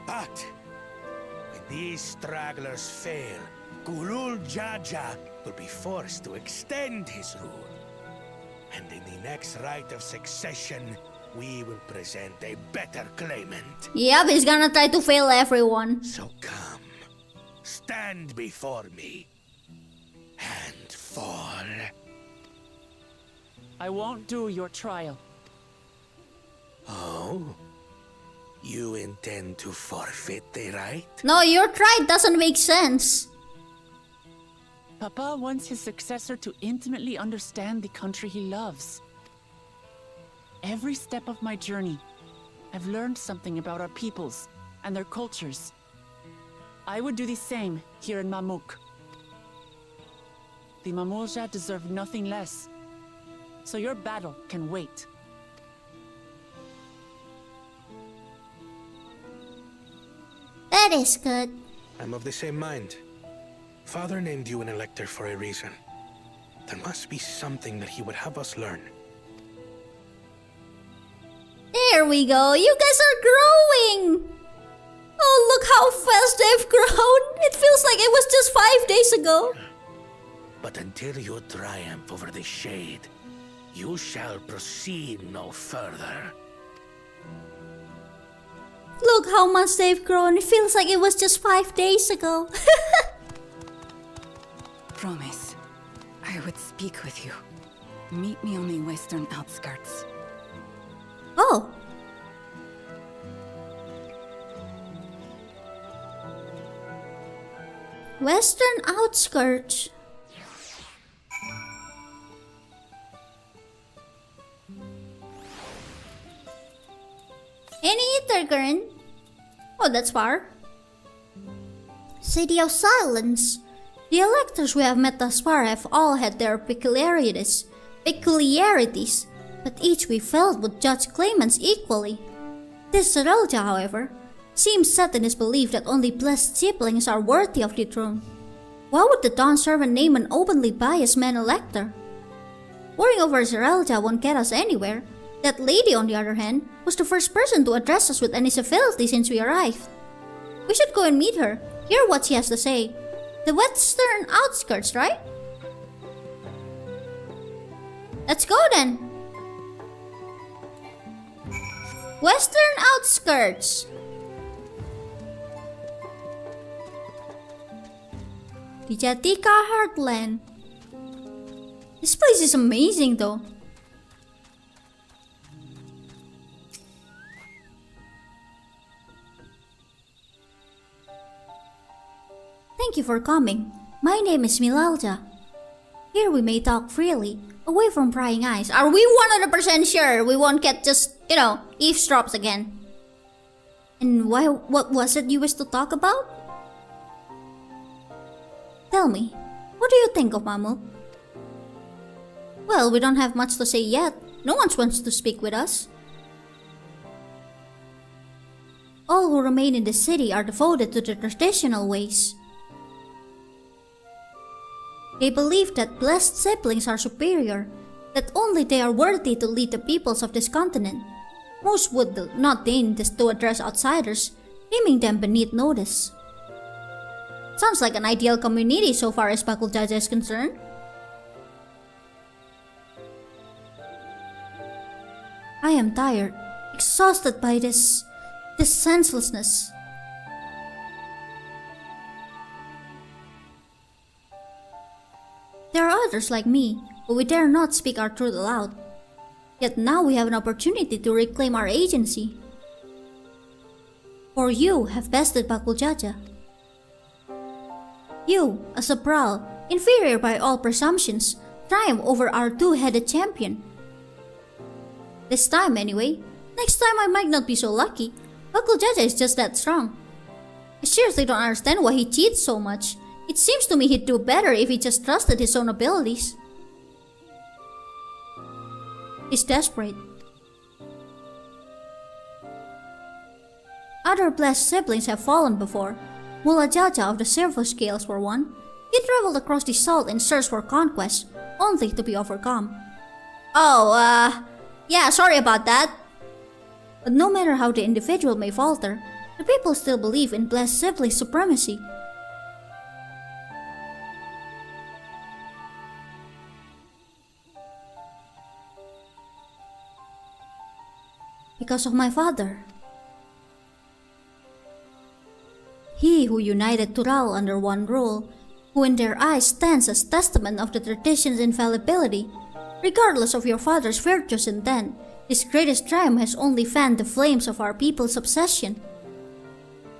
But when these stragglers fail, Gulul Jaja will be forced to extend his rule. And in the next rite of succession, we will present a better claimant. Yep, he's gonna try to fail everyone. So come, stand before me, and fall. I won't do your trial. Oh? You intend to forfeit the right? No, your try doesn't make sense. Papa wants his successor to intimately understand the country he loves. Every step of my journey, I've learned something about our peoples and their cultures. I would do the same here in Mamuk. The Mamulja deserve nothing less, so your battle can wait. That is good. I'm of the same mind. Father named you an elector for a reason. There must be something that he would have us learn. There we go. You guys are growing. Oh, look how fast they've grown. It feels like it was just 5 days ago. But until you triumph over the shade, you shall proceed no further. Look how much they've grown. It feels like it was just 5 days ago. Promise, I would speak with you. Meet me on the western outskirts. Oh. Western outskirts. Any Intergurn? Oh, that's far. City of Silence. The electors we have met thus far have all had their peculiarities, but each we felt would judge claimants equally. This Zerelja, however, seems set in his belief that only blessed siblings are worthy of the throne. Why would the Dawn Servant name an openly biased man elector? Worrying over Zerelja won't get us anywhere. That lady, on the other hand, was the first person to address us with any civility since we arrived. We should go and meet her, hear what she has to say. The western outskirts, right? Let's go then. Western outskirts. The Jatika Heartland. This place is amazing though. Thank you for coming. My name is Milalja. Here we may talk freely, away from prying eyes. Are we 100% sure we won't get just, eavesdrops again? And what was it you wished to talk about? Tell me, what do you think of Mamuk? Well, we don't have much to say yet. No one wants to speak with us. All who remain in the city are devoted to the traditional ways. They believe that blessed siblings are superior, that only they are worthy to lead the peoples of this continent. Most would not deign to address outsiders, deeming them beneath notice. Sounds like an ideal community so far as Bakuljaja is concerned. I am tired, exhausted by this senselessness. There are others like me, but we dare not speak our truth aloud. Yet now we have an opportunity to reclaim our agency. For you have bested Bakuljaja. You, as a Brawl, inferior by all presumptions, triumph over our two-headed champion. This time anyway. Next time I might not be so lucky. Bakuljaja is just that strong. I seriously don't understand why he cheats so much. It seems to me he'd do better if he just trusted his own abilities. is desperate. Other blessed siblings have fallen before. Mullah Jaja of the Silver Scales for one. He traveled across the salt in search for conquest, only to be overcome. Oh, yeah, sorry about that. But no matter how the individual may falter, the people still believe in blessed sibling supremacy. Because of my father. He who united Tural under one rule, who in their eyes stands as testament of the tradition's infallibility. Regardless of your father's virtuous intent, his greatest triumph has only fanned the flames of our people's obsession.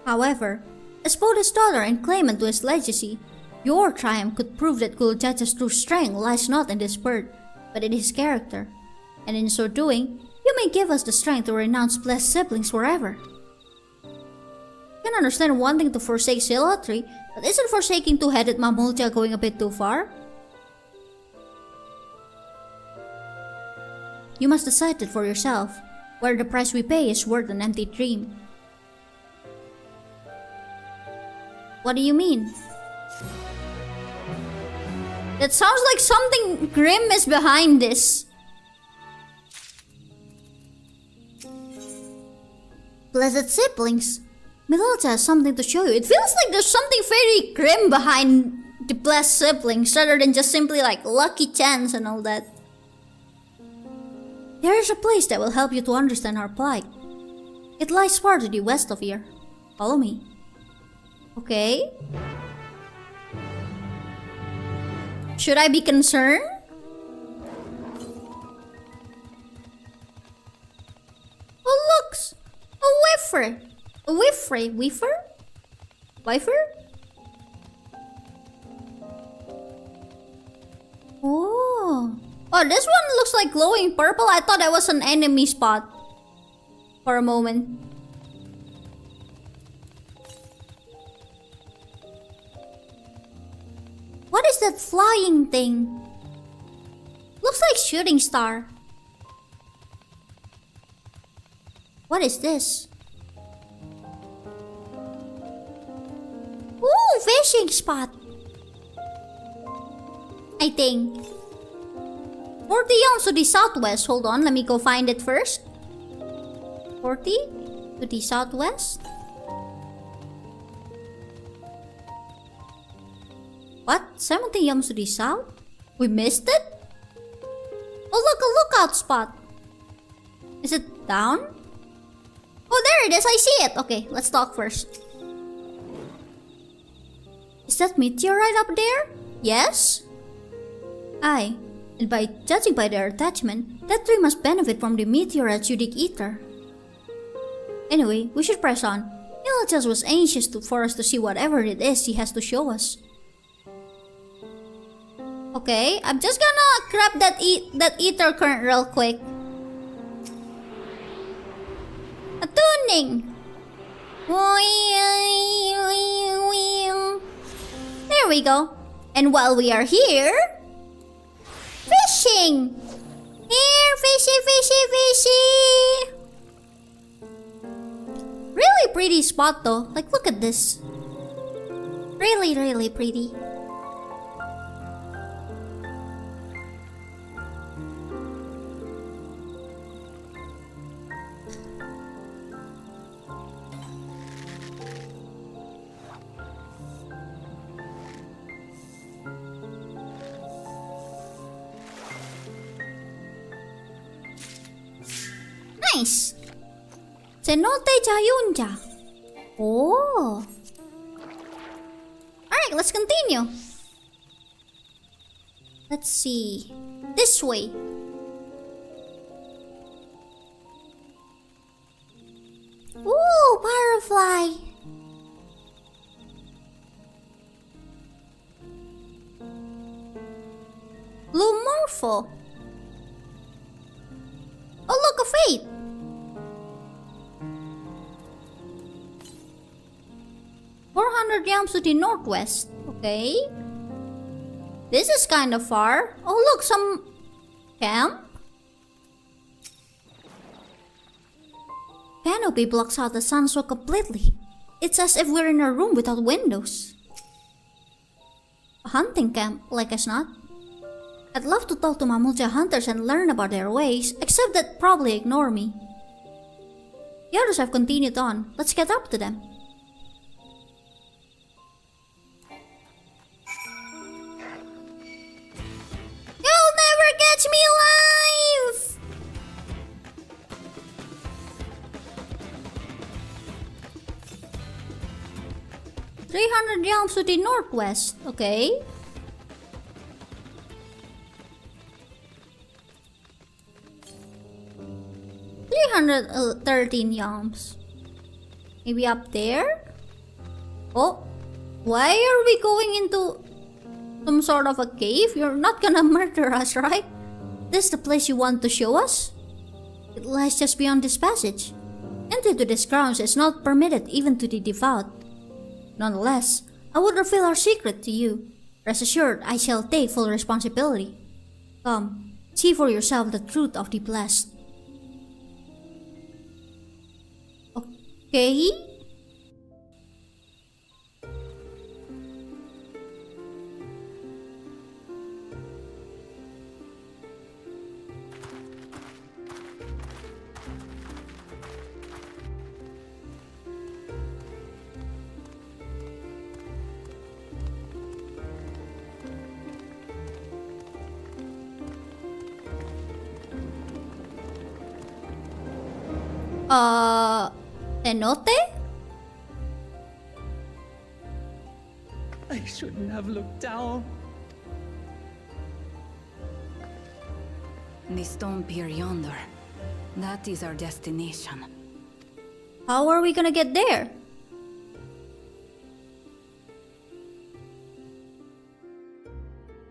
However, as both his daughter and claimant to his legacy, your triumph could prove that Guljaja's true strength lies not in this bird, but in his character. And in so doing, you may give us the strength to renounce blessed siblings forever. I can understand wanting to forsake zealotry, but isn't forsaking two-headed Mamulja going a bit too far? You must decide it for yourself, whether the price we pay is worth an empty dream. What do you mean? That sounds like something grim is behind this. Blessed siblings. Milota has something to show you. It feels like there's something very grim behind the blessed siblings rather than just simply like lucky chance and all that. There is a place that will help you to understand our plight. It lies far to the west of here. Follow me. Okay. Should I be concerned? Oh, looks! A wafer! A wafer? Wafer? Wafer? Oh. Oh, this one looks like glowing purple. I thought that was an enemy spot for a moment. What is that flying thing? Looks like shooting star. What is this? Ooh, fishing spot. I think. 40 yards to the southwest. Hold on, let me go find it first. 40 to the southwest. What? 70 yards to the south? We missed it? Oh look, a lookout spot. Is it down? Oh, there it is, I see it. Okay, let's talk first. Is that meteorite up there? Yes? Aye. And by judging by their attachment, that tree must benefit from the meteorite's unique ether. Anyway, we should press on. Ilachas was anxious for us to see whatever it is he has to show us. Okay, I'm just gonna grab that ether current real quick. Attuning! There we go. And while we are here... fishing! Here, fishy, fishy, fishy! Really pretty spot though. Like, look at this. Really, really pretty. Nice! Cenote Jayunja. Oh. Alright, let's continue. Let's see. This way. Ooh, firefly. Blue Morpho. Oh, look, a fate. Yams to the northwest. Okay. This is kind of far. Oh, look, some camp. Canopy blocks out the sun so completely. It's as if we're in a room without windows. A hunting camp, like as not. I'd love to talk to Mamulja hunters and learn about their ways, except they'd probably ignore me. The others have continued on. Let's get up to them. You'll never catch me alive! "300 yalms to the northwest," okay. "313 yalms. Maybe up there? Oh, why are we going into some sort of a cave? You're not gonna murder us, right? This the place you want to show us? It lies just beyond this passage. Entry to these grounds is not permitted even to the devout. Nonetheless, I would reveal our secret to you. Rest assured, I shall take full responsibility. Come, see for yourself the truth of the blessed." Okay? Enote? I shouldn't have looked down. The stone pier yonder. That is our destination. How are we gonna get there?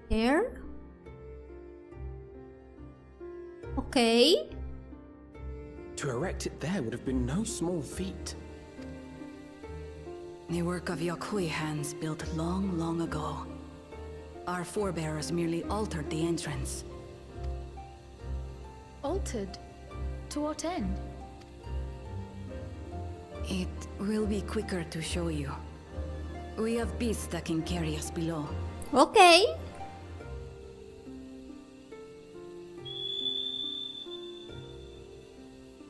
There? Okay. To erect it there would have been no small feat. The work of Yakui hands built long, long ago. Our forebears merely altered the entrance. Altered? To what end? It will be quicker to show you. We have beasts that can carry us below. Okay.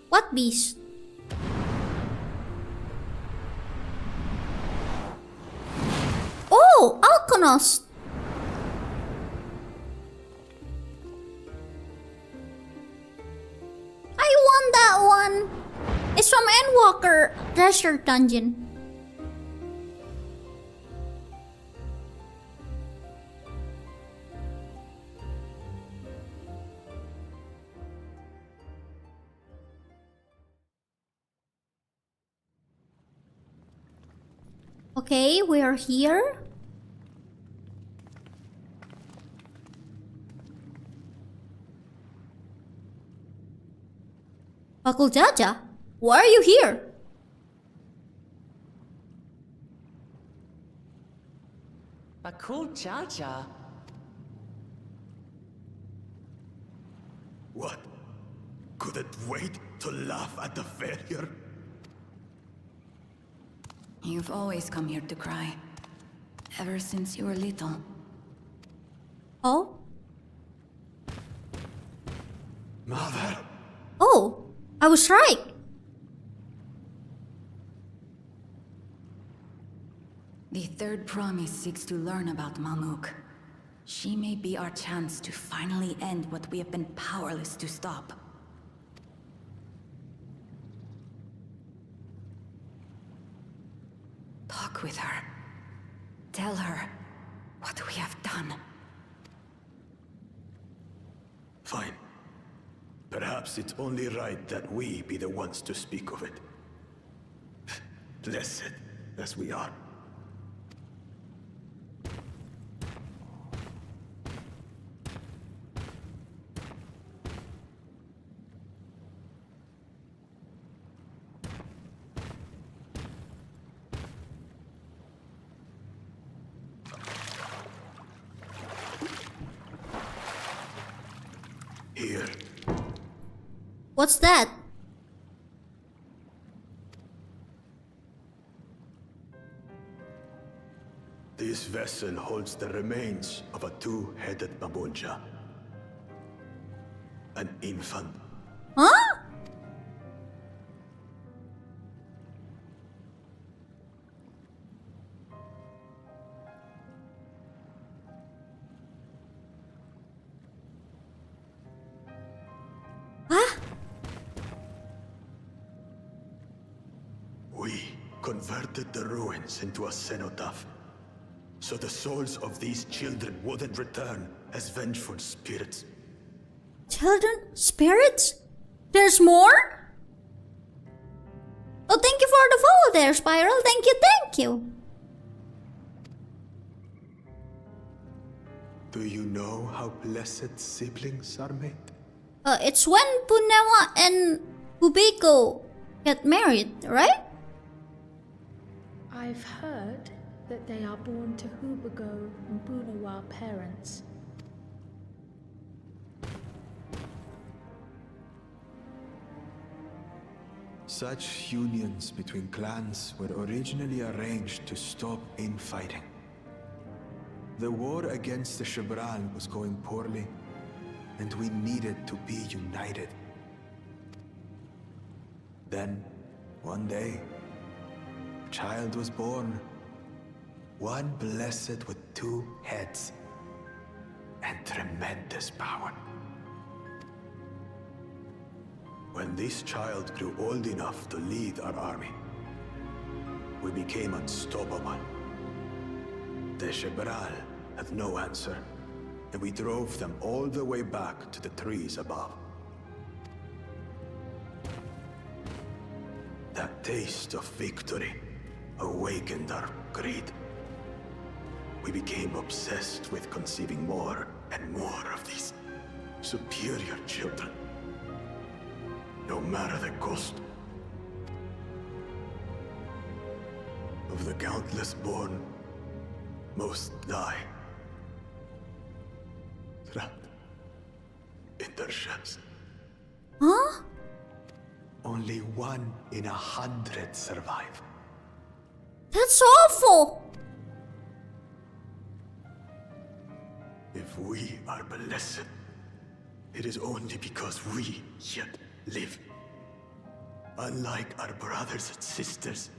What beast? Oh, Alkonost! I won that one! It's from Endwalker Treasure Dungeon. Okay, we are here. Bakul Jaja, why are you here? Bakul Jaja? What? Couldn't wait to laugh at the failure? You've always come here to cry. Ever since you were little. Oh? Mother? Oh, I was right. The third promise seeks to learn about Mamuk. She may be our chance to finally end what we have been powerless to stop. Talk with her. Tell her what we have done. Fine. Perhaps it's only right that we be the ones to speak of it. Blessed as we are. Here. What's that? This vessel holds the remains of a two-headed Mamulja. An infant. Huh? Huh? We converted the ruins into a cenotaph, so the souls of these children wouldn't return as vengeful spirits. Children? Spirits? There's more? Oh, thank you for the follow there, Spiral. Thank you, thank you. Do you know how blessed siblings are made? It's when Punewa and Hubiko get married, right? I've heard that they are born to Hubigo and Bunawa parents. Such unions between clans were originally arranged to stop infighting. The war against the Shibral was going poorly, and we needed to be united. Then, one day, a child was born. One blessed with two heads and tremendous power. When this child grew old enough to lead our army, we became unstoppable. The Shibral had no answer, and we drove them all the way back to the trees above. That taste of victory awakened our greed. We became obsessed with conceiving more and more of these superior children, no matter the cost. Of the countless born, most die, trapped in their shells. Huh? Only 1 in 100 survive. That's awful! If we are blessed, it is only because we yet live. Unlike our brothers and sisters,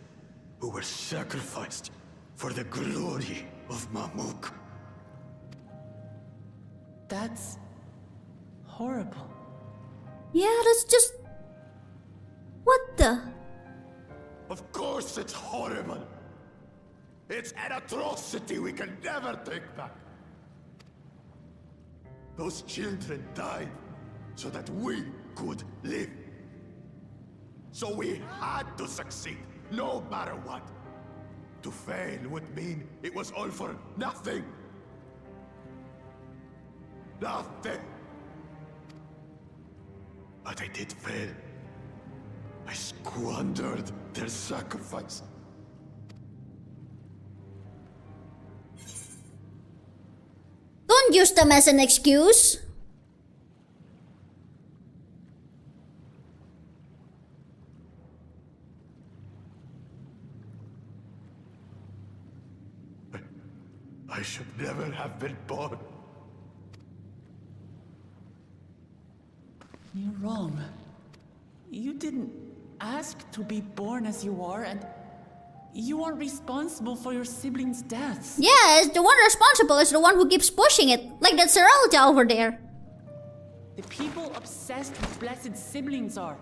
who were sacrificed for the glory of Mamuk. That's horrible. Yeah, that's just... What the? Of course it's horrible. It's an atrocity we can never take back. Those children died so that we could live. So we had to succeed, no matter what. To fail would mean it was all for nothing. Nothing. But I did fail. I squandered their sacrifice. Don't use them as an excuse. I should never have been born. You're wrong. You didn't ask to be born as you are, and you aren't responsible for your siblings' deaths. Yeah, the one responsible is the one who keeps pushing it. Like that Seralja over there. The people obsessed with blessed siblings are.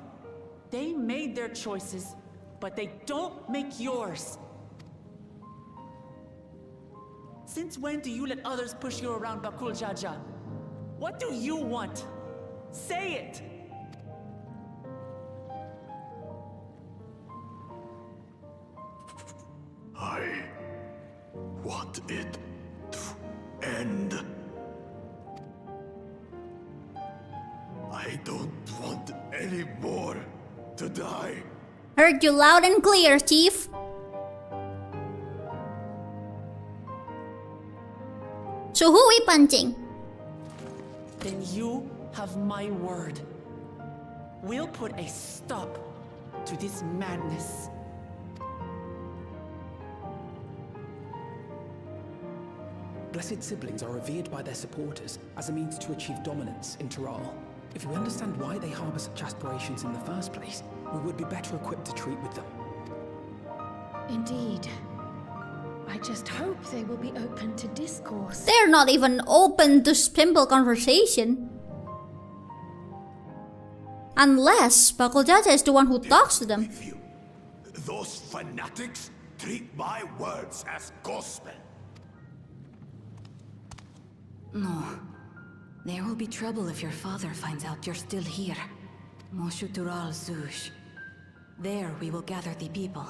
They made their choices, but they don't make yours. Since when do you let others push you around, Bakul Jaja? What do you want? Say it! I want it to end. I don't want any more to die. Heard you loud and clear, Chief. So who we punching? Then you have my word. We'll put a stop to this madness. Blessed siblings are revered by their supporters as a means to achieve dominance in Tyral. If we understand why they harbor such aspirations in the first place, we would be better equipped to treat with them. Indeed. I just hope they will be open to discourse. They're not even open to simple conversation. Unless Bakuljaja is the one who talks to them. Those fanatics treat my words as gospel. No. There will be trouble if your father finds out you're still here. Moshu Tyral Zush. There we will gather the people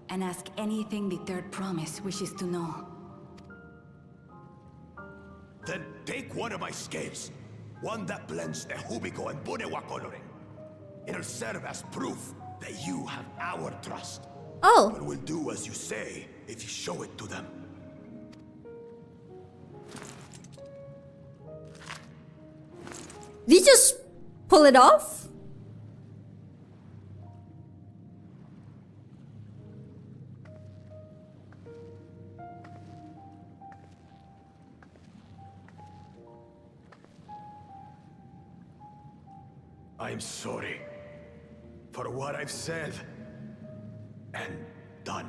and ask anything the Third Promise wishes to know. Then take one of my scales. One that blends the Hubiko and Bunewa coloring. It'll serve as proof that you have our trust. Oh. But we'll do as you say if you show it to them. Did you just pull it off? I'm sorry for what I've said and done.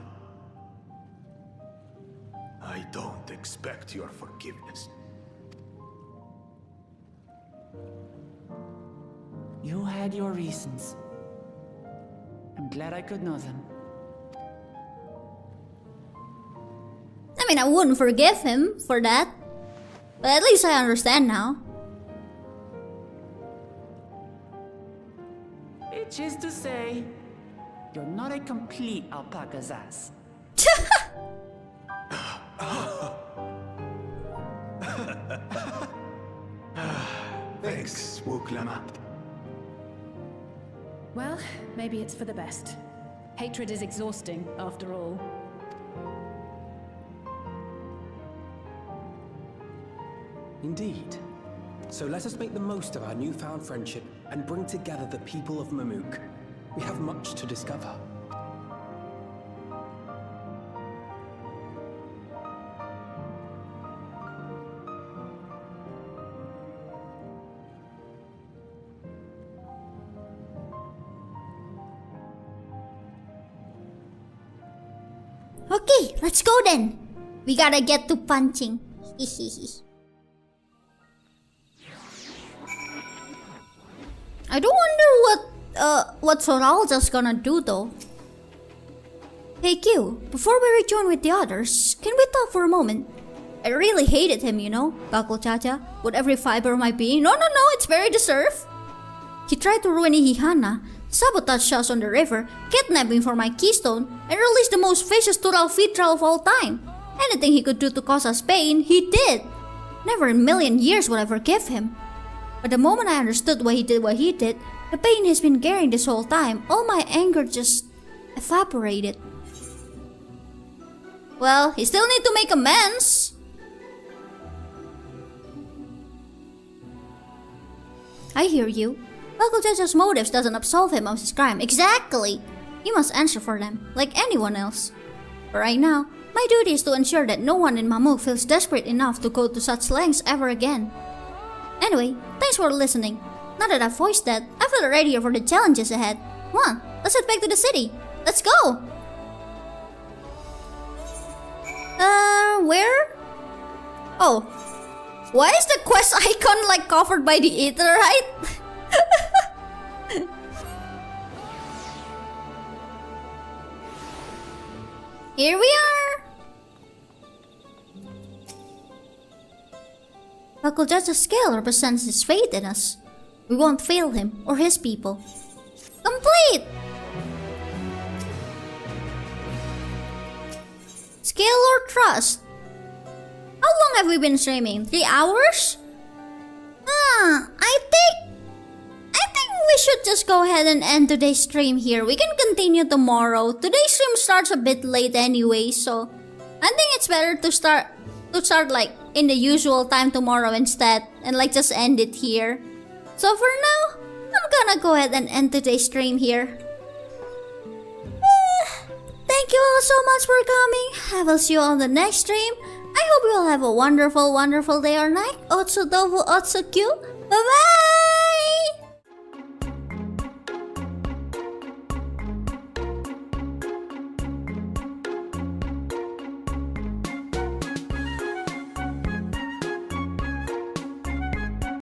I don't expect your forgiveness. You had your reasons. I'm glad I could know them. I mean, I wouldn't forgive him for that. But at least I understand now. Which is to say, you're not a complete alpaca's ass. Thanks, Wuklama. Well, maybe it's for the best. Hatred is exhausting, after all. Indeed. So let us make the most of our newfound friendship and bring together the people of Mamuk. We have much to discover. Okay, let's go then. We gotta get to punching. I do wonder what Soralja's gonna do though. Hey Kyuu, before we rejoin with the others, can we talk for a moment? I really hated him, you know, Bakuljaja, with every fiber of my being. No, it's very deserved. He tried to ruin Ihihana, sabotage us on the river, kidnap me for my keystone, and release the most vicious Tyral Vitral of all time. Anything he could do to cause us pain, he did. Never in a million years would I forgive him. But the moment I understood why he did what he did, the pain he's been carrying this whole time, all my anger just evaporated. Well, he still need to make amends. I hear you. Bakuljaja's motives doesn't absolve him of his crime. Exactly! He must answer for them, like anyone else. But right now, my duty is to ensure that no one in Mamuk feels desperate enough to go to such lengths ever again. Anyway, thanks for listening. Now that I've voiced that, I feel readier for the challenges ahead. Come on, let's head back to the city. Let's go! Where? Oh. Why is the quest icon like covered by the ether, right? Here we are! Bakuljaja's scale represents his faith in us. We won't fail him or his people. Complete! Skill or trust? How long have we been streaming? 3 hours? I think we should just go ahead and end today's stream here. We can continue tomorrow. Today's stream starts a bit late anyway, so I think it's better to start like in the usual time tomorrow instead and like just end it here. So for now, I'm gonna go ahead and end today's stream here. Thank you all so much for coming. I will see you on the next stream. I hope you all have a wonderful, wonderful day or night. Otsu tofu, otsu Kyuu. Bye bye!